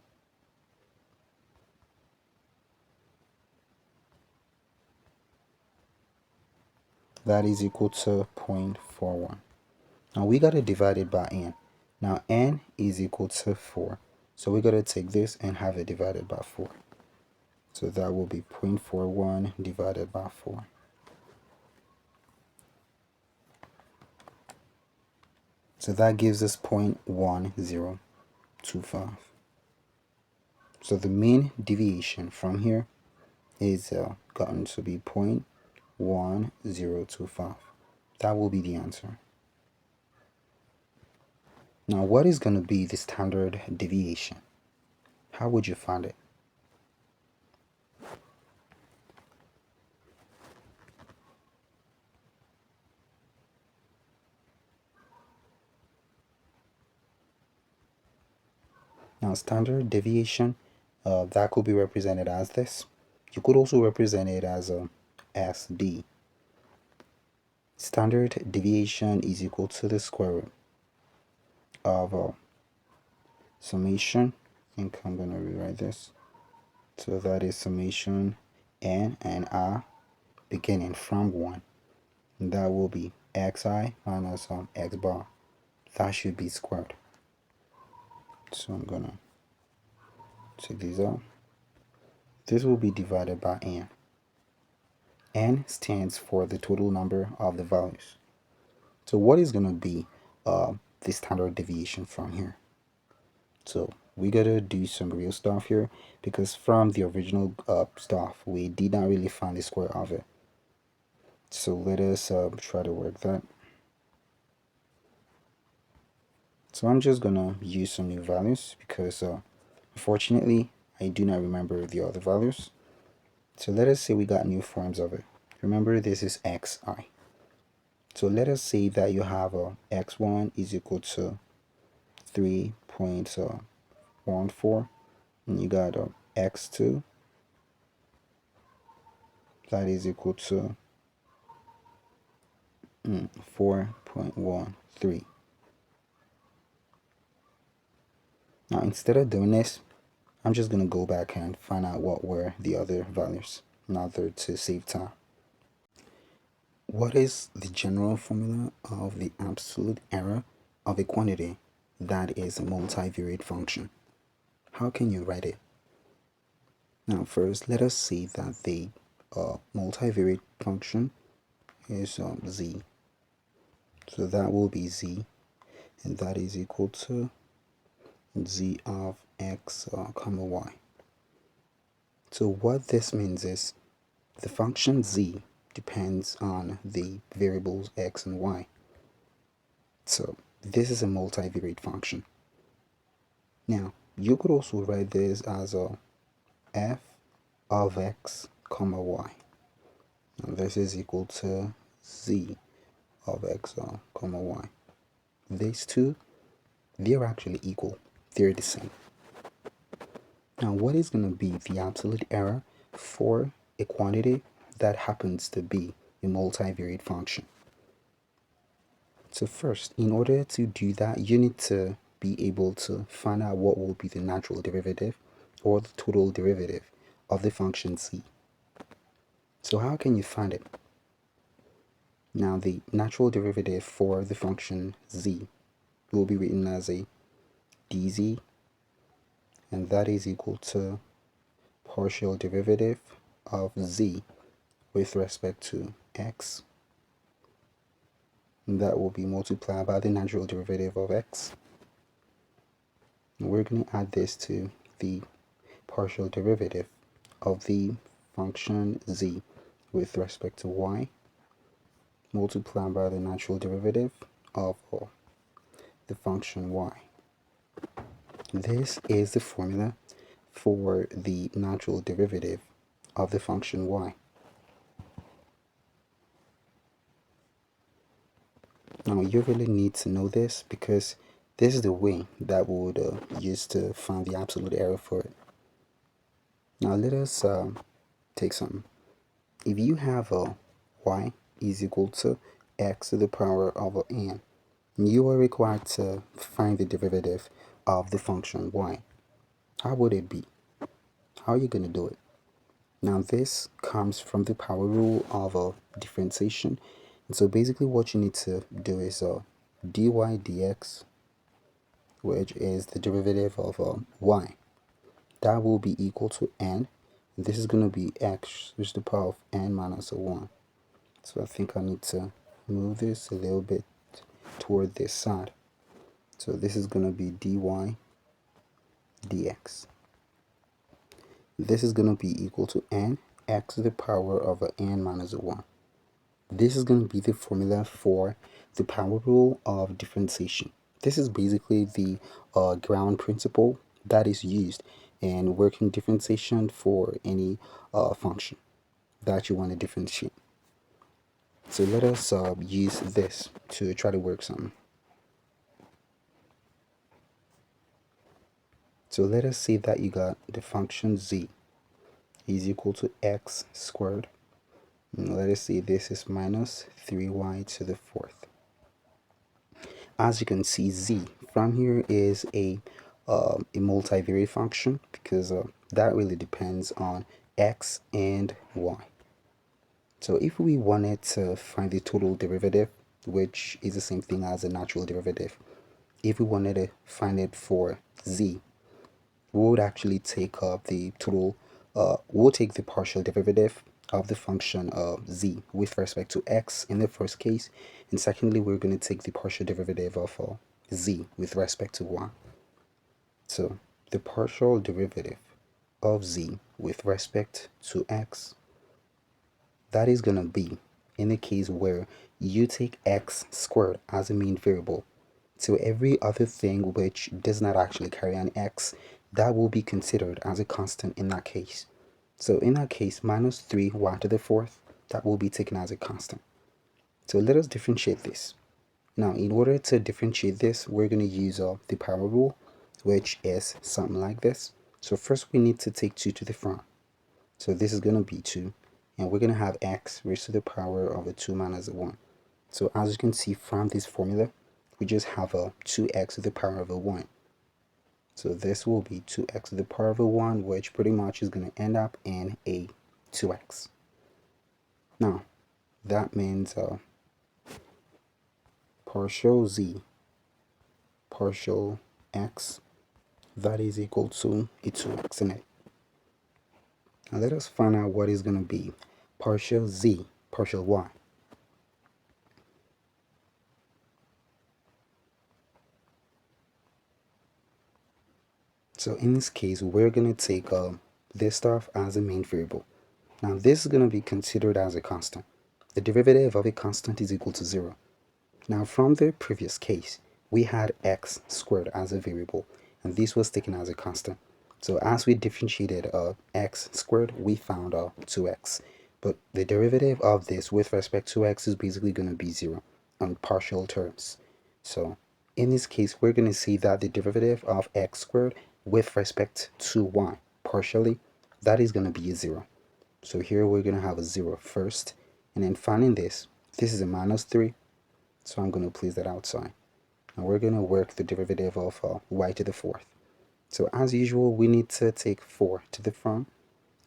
That is equal to 0.41. Now we got to divide it by n. Now n is equal to 4. So we got to take this and have it divided by 4. So that will be 0.41 divided by 4. So that gives us 0.1025. So the mean deviation from here is gotten to be 0.1025. That will be the answer. Now, what is going to be the standard deviation? How would you find it? Now, standard deviation, that could be represented as this. You could also represent it as a SD. Standard deviation is equal to the square root of summation. I think I'm going to rewrite this. So that is summation n and r beginning from 1. And that will be xi minus x bar. That should be squared. So I'm going to take these out. This will be divided by n. N stands for the total number of the values. So what is going to be the standard deviation from here? So we gotta do some real stuff here, because from the original stuff we did not really find the square of it. So let us try to work that. So I'm just gonna use some new values because unfortunately I do not remember the other values. So let us say we got new forms of it. Remember, this is xi. So let us say that you have x1 is equal to 3.14, and you got x2 that is equal to 4.13. Now instead of doing this, I'm just going to go back and find out what were the other values in order to save time. What is the general formula of the absolute error of a quantity that is a multivariate function? How can you write it? Now first, let us see that the multivariate function is z. So that will be z, and that is equal to z of x comma y. So what this means is the function z depends on the variables x and y. So this is a multivariate function. Now you could also write this as a f of x comma y. And this is equal to z of x comma y. These two, they're actually equal. They're the same. Now what is going to be the absolute error for a quantity that happens to be a multivariate function? So first, in order to do that, you need to be able to find out what will be the natural derivative or the total derivative of the function z. So how can you find it? Now the natural derivative for the function z will be written as a dz, and that is equal to partial derivative of z with respect to x, and that will be multiplied by the natural derivative of x. And we're going to add this to the partial derivative of the function z with respect to y, multiplied by the natural derivative of the function y. This is the formula for the natural derivative of the function y. Now you really need to know this because this is the way that we would use to find the absolute error for it. Now let us take something. If you have a y is equal to x to the power of n, you are required to find the derivative of the function y. How would it be? How are you going to do it? Now this comes from the power rule of differentiation. And so basically what you need to do is dy dx, which is the derivative of y. That will be equal to n. This is going to be x raised to the power of n minus 1. So I think I need to move this a little bit toward this side. So this is going to be dy dx. This is going to be equal to n x to the power of n minus 1. This is going to be the formula for the power rule of differentiation. This is basically the ground principle that is used in working differentiation for any function that you want to differentiate. So let us use this to try to work something. So let us say that you got the function z is equal to x squared. And let us say this is minus 3y to the fourth. As you can see, z from here is a multivariate function because that really depends on x and y. So if we wanted to find the total derivative, which is the same thing as a natural derivative, if we wanted to find it for z, we would actually take up the total, we'll take the partial derivative of the function of z with respect to x in the first case, and secondly we're going to take the partial derivative of z with respect to y. So the partial derivative of z with respect to x, that is going to be in the case where you take x squared as a main variable. So every other thing which does not actually carry an x, that will be considered as a constant in that case. So in that case, minus 3y to the fourth, that will be taken as a constant. So let us differentiate this. Now, in order to differentiate this, we're going to use the power rule, which is something like this. So first we need to take 2 to the front. So this is going to be 2. And we're going to have x raised to the power of a 2 minus a 1. So as you can see from this formula, we just have a 2x to the power of a 1. So this will be 2x to the power of a 1, which pretty much is going to end up in a 2x. Now, that means partial z partial x, that is equal to a 2x in it. Now let us find out what is going to be partial z partial y. So in this case, we're going to take this stuff as a main variable. Now this is going to be considered as a constant. The derivative of a constant is equal to 0. Now from the previous case, we had x squared as a variable, and this was taken as a constant. So as we differentiated x squared, we found 2x. But the derivative of this with respect to x is basically going to be 0 on partial terms. So in this case, we're going to see that the derivative of x squared with respect to y partially, that is going to be a 0. So here we're going to have a 0 first, and then finding this is a minus 3, so I'm going to place that outside. And we're going to work the derivative of y to the fourth. So as usual, we need to take 4 to the front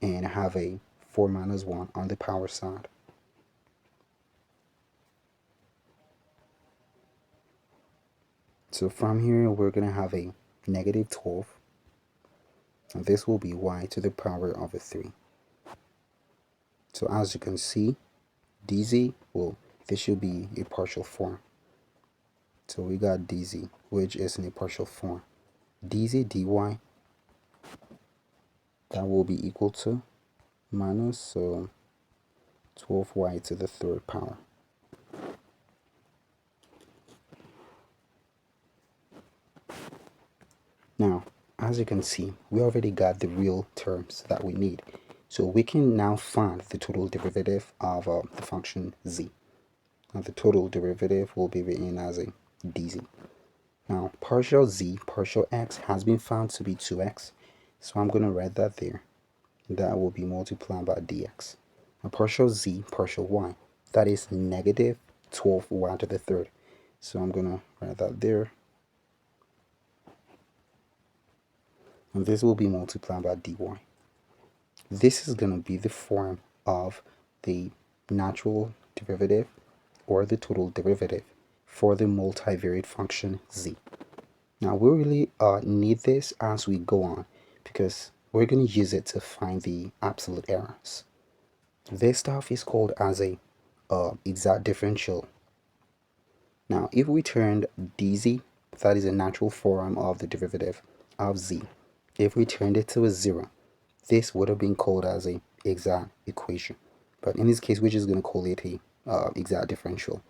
and have a 4 minus 1 on the power side. So from here, we're going to have a negative 12, and this will be y to the power of a 3. So as you can see, dz, well, this should be a partial form. So we got dz, which is in a partial form. dz dy, that will be equal to minus, so 12y to the third power. Now, as you can see, we already got the real terms that we need. So we can now find the total derivative of the function z. Now the total derivative will be written as a dz. Now partial z, partial x has been found to be 2x. So I'm going to write that there. That will be multiplied by dx. Now partial z, partial y, that is negative 12y to the third. So I'm going to write that there. And this will be multiplied by dy. This is going to be the form of the natural derivative or the total derivative for the multivariate function z. Now we really need this as we go on because we're going to use it to find the absolute errors. This stuff is called as a exact differential. Now if we turned dz, that is a natural form of the derivative of z, if we turned it to a 0, this would have been called as a exact equation. But in this case, we're just going to call it a exact differential.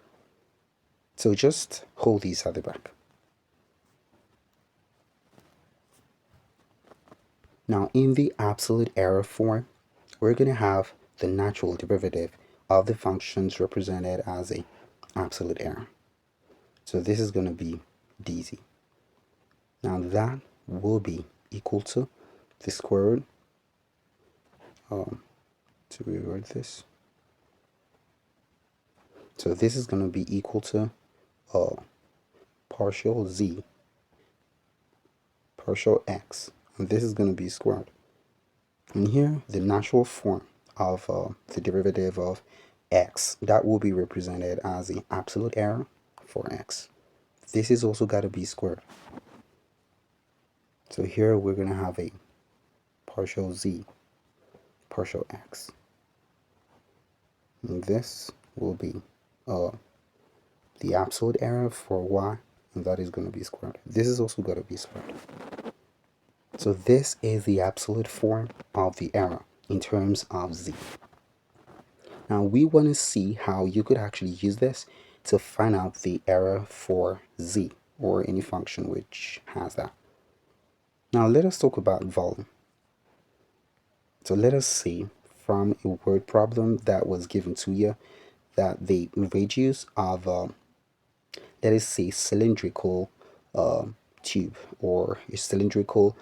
So just hold these at the back. Now in the absolute error form, we're going to have the natural derivative of the functions represented as a absolute error. So this is going to be dz. Now that will be equal to the square root, to reword this. So this is going to be equal to partial z, partial x, and this is going to be squared. And here, the natural form of the derivative of x, that will be represented as the absolute error for x. This is also got to be squared. So here we're going to have a partial z, partial x. And this will be the absolute error for y, and that is going to be squared. This is also got to be squared. So this is the absolute form of the error in terms of z. Now we want to see how you could actually use this to find out the error for z or any function which has that. Now let us talk about volume. So let us see from a word problem that was given to you that the radius of let us say cylindrical tube or a cylindrical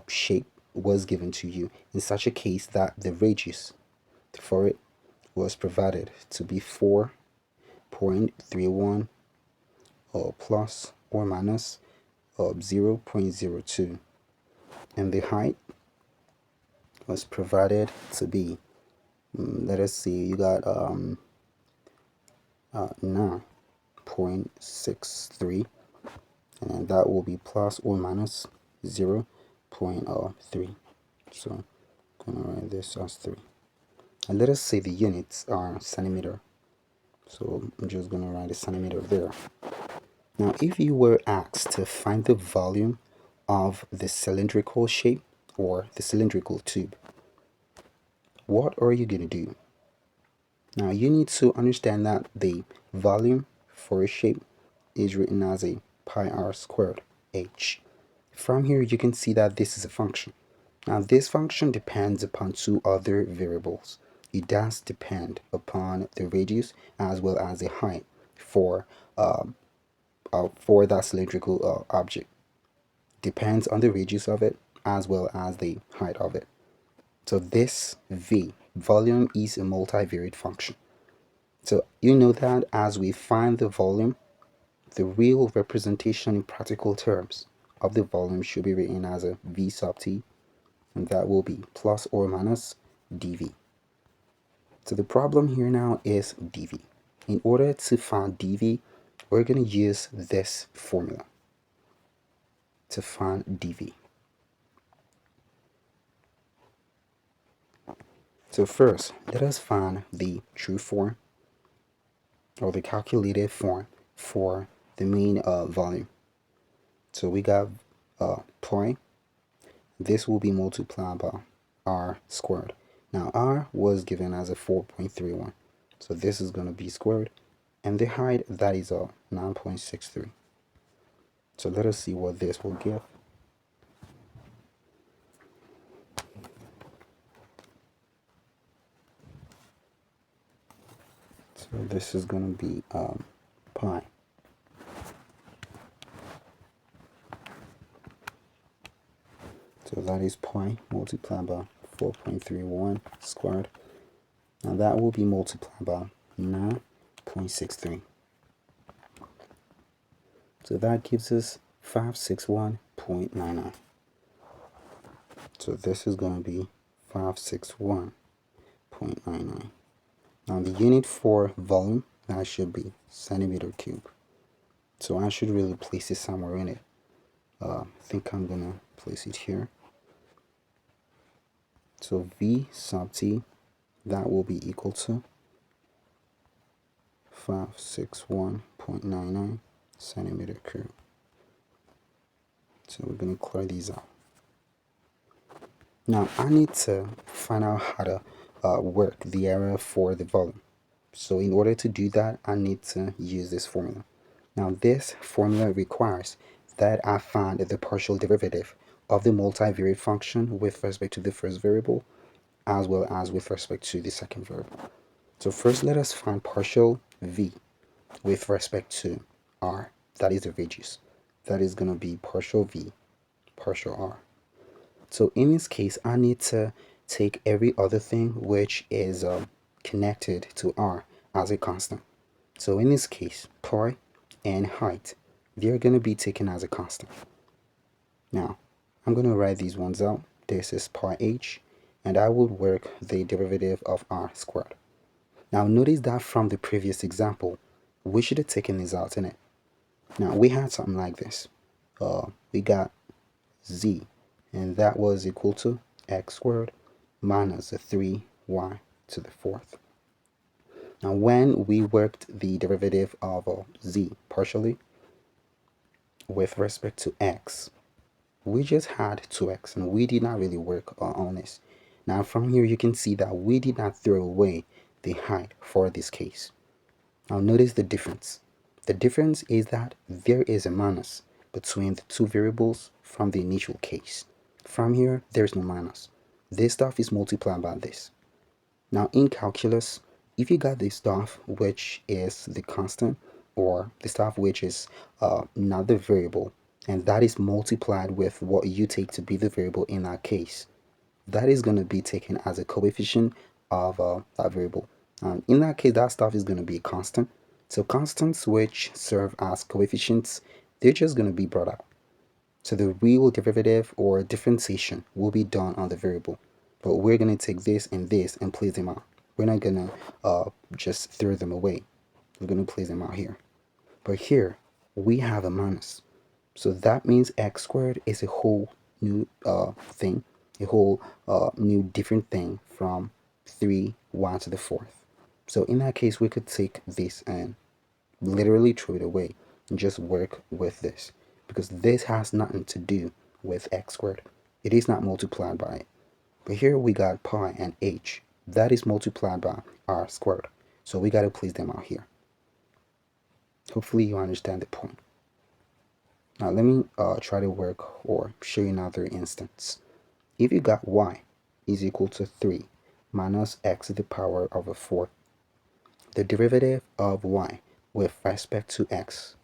shape was given to you in such a case that the radius for it was provided to be 4.31 plus or minus 0.02, and the height was provided to be let us see, you got 9.63, and that will be plus or minus 0.3. So I'm gonna write this as 3. And let us say the units are centimeter. So I'm just gonna write a centimeter there. Now if you were asked to find the volume of the cylindrical shape or the cylindrical tube, what are you gonna do? Now you need to understand that the volume for a shape is written as a pi r squared h. From here you can see that this is a function. Now this function depends upon two other variables. It does depend upon the radius as well as the height for that cylindrical object. Depends on the radius of it as well as the height of it. So this v, volume, is a multivariate function. So you know that as we find the volume, the real representation in practical terms of the volume should be written as a v sub t, and that will be plus or minus dv. So the problem here now is dv. In order to find dv, we're going to use this formula to find dv. So first, let us find the true form or the calculated form for the mean volume. So we got pi. This will be multiplied by r squared. Now r was given as a 4.31. So this is going to be squared. And the height, that is 9.63. So let us see what this will give. So this is going to be pi. So that is pi multiplied by 4.31 squared. Now that will be multiplied by 9.63. So that gives us 561.99. So this is going to be 561.99. Now the unit for volume, that should be centimeter cube. So I should really place it somewhere in it. I think I'm going to place it here. So V sub T, that will be equal to 561.99 centimeter cube. So we're going to clear these out. Now I need to find out how to work the area for the volume. So in order to do that, I need to use this formula. Now this formula requires that I find the partial derivative of the multivariate function with respect to the first variable as well as with respect to the second variable. So first let us find partial v with respect to r, that is the radius. That is going to be partial v, partial r. So in this case, I need to take every other thing which is connected to r as a constant. So in this case, pi and height, they're going to be taken as a constant. Now, I'm going to write these ones out. This is pi h, and I will work the derivative of r squared. Now, notice that from the previous example, we should have taken this out in it. Now, we had something like this. We got z, and that was equal to x squared minus a 3y to the fourth. Now, when we worked the derivative of z partially with respect to x, we just had 2x and we did not really work on this. Now, from here, you can see that we did not throw away the height for this case. Now, notice the difference. The difference is that there is a minus between the two variables from the initial case. From here, there's no minus. This stuff is multiplied by this. Now in calculus, if you got this stuff which is the constant or the stuff which is not the variable, and that is multiplied with what you take to be the variable in that case, that is going to be taken as a coefficient of that variable. In that case, that stuff is going to be a constant. So constants which serve as coefficients, they're just going to be brought out. So the real derivative or differentiation will be done on the variable. But we're going to take this and place them out. We're not going to just throw them away. We're going to place them out here. But here, we have a minus. So that means x squared is a whole new thing, a whole new different thing from 3y to the fourth. So in that case, we could take this and literally throw it away and just work with this, because this has nothing to do with x squared. It is not multiplied by it. But here we got pi and h. That is multiplied by r squared. So we got to place them out here. Hopefully you understand the point. Now let me try to work or show you another instance. If you got y is equal to 3 minus x to the power of a 4, the derivative of y with respect to x,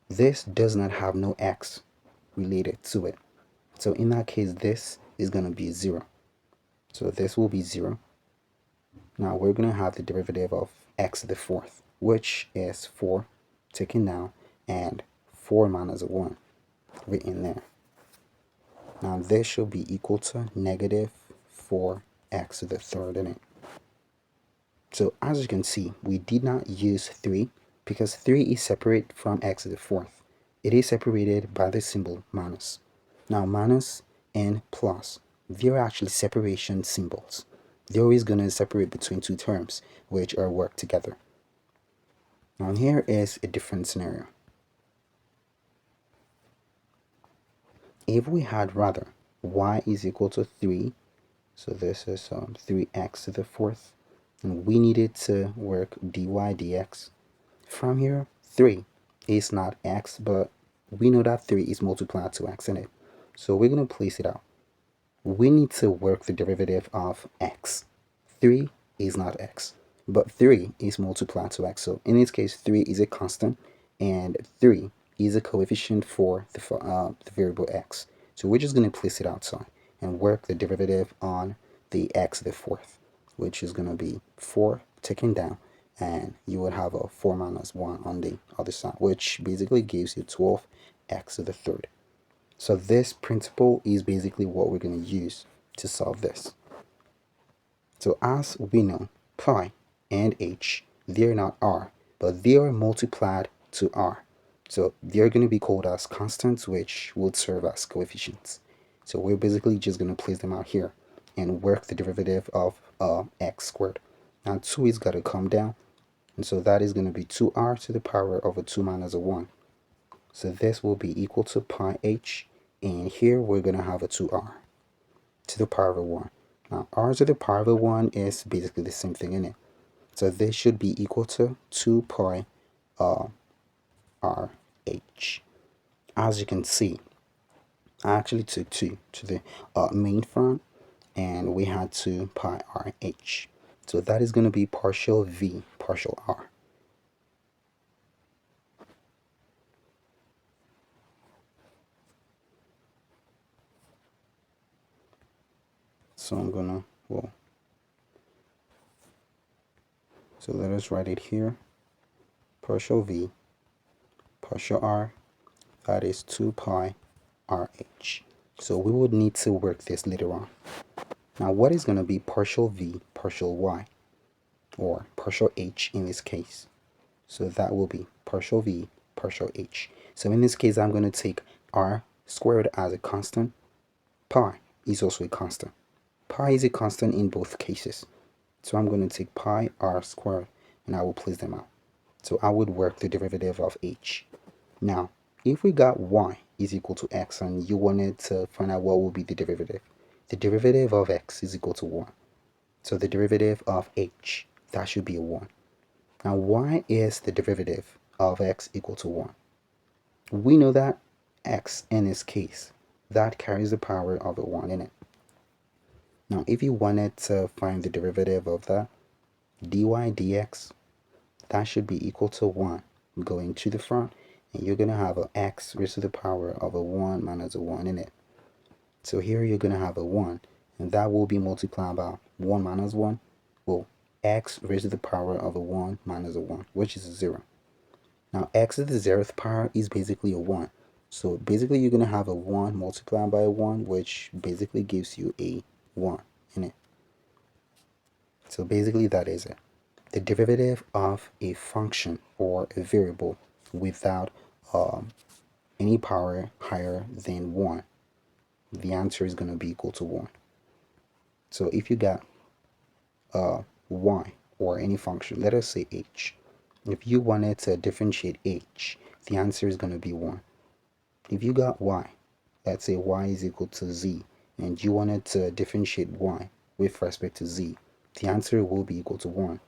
this does not have no x related to it. So in that case, this is going to be 0. So this will be 0. Now we're going to have the derivative of x to the fourth, which is 4 taken down and 4 minus 1 written there. Now this should be equal to negative 4x to the third in it. So as you can see, we did not use 3 because 3 is separate from x to the fourth. It is separated by the symbol minus. Now minus and plus, they're actually separation symbols. They're always going to separate between two terms which are worked together. Now here is a different scenario. If we had rather y is equal to 3, so this is 3x to the fourth, and we needed to work dy dx. From here, 3 is not x, but we know that 3 is multiplied to x in it. So we're going to place it out. We need to work the derivative of x. 3 is not x, but 3 is multiplied to x. So in this case, 3 is a constant, and 3 is a coefficient for the variable x. So we're just going to place it outside and work the derivative on the x to the fourth, which is going to be 4 taken down, and you would have a 4 minus 1 on the other side, which basically gives you 12x to the third. So this principle is basically what we're going to use to solve this. So as we know, pi and h, they're not r, but they are multiplied to r. So they're going to be called as constants, which would serve as coefficients. So we're basically just going to place them out here and work the derivative of x squared. Now 2 is got to come down, and so that is going to be 2r to the power of a 2 minus a 1. So this will be equal to pi h, and here we're going to have a 2r to the power of a 1. Now r to the power of a 1 is basically the same thing in it. So this should be equal to 2 pi r h. As you can see, I actually took 2 to the main front, and we had 2 pi r h. So that is going to be partial v partial r. So I'm gonna, well, so let us write it here. Partial v partial r, that is 2 pi rh. So we would need to work this later on. Now what is going to be partial v partial y, or partial h in this case? So that will be partial v partial h. So in this case, I'm going to take r squared as a constant. Pi is also a constant. Pi is a constant in both cases. So I'm going to take pi r squared, and I will place them out. So I would work the derivative of h. Now, if we got y is equal to x and you wanted to find out what would be the derivative of x is equal to 1. So the derivative of h, that should be a 1. Now, why is the derivative of x equal to 1? We know that x in this case, that carries the power of a 1 in it. Now, if you wanted to find the derivative of that, dy dx, that should be equal to 1 going to the front, and you're going to have a x raised to the power of a 1 minus a 1 in it. So here you're going to have a 1, and that will be multiplied by 1 minus 1. Well, x raised to the power of a 1 minus a 1, which is a 0. Now x to the 0th power is basically a 1. So basically you're going to have a 1 multiplied by a 1, which basically gives you a 1 in it. So basically that is it. The derivative of a function or a variable without any power higher than 1, the answer is going to be equal to 1. So if you got y or any function, let us say h, if you wanted to differentiate h, the answer is going to be 1. If you got y, let's say y is equal to z, and you wanted to differentiate y with respect to z, the answer will be equal to 1.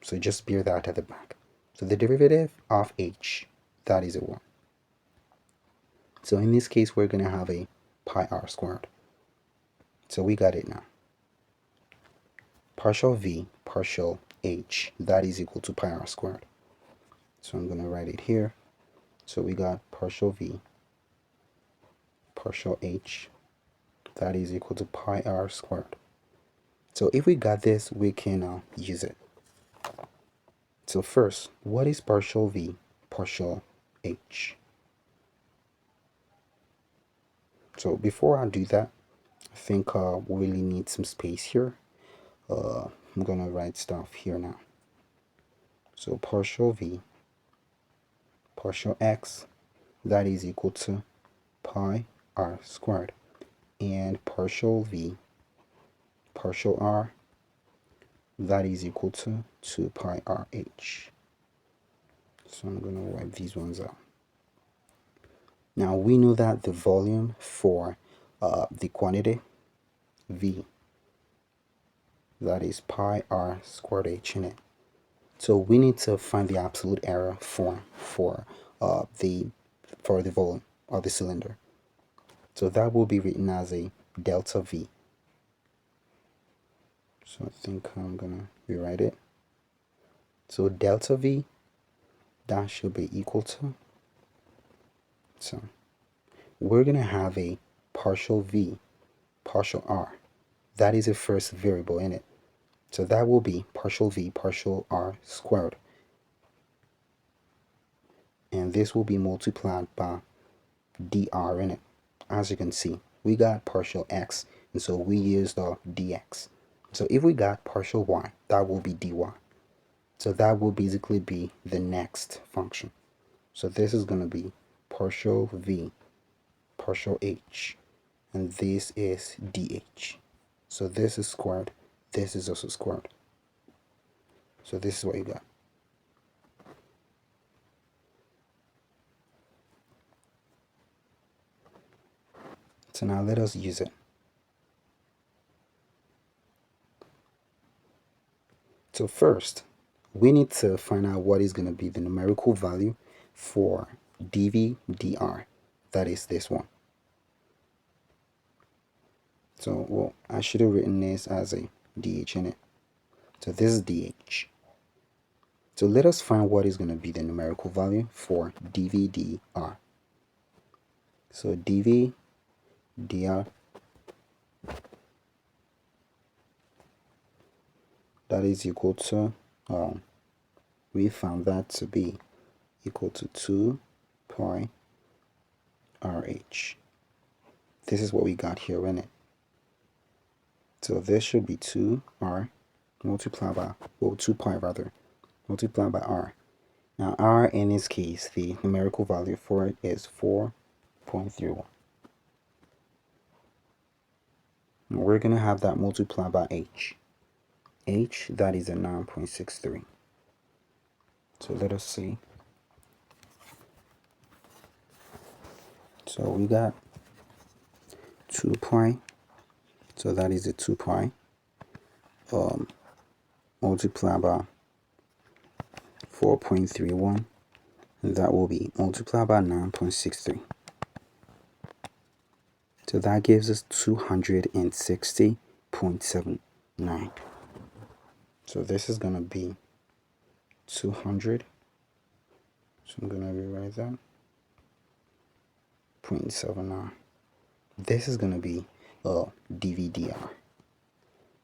So just bear that at the back. So the derivative of h, that is a 1. So in this case, we're going to have a pi r squared. So we got it now. Partial v partial h, that is equal to pi r squared. So I'm going to write it here. So we got partial v partial h, that is equal to pi r squared. So if we got this, we can use it. So first, what is partial v partial h? So before I do that, I think we really need some space here. I'm gonna write stuff here now. So partial v partial x, that is equal to pi r squared, and partial v partial r, that is equal to 2 pi r h. So I'm gonna wipe these ones out. Now we know that the volume for the quantity v, that is pi r squared h in it. So we need to find the absolute error form for the volume of the cylinder. So that will be written as a delta v. So I think I'm gonna rewrite it. So delta v, that should be equal to, so we're gonna have a partial v partial r, that is the first variable in it. So that will be partial v partial r squared, and this will be multiplied by dr in it. As you can see, we got partial x, and so we used the dx. So if we got partial y, that will be dy. So that will basically be the next function. So this is going to be partial v partial h, and this is dh. So this is squared, this is also squared. So this is what you got. So now let us use it. So first, we need to find out what is going to be the numerical value for dv dr, that is this one. So, well, I should have written this as a dh in it. So this is dh. So let us find what is going to be the numerical value for dv dr. So dv dr, that is equal to, we found that to be equal to 2 pi rh. This is what we got here in it. So this should be 2r multiplied by, well, 2 pi rather, multiplied by r. Now r in this case, the numerical value for it is 4.31. And we're going to have that multiplied by h. H, that is a 9.63. So let us see. So we got 2 pi. So that is a 2 pi multiplied by 4.31. And that will be multiplied by 9.63. So that gives us 260.79. So this is going to be 200. So I'm going to rewrite that. 0.79. This is going to be dv/dr.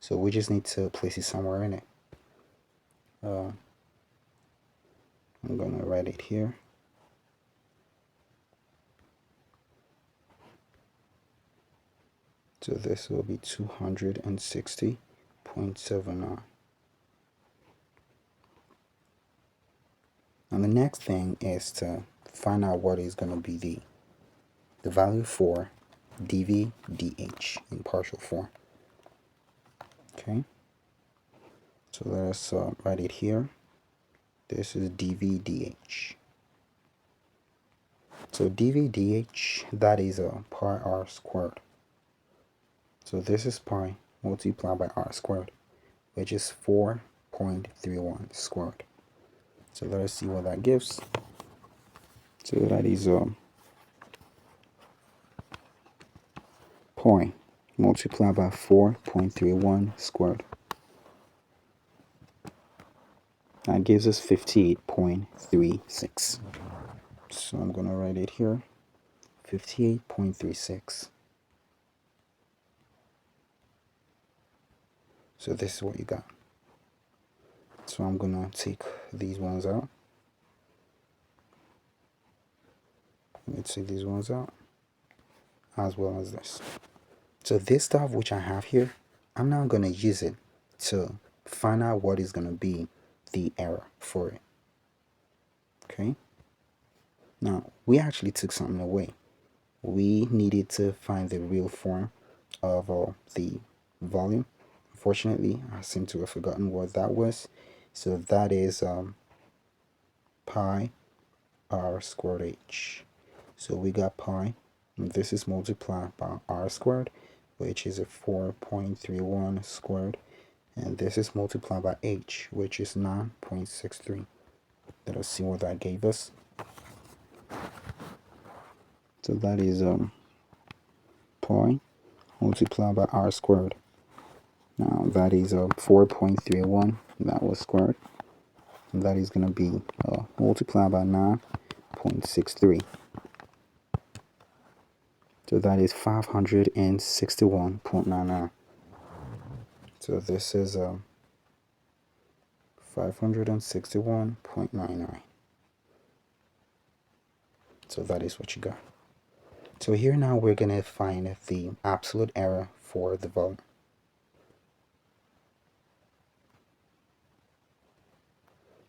So we just need to place it somewhere in it. I'm going to write it here. So this will be 260.79. And the next thing is to find out what is going to be the value for dv/dh in partial form. Okay, so let us write it here. This is dv/dh. So dv/dh, that is a pi r squared. So this is pi multiplied by r squared, which is 4.31 squared. So let us see what that gives. So that is pi multiplied by 4.31 squared. That gives us 58.36. So I'm going to write it here, 58.36. So this is what you got. So I'm going to take these ones out. Let's take these ones out, as well as this. So this stuff which I have here, I'm now going to use it to find out what is going to be the error for it. Okay, now we actually took something away. We needed to find the real form of the volume. Unfortunately, I seem to have forgotten what that was. So that is pi r squared h. So we got pi, and this is multiplied by r squared, which is a 4.31 squared, and this is multiplied by h, which is 9.63. Let us see what that gave us. So that is pi multiplied by r squared. Now that is 4.31, that was squared, and that is going to be multiplied by 9.63. So that is 561.99. So this is 561.99. So that is what you got. So here now we're going to find the absolute error for the volume.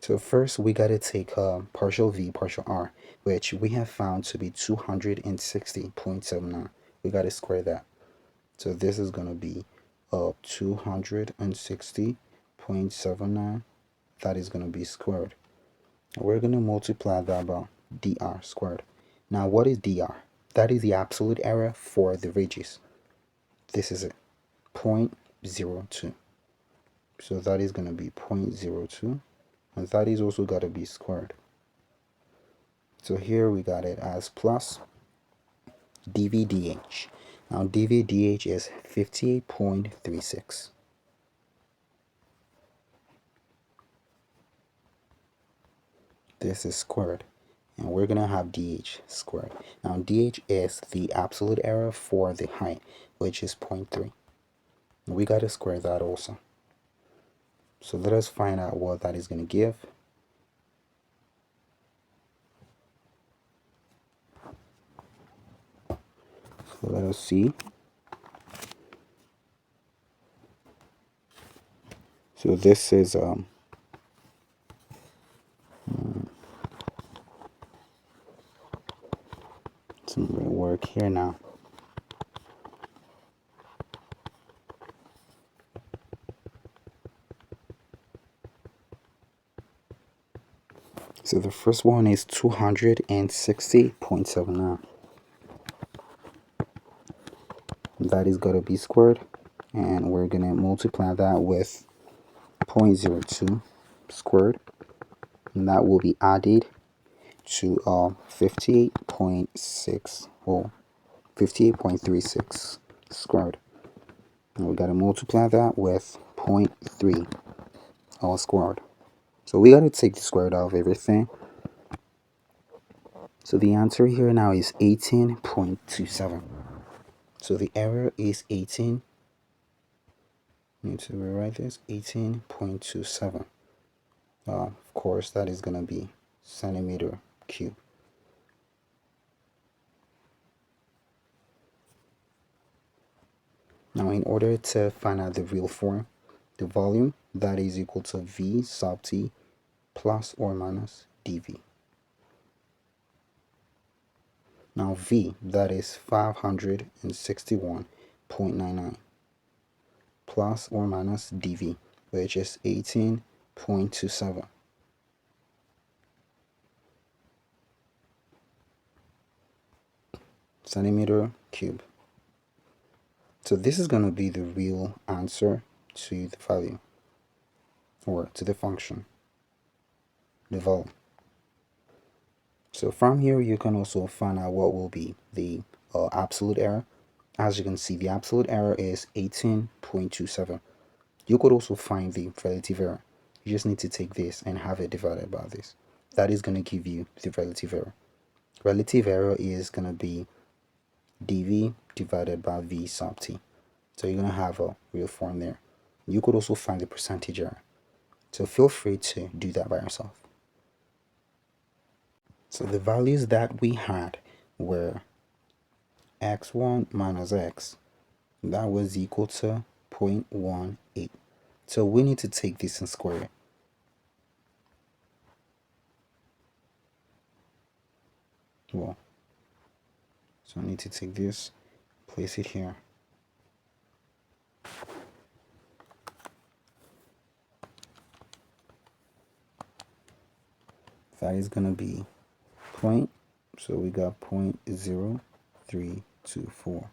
So first we got to take partial V, partial R, which we have found to be 260.79. We got to square that. So this is going to be 260.79. That is going to be squared. We're going to multiply that by dr squared. Now what is dr? That is the absolute error for the radius. This is it, 0.02. So that is going to be 0.02, and that is also got to be squared. So here we got it as plus dVdh. Now dVdh is 58.36. This is squared, and we're going to have dh squared. Now dh is the absolute error for the height, which is 0.3. We got to square that also. So let us find out what that is going to give. So let us see. So this is some work here now. So the first one is 260.79. That is going to be squared, and we're going to multiply that with 0.02 squared, and that will be added to 58.6 or 58.36 squared. And we got to multiply that with 0.3 all squared. So we got to take the square root of everything. So the answer here now is 18.27. So the error is 18. Need to rewrite this, 18.27. Of course, that is going to be centimeter cube. Now, in order to find out the real form, the volume, that is equal to V sub T plus or minus dV. Now, V, that is 561.99 plus or minus dV, which is 18.27. Centimeter cube. So this is going to be the real answer to the value, or to the function, the volume. So from here you can also find out what will be the absolute error. As you can see, the absolute error is 18.27. You could also find the relative error. You just need to take this and have it divided by this. That is going to give you the relative error. Relative error is going to be dV divided by V sub T. So you're going to have a real form there. You could also find the percentage error. So feel free to do that by yourself. So the values that we had were x1 minus x. That was equal to 0.18. So we need to take this and square it. Well, so I need to take this, place it here. That is gonna be point. So we got 0.0324.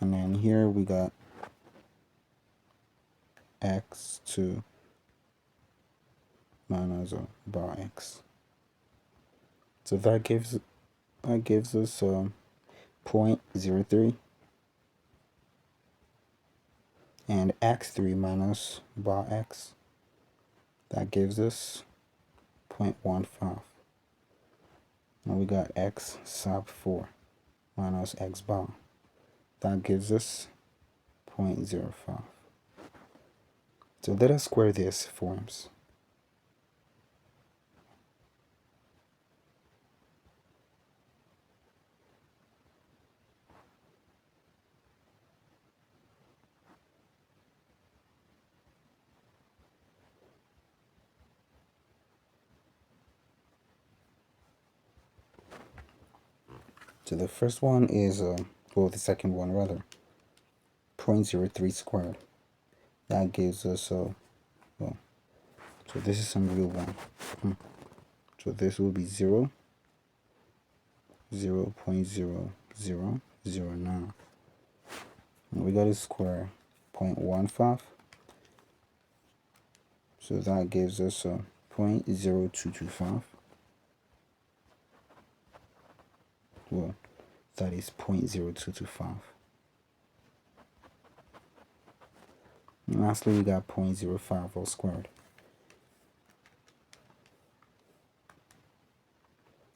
And then here we got x2 minus bar x. So that gives us 0.03, and x3 minus bar x, that gives us 0.15. Now we got x sub 4 minus x bar, that gives us 0.05. So let us square this forms. So the first one is, well, the second one rather, 0.03 squared. That gives us, well, so this is some real one. So this will be 0.0009. And we got to square 0.15. So that gives us 0.0225. Well, that is 0.0225. And lastly, we got 0.05 all squared.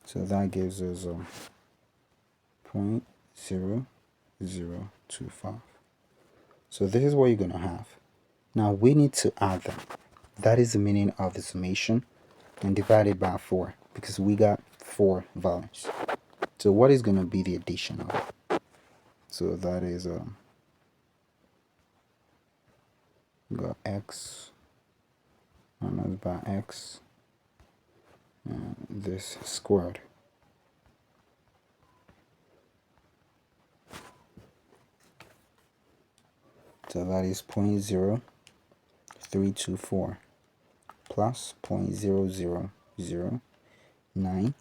So that gives us 0.0025. So this is what you're going to have. Now we need to add them. That is the meaning of the summation, and divide it by 4 because we got 4 values. So what is going to be the addition of it? So that is we got x minus by x, and this squared. So that is 0.0324 plus 0.0009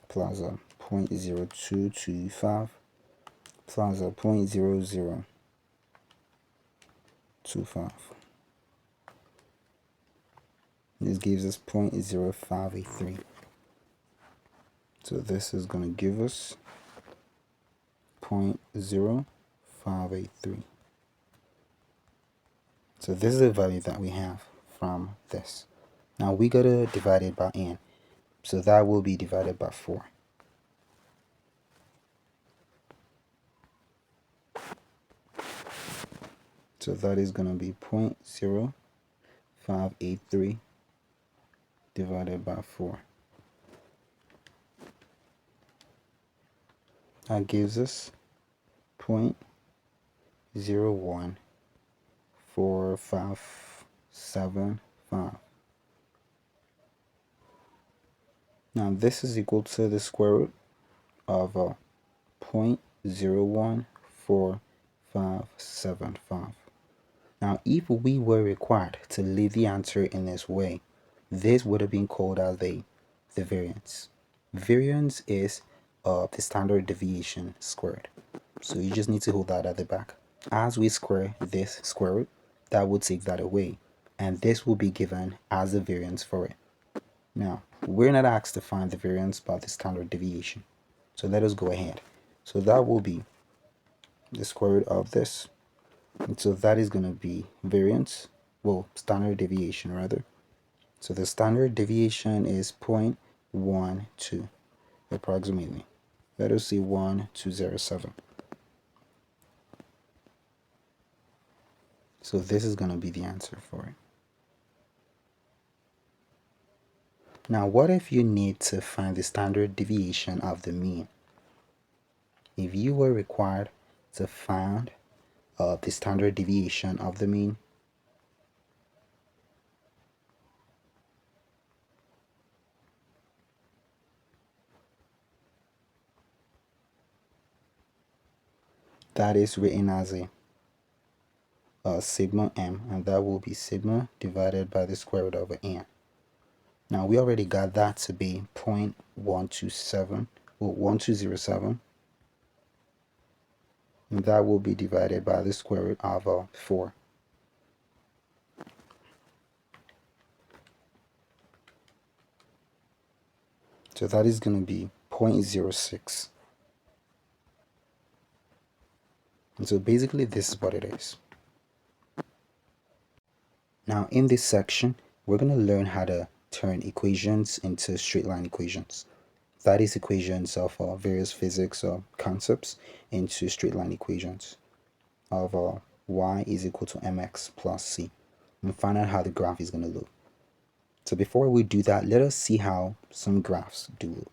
plus 0.0225 plus 0.0025. This gives us 0.0583. So this is going to give us 0.0583. So this is the value that we have from this. Now we got to divide it by n. So that will be divided by 4. So that is going to be 0.0583 divided by 4. That gives us 0.01475. Now this is equal to the square root of 0.01475. Now if we were required to leave the answer in this way, this would have been called as the variance. Variance is the standard deviation squared. So you just need to hold that at the back. As we square this square root, that will take that away, and this will be given as the variance for it. Now, we're not asked to find the variance by the standard deviation. So let us go ahead. So that will be the square root of this. And so that is going to be variance, well, standard deviation rather. So the standard deviation is 0.12 approximately. Let us see 1207. So this is going to be the answer for it. Now, what if you need to find the standard deviation of the mean? If you were required to find the standard deviation of the mean. That is written as a sigma m, and that will be sigma divided by the square root of n. Now we already got that to be 0.127 or 1207, and that will be divided by the square root of 4. So that is going to be 0.06. And so basically this is what it is. Now in this section, we're going to learn how to turn equations into straight line equations. That is equations of various physics concepts into straight line equations of y is equal to mx plus c, and find out how the graph is going to look. So before we do that, let us see how some graphs do look.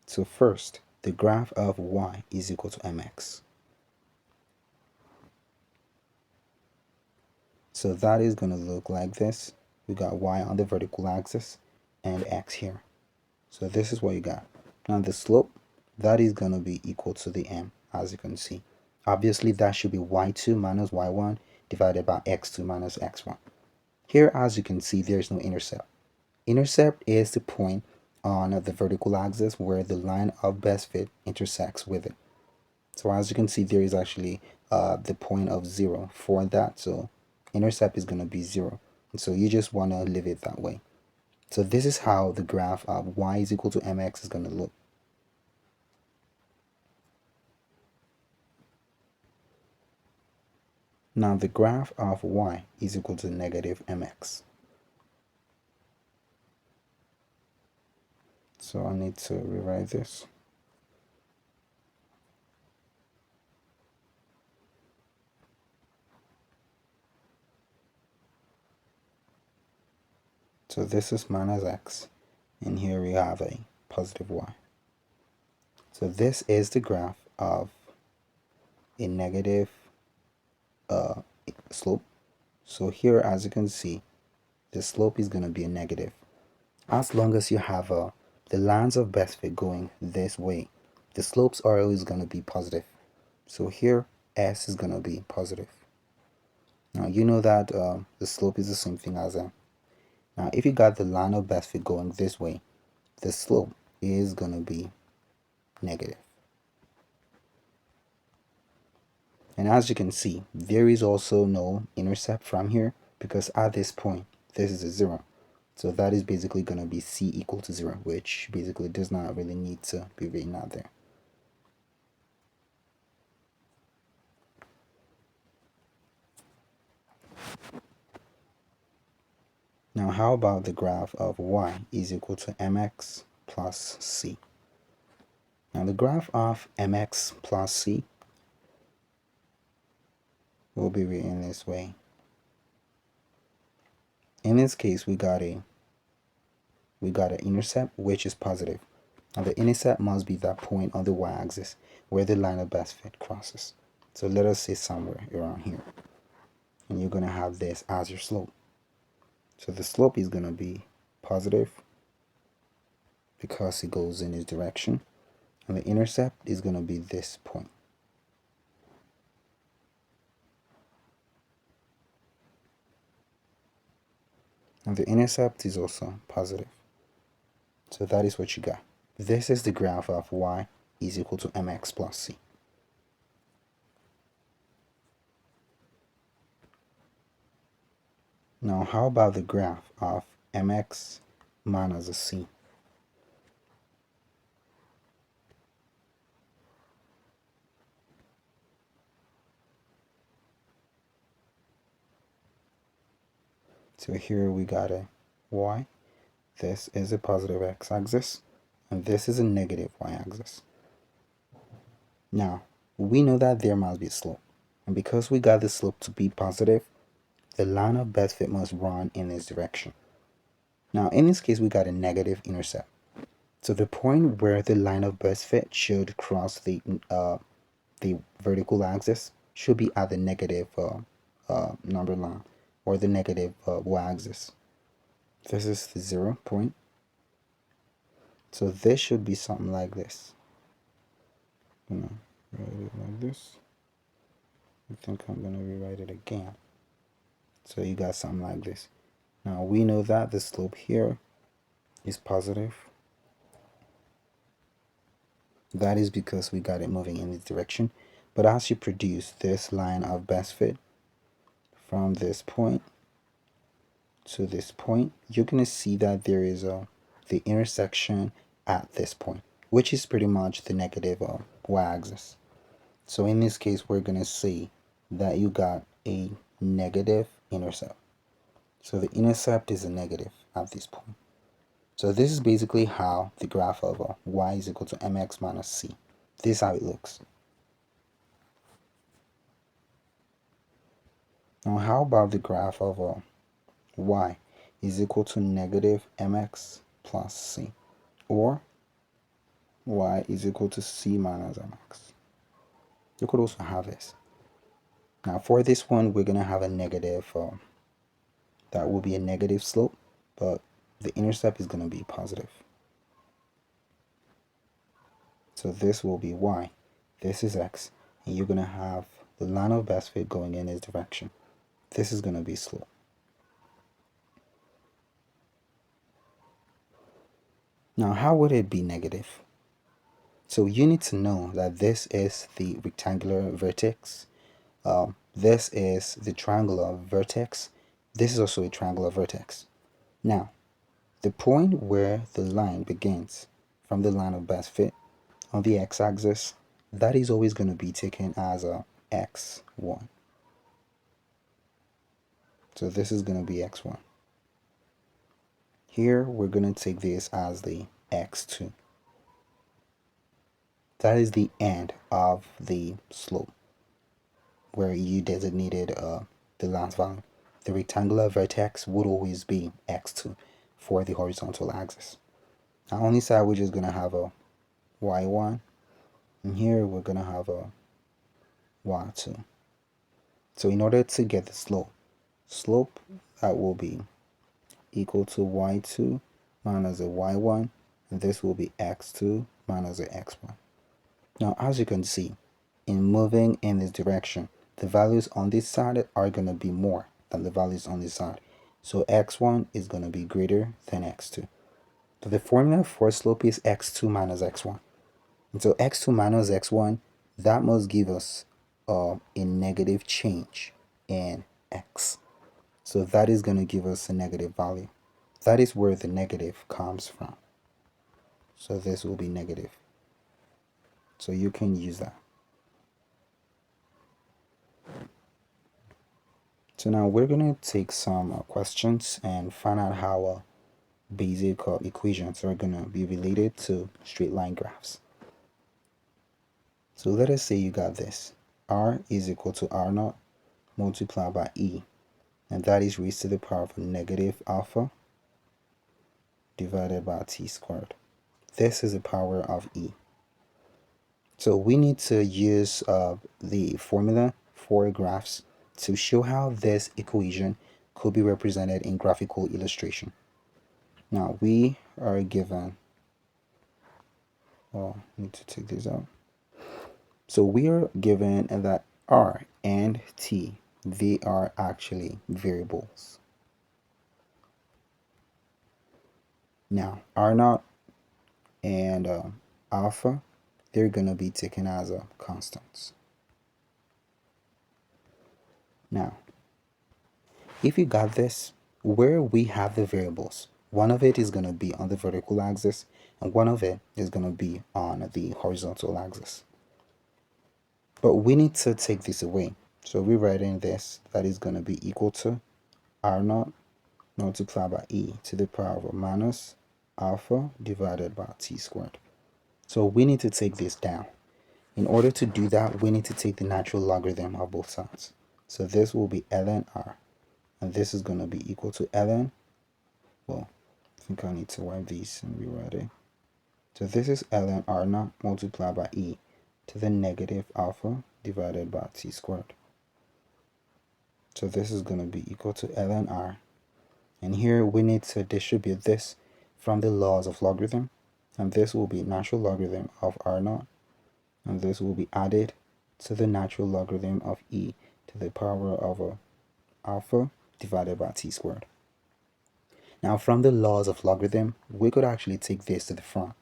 So first, the graph of y is equal to mx. So that is going to look like this. We got y on the vertical axis and x here. So this is what you got. Now the slope, that is going to be equal to the m, as you can see. Obviously that should be y2 minus y1 divided by x2 minus x1. Here, as you can see, there is no intercept. Intercept is the point on the vertical axis where the line of best fit intersects with it. So as you can see, there is actually the point of 0 for that. So intercept is going to be 0. And so you just want to leave it that way. So this is how the graph of y is equal to mx is going to look. Now the graph of y is equal to negative mx. So I need to rewrite this. So this is minus x, and here we have a positive y. So this is the graph of a negative slope. So here, as you can see, the slope is going to be a negative. As long as you have the lines of best fit going this way, the slopes are always going to be positive. So here, s is going to be positive. Now you know that the slope is the same thing as m. Now if you got the line of best fit going this way, the slope is going to be negative. And as you can see, there is also no intercept from here because at this point, this is a 0. So that is basically going to be c equal to 0, which basically does not really need to be written out there. Now how about the graph of y is equal to mx plus c? Now the graph of mx plus c will be written this way. In this case, we got an intercept which is positive. Now the intercept must be that point on the y-axis where the line of best fit crosses. So let us say somewhere around here. And you're going to have this as your slope. So the slope is going to be positive because it goes in this direction. And the intercept is going to be this point. And the intercept is also positive. So that is what you got. This is the graph of y is equal to mx plus c. Now how about the graph of mx minus a c? So here we got a y. This is a positive x-axis, and this is a negative y-axis. Now, we know that there must be a slope. And because we got the slope to be positive, the line of best fit must run in this direction. Now, in this case, we got a negative intercept. So the point where the line of best fit should cross the vertical axis should be at the negative number line, or the negative y-axis. This is the 0 point. So this should be something like this. I'm gonna write it like this. I think I'm gonna rewrite it again. So you got something like this. Now we know that the slope here is positive. That is because we got it moving in this direction. But as you produce this line of best fit from this point to this point, you're gonna see that there is the intersection at this point, which is pretty much the negative y-axis. So in this case, we're gonna see that you got a negative intercept. So the intercept is a negative at this point. So this is basically how the graph of y is equal to mx minus c. This is how it looks. Now how about the graph of y is equal to negative mx plus c, or y is equal to c minus mx? You could also have this. Now for this one, we're going to have a negative, that will be a negative slope, but the intercept is going to be positive. So this will be y, this is x, and you're going to have the line of best fit going in this direction. This is going to be slope. Now how would it be negative? So you need to know that this is the rectangular vertex. This is the triangular vertex. This is also a triangular vertex. Now, the point where the line begins from the line of best fit on the x-axis, that is always going to be taken as a x1. So this is going to be x1. Here, we're going to take this as the x2. That is the end of the slope where you designated the last value. The rectangular vertex would always be x2 for the horizontal axis. Now on this side, we're just going to have a y1, and here we're going to have a y2. So in order to get the slope that will be equal to y2 minus a y1, and this will be x2 minus a x1. Now as you can see, in moving in this direction, the values on this side are going to be more than the values on this side. So x1 is going to be greater than x2. So the formula for slope is x2 minus x1. And so x2 minus x1, that must give us a negative change in x. So that is going to give us a negative value. That is where the negative comes from. So this will be negative. So you can use that. So now we're going to take some questions and find out how basic equations are going to be related to straight line graphs. So let us say you got this. R is equal to R naught multiplied by E, and that is raised to the power of negative alpha divided by t squared. This is the power of E. So we need to use the formula for graphs to show how this equation could be represented in graphical illustration. Now we are given, I need to take this out. So we are given that R and T, they are actually variables. Now R naught and alpha, they're going to be taken as constants. Now, if you got this, where we have the variables, one of it is going to be on the vertical axis and one of it is going to be on the horizontal axis. But we need to take this away. So we write in this, that is going to be equal to R naught multiplied by E to the power of minus alpha divided by t squared. So we need to take this down. In order to do that, we need to take the natural logarithm of both sides. So this will be ln r, and this is going to be equal to ln, well, I think I need to wipe these and rewrite it. So this is ln r naught multiplied by e to the negative alpha divided by t squared. So this is going to be equal to ln r. And here we need to distribute this from the laws of logarithm. And this will be natural logarithm of r naught. And this will be added to the natural logarithm of e to the power of alpha divided by t squared. Now from the laws of logarithm, we could actually take this to the front.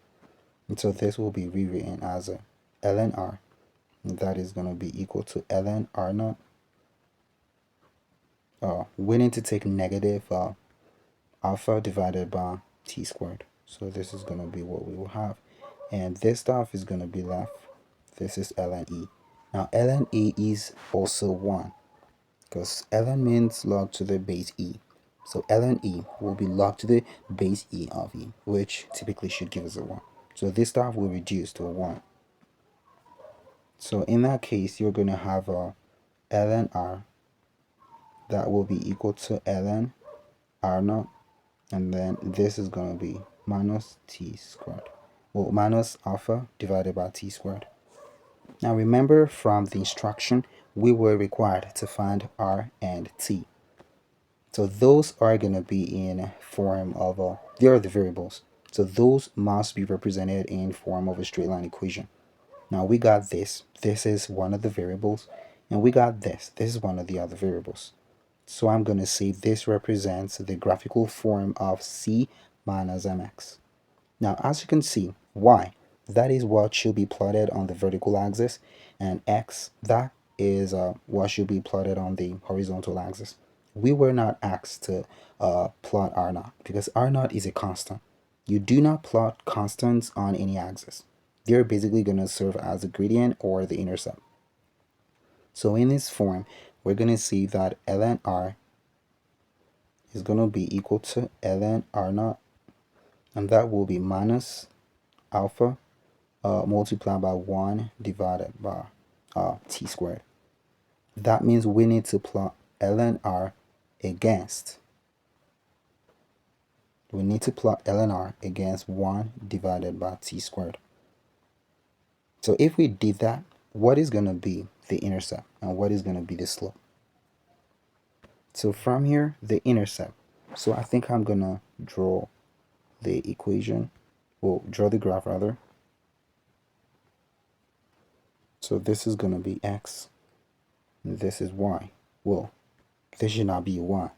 And so this will be rewritten as a ln r. And that is going to be equal to ln r naught. We need to take negative alpha divided by t squared. So this is going to be what we will have. And this stuff is going to be left. This is ln e. Now ln e is also 1 because ln means log to the base e. So ln e will be log to the base e of e, which typically should give us a 1. So this stuff will reduce to a 1. So in that case, you're going to have a ln r that will be equal to ln r naught, and then this is going to be minus t squared. Well, minus alpha divided by t squared. Now remember from the instruction, we were required to find r and t. So those are going to be in form of they are the variables. So those must be represented in form of a straight line equation. Now we got this. This is one of the variables. And we got this. This is one of the other variables. So I'm going to say this represents the graphical form of c minus mx. Now, as you can see, y, that is what should be plotted on the vertical axis, and x, that is what should be plotted on the horizontal axis. We were not asked to plot r naught because r naught is a constant. You do not plot constants on any axis. They're basically going to serve as a gradient or the intercept. So in this form, we're going to see that ln r is going to be equal to ln r naught, and that will be minus alpha multiplied by 1 divided by t squared. That means we need to plot ln r against, we need to plot ln r against 1 divided by t squared. So if we did that, what is going to be the intercept and what is going to be the slope? So from here, the intercept. So I think I'm going to draw the equation, well, draw the graph rather. So this is going to be x, and this is y. Well, this should not be y.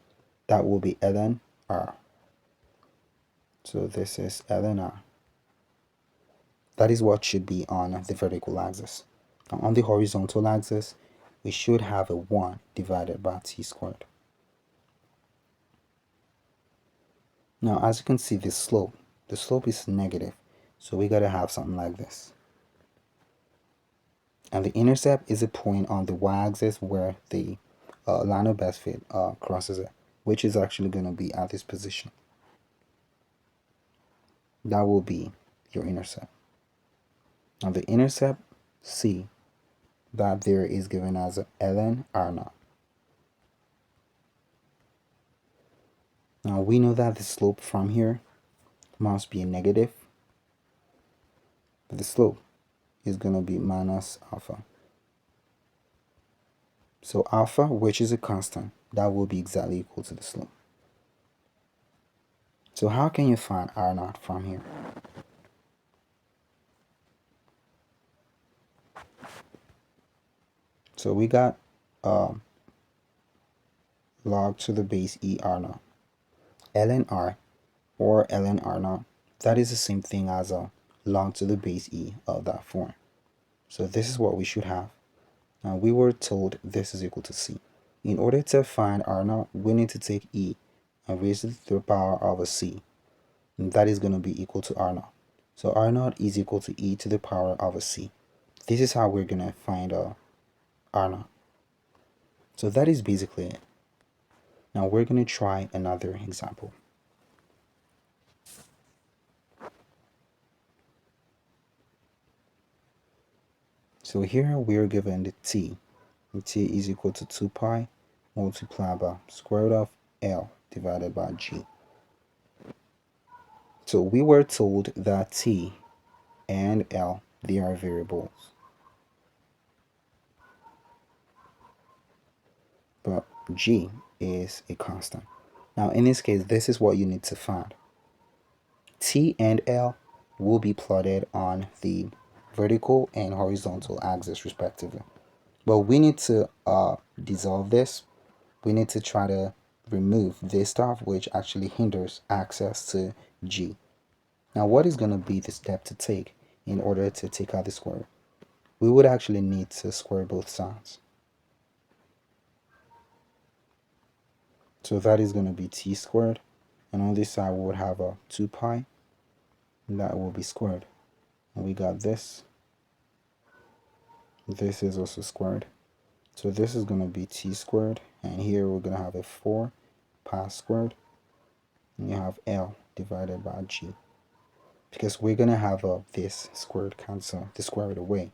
That will be ln r. So this is ln r. That is what should be on the vertical axis. Now on the horizontal axis, we should have a 1 divided by t squared. Now as you can see, the slope is negative. So we got to have something like this. And the intercept is a point on the y-axis where the line of best fit crosses it, which is actually going to be at this position. That will be your intercept. Now the intercept C, that there is given as ln r naught. Now we know that the slope from here must be a negative, but the slope is going to be minus alpha. So alpha, which is a constant, that will be exactly equal to the slope. So how can you find r naught from here? So we got log to the base e r naught. ln r or ln r naught, that is the same thing as a log to the base e of that form. So this is what we should have. Now we were told this is equal to c. In order to find r naught, we need to take e and raise it to the power of a c. And that is going to be equal to r naught. So r naught is equal to e to the power of a c. This is how we're going to find r naught. So that is basically it. Now we're going to try another example. So here we are given the t, and t is equal to 2 pi multiplied by square root of L divided by G. So we were told that t and L, they are variables. but G is a constant. Now in this case, this is what you need to find. T and L will be plotted on the vertical and horizontal axis respectively. But we need to dissolve this. We need to try to remove this stuff which actually hinders access to G. Now what is going to be the step to take in order to take out the square? We would actually need to square both sides. So that is going to be t squared, and on this side we would have a 2 pi, and that will be squared. And we got this. This is also squared. So this is going to be t squared, and here we're going to have a 4 pi squared, and you have L divided by G. Because we're going to have this squared cancel the square root away.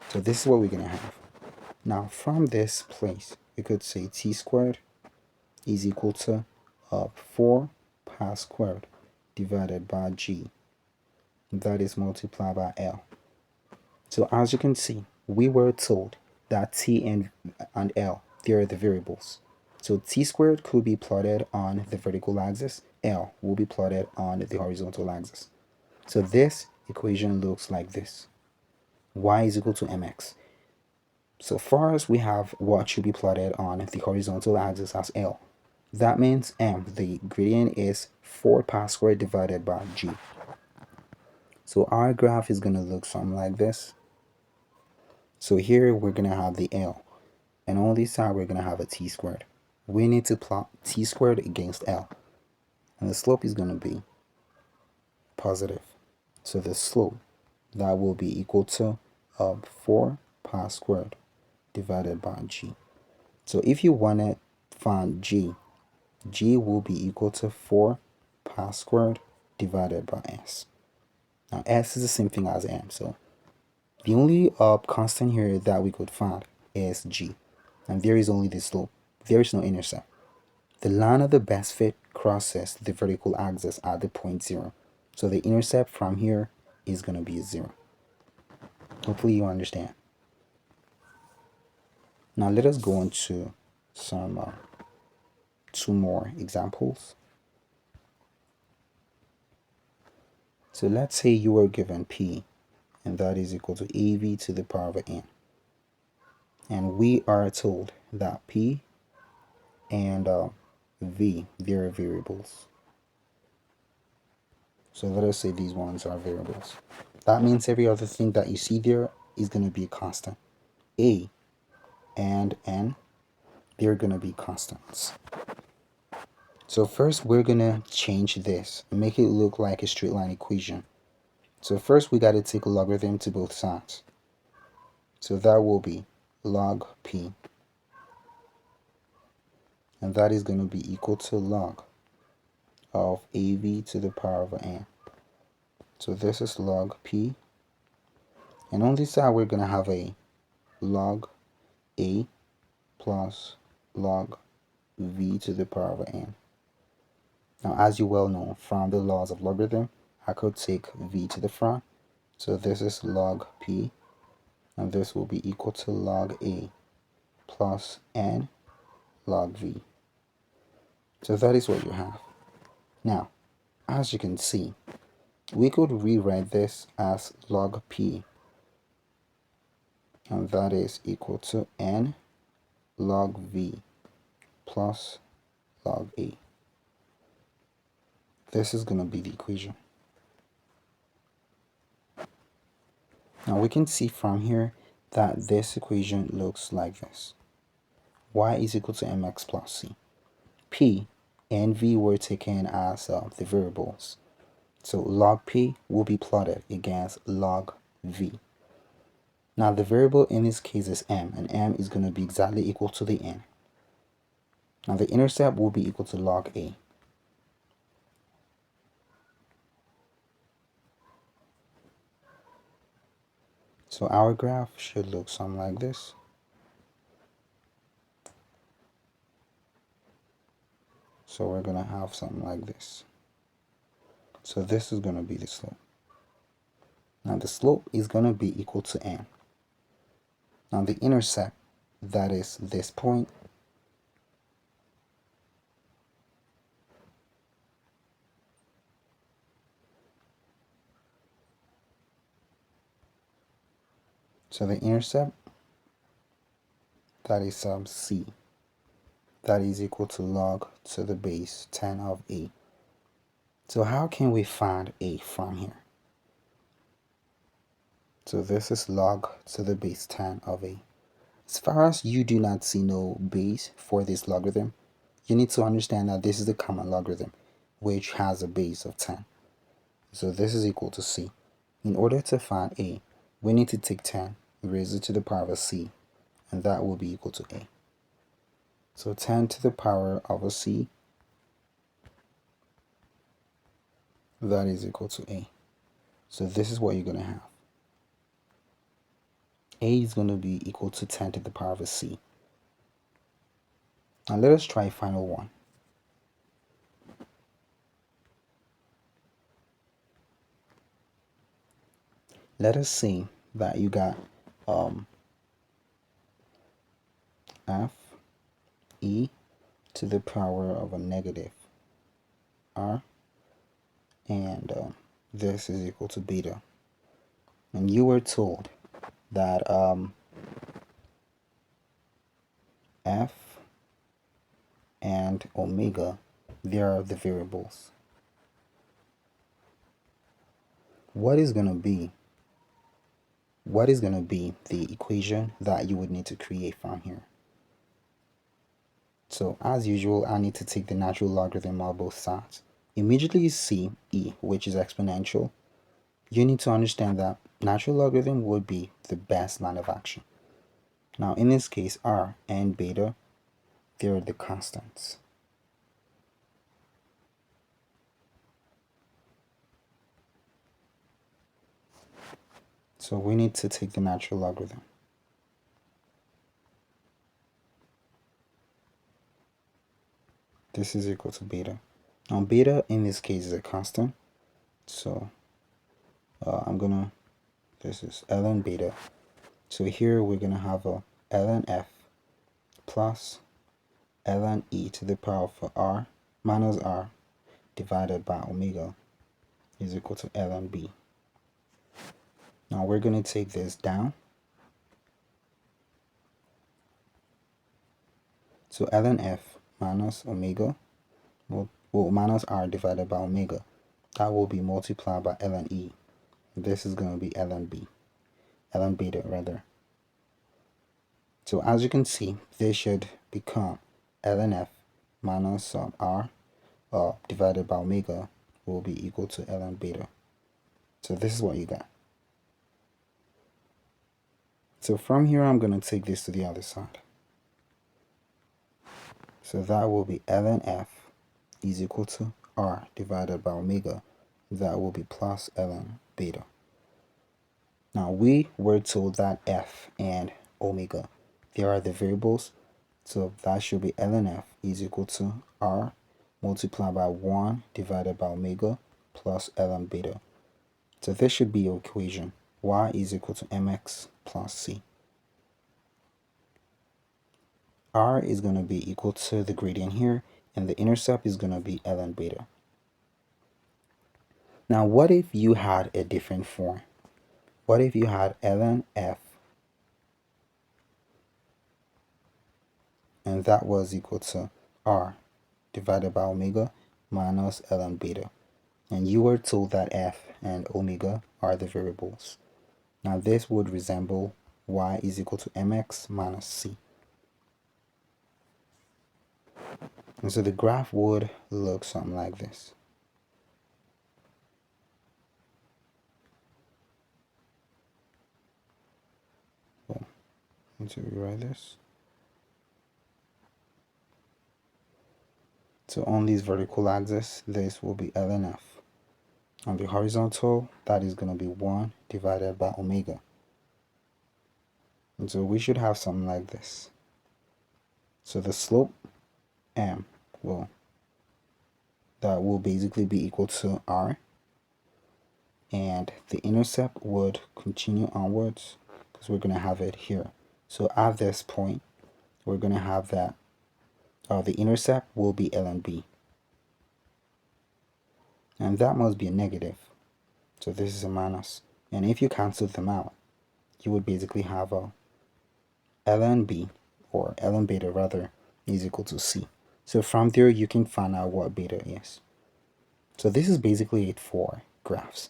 So this is what we're going to have. Now from this place, we could say t squared is equal to 4 pi squared divided by G. That is multiplied by L. So as you can see, we were told that T and L, they are the variables. So T squared could be plotted on the vertical axis. L will be plotted on the horizontal axis. So this equation looks like this. Y is equal to mx. So far as we have what should be plotted on the horizontal axis as L. That means m, the gradient is 4 pi squared divided by G. So our graph is going to look something like this. So here we're going to have the L, and on this side we're going to have a t squared. We need to plot t squared against L, and the slope is going to be positive. So the slope, that will be equal to 4 pi squared divided by G. So if you want to find G, G will be equal to 4 pi squared divided by S. Now S is the same thing as M, so the only constant here that we could find is G, and there is only the slope. There is no intercept. The line of the best fit crosses the vertical axis at the point 0. So the intercept from here is going to be 0. Hopefully you understand. Now let us go on to some 2 more examples. So let's say you were given P, and that is equal to AV to the power of n. And we are told that P and V, they are variables. So let us say these ones are variables. That means every other thing that you see there is going to be a constant. A and N, they're going to be constants. So first we're going to change this and make it look like a straight line equation. So first we got to take a logarithm to both sides. So that will be log P. And that is going to be equal to log of AV to the power of n. So this is log P. And on this side, we're going to have a log A plus log V to the power of n. Now, as you well know from the laws of logarithm, I could take V to the front. So this is log P. And this will be equal to log A plus n log V. So that is what you have. Now, as you can see, we could rewrite this as log P, and that is equal to n log V plus log A. This is going to be the equation. Now we can see from here that this equation looks like this. Y is equal to mx plus c. P and V were taken as the variables. So log P will be plotted against log V. Now the variable in this case is m, and m is going to be exactly equal to the n. Now the intercept will be equal to log A. So our graph should look something like this. So we're going to have something like this. So this is going to be the slope. Now the slope is going to be equal to n. Now the intercept, that is this point, So the intercept, that is c, that is equal to log to the base 10 of a. So how can we find a from here? So this is log to the base 10 of a. As far as you do not see no base for this logarithm, you need to understand that this is the common logarithm, which has a base of 10. So this is equal to c. In order to find a, we need to take 10, raise it to the power of a c, and that will be equal to a. So 10 to the power of a c, that is equal to a. So this is what you're going to have. A is going to be equal to 10 to the power of a c. Now let us try final one. Let us say that you got f e to the power of a negative r, and this is equal to beta. And you were told that f and omega, they are the variables. What is going to be the equation that you would need to create from here? So as usual, I need to take the natural logarithm of both sides. Immediately you see e, which is exponential, you need to understand that natural logarithm would be the best line of action. Now in this case, r and beta, they're the constants. So we need to take the natural logarithm. This is equal to beta. Now beta in this case is a constant, so this is ln beta. So here we're gonna have a ln f plus ln e to the power of r minus r divided by omega is equal to ln b. Now we're gonna take this down. So ln f minus omega, well, minus r divided by omega, that will be multiplied by ln e. This is going to be ln b, ln beta rather. So as you can see, this should become ln f minus r divided by omega will be equal to ln beta. So this is what you got. So from here, I'm going to take this to the other side. So that will be ln f is equal to r divided by omega. That will be plus ln beta. Now we were told that f and omega, they are the variables. So that should be ln f is equal to r multiplied by 1 divided by omega plus ln beta. So this should be your equation. Y is equal to mx plus c. R is going to be equal to the gradient here, and the intercept is going to be ln beta. Now what if you had a different form? What if you had ln f and that was equal to r divided by omega minus ln beta, and you were told that f and omega are the variables. Now this would resemble y is equal to mx minus c. And so the graph would look something like this. So, I need to rewrite this. So on these vertical axis, this will be ln f. On the horizontal, that is going to be 1 divided by omega. And so we should have something like this. So the slope m that will basically be equal to r, and the intercept would continue onwards because we're going to have it here. So at this point, we're going to have that the intercept will be ln b, and that must be a negative. So this is a minus, and if you cancel them out, you would basically have a ln b, or ln beta rather, is equal to c. So from there you can find out what beta is. So this is basically it for graphs.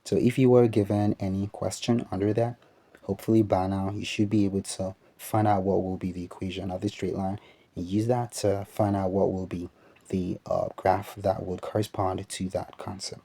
So if you were given any question under that, hopefully by now you should be able to find out what will be the equation of the straight line and use that to find out what will be the graph that would correspond to that concept.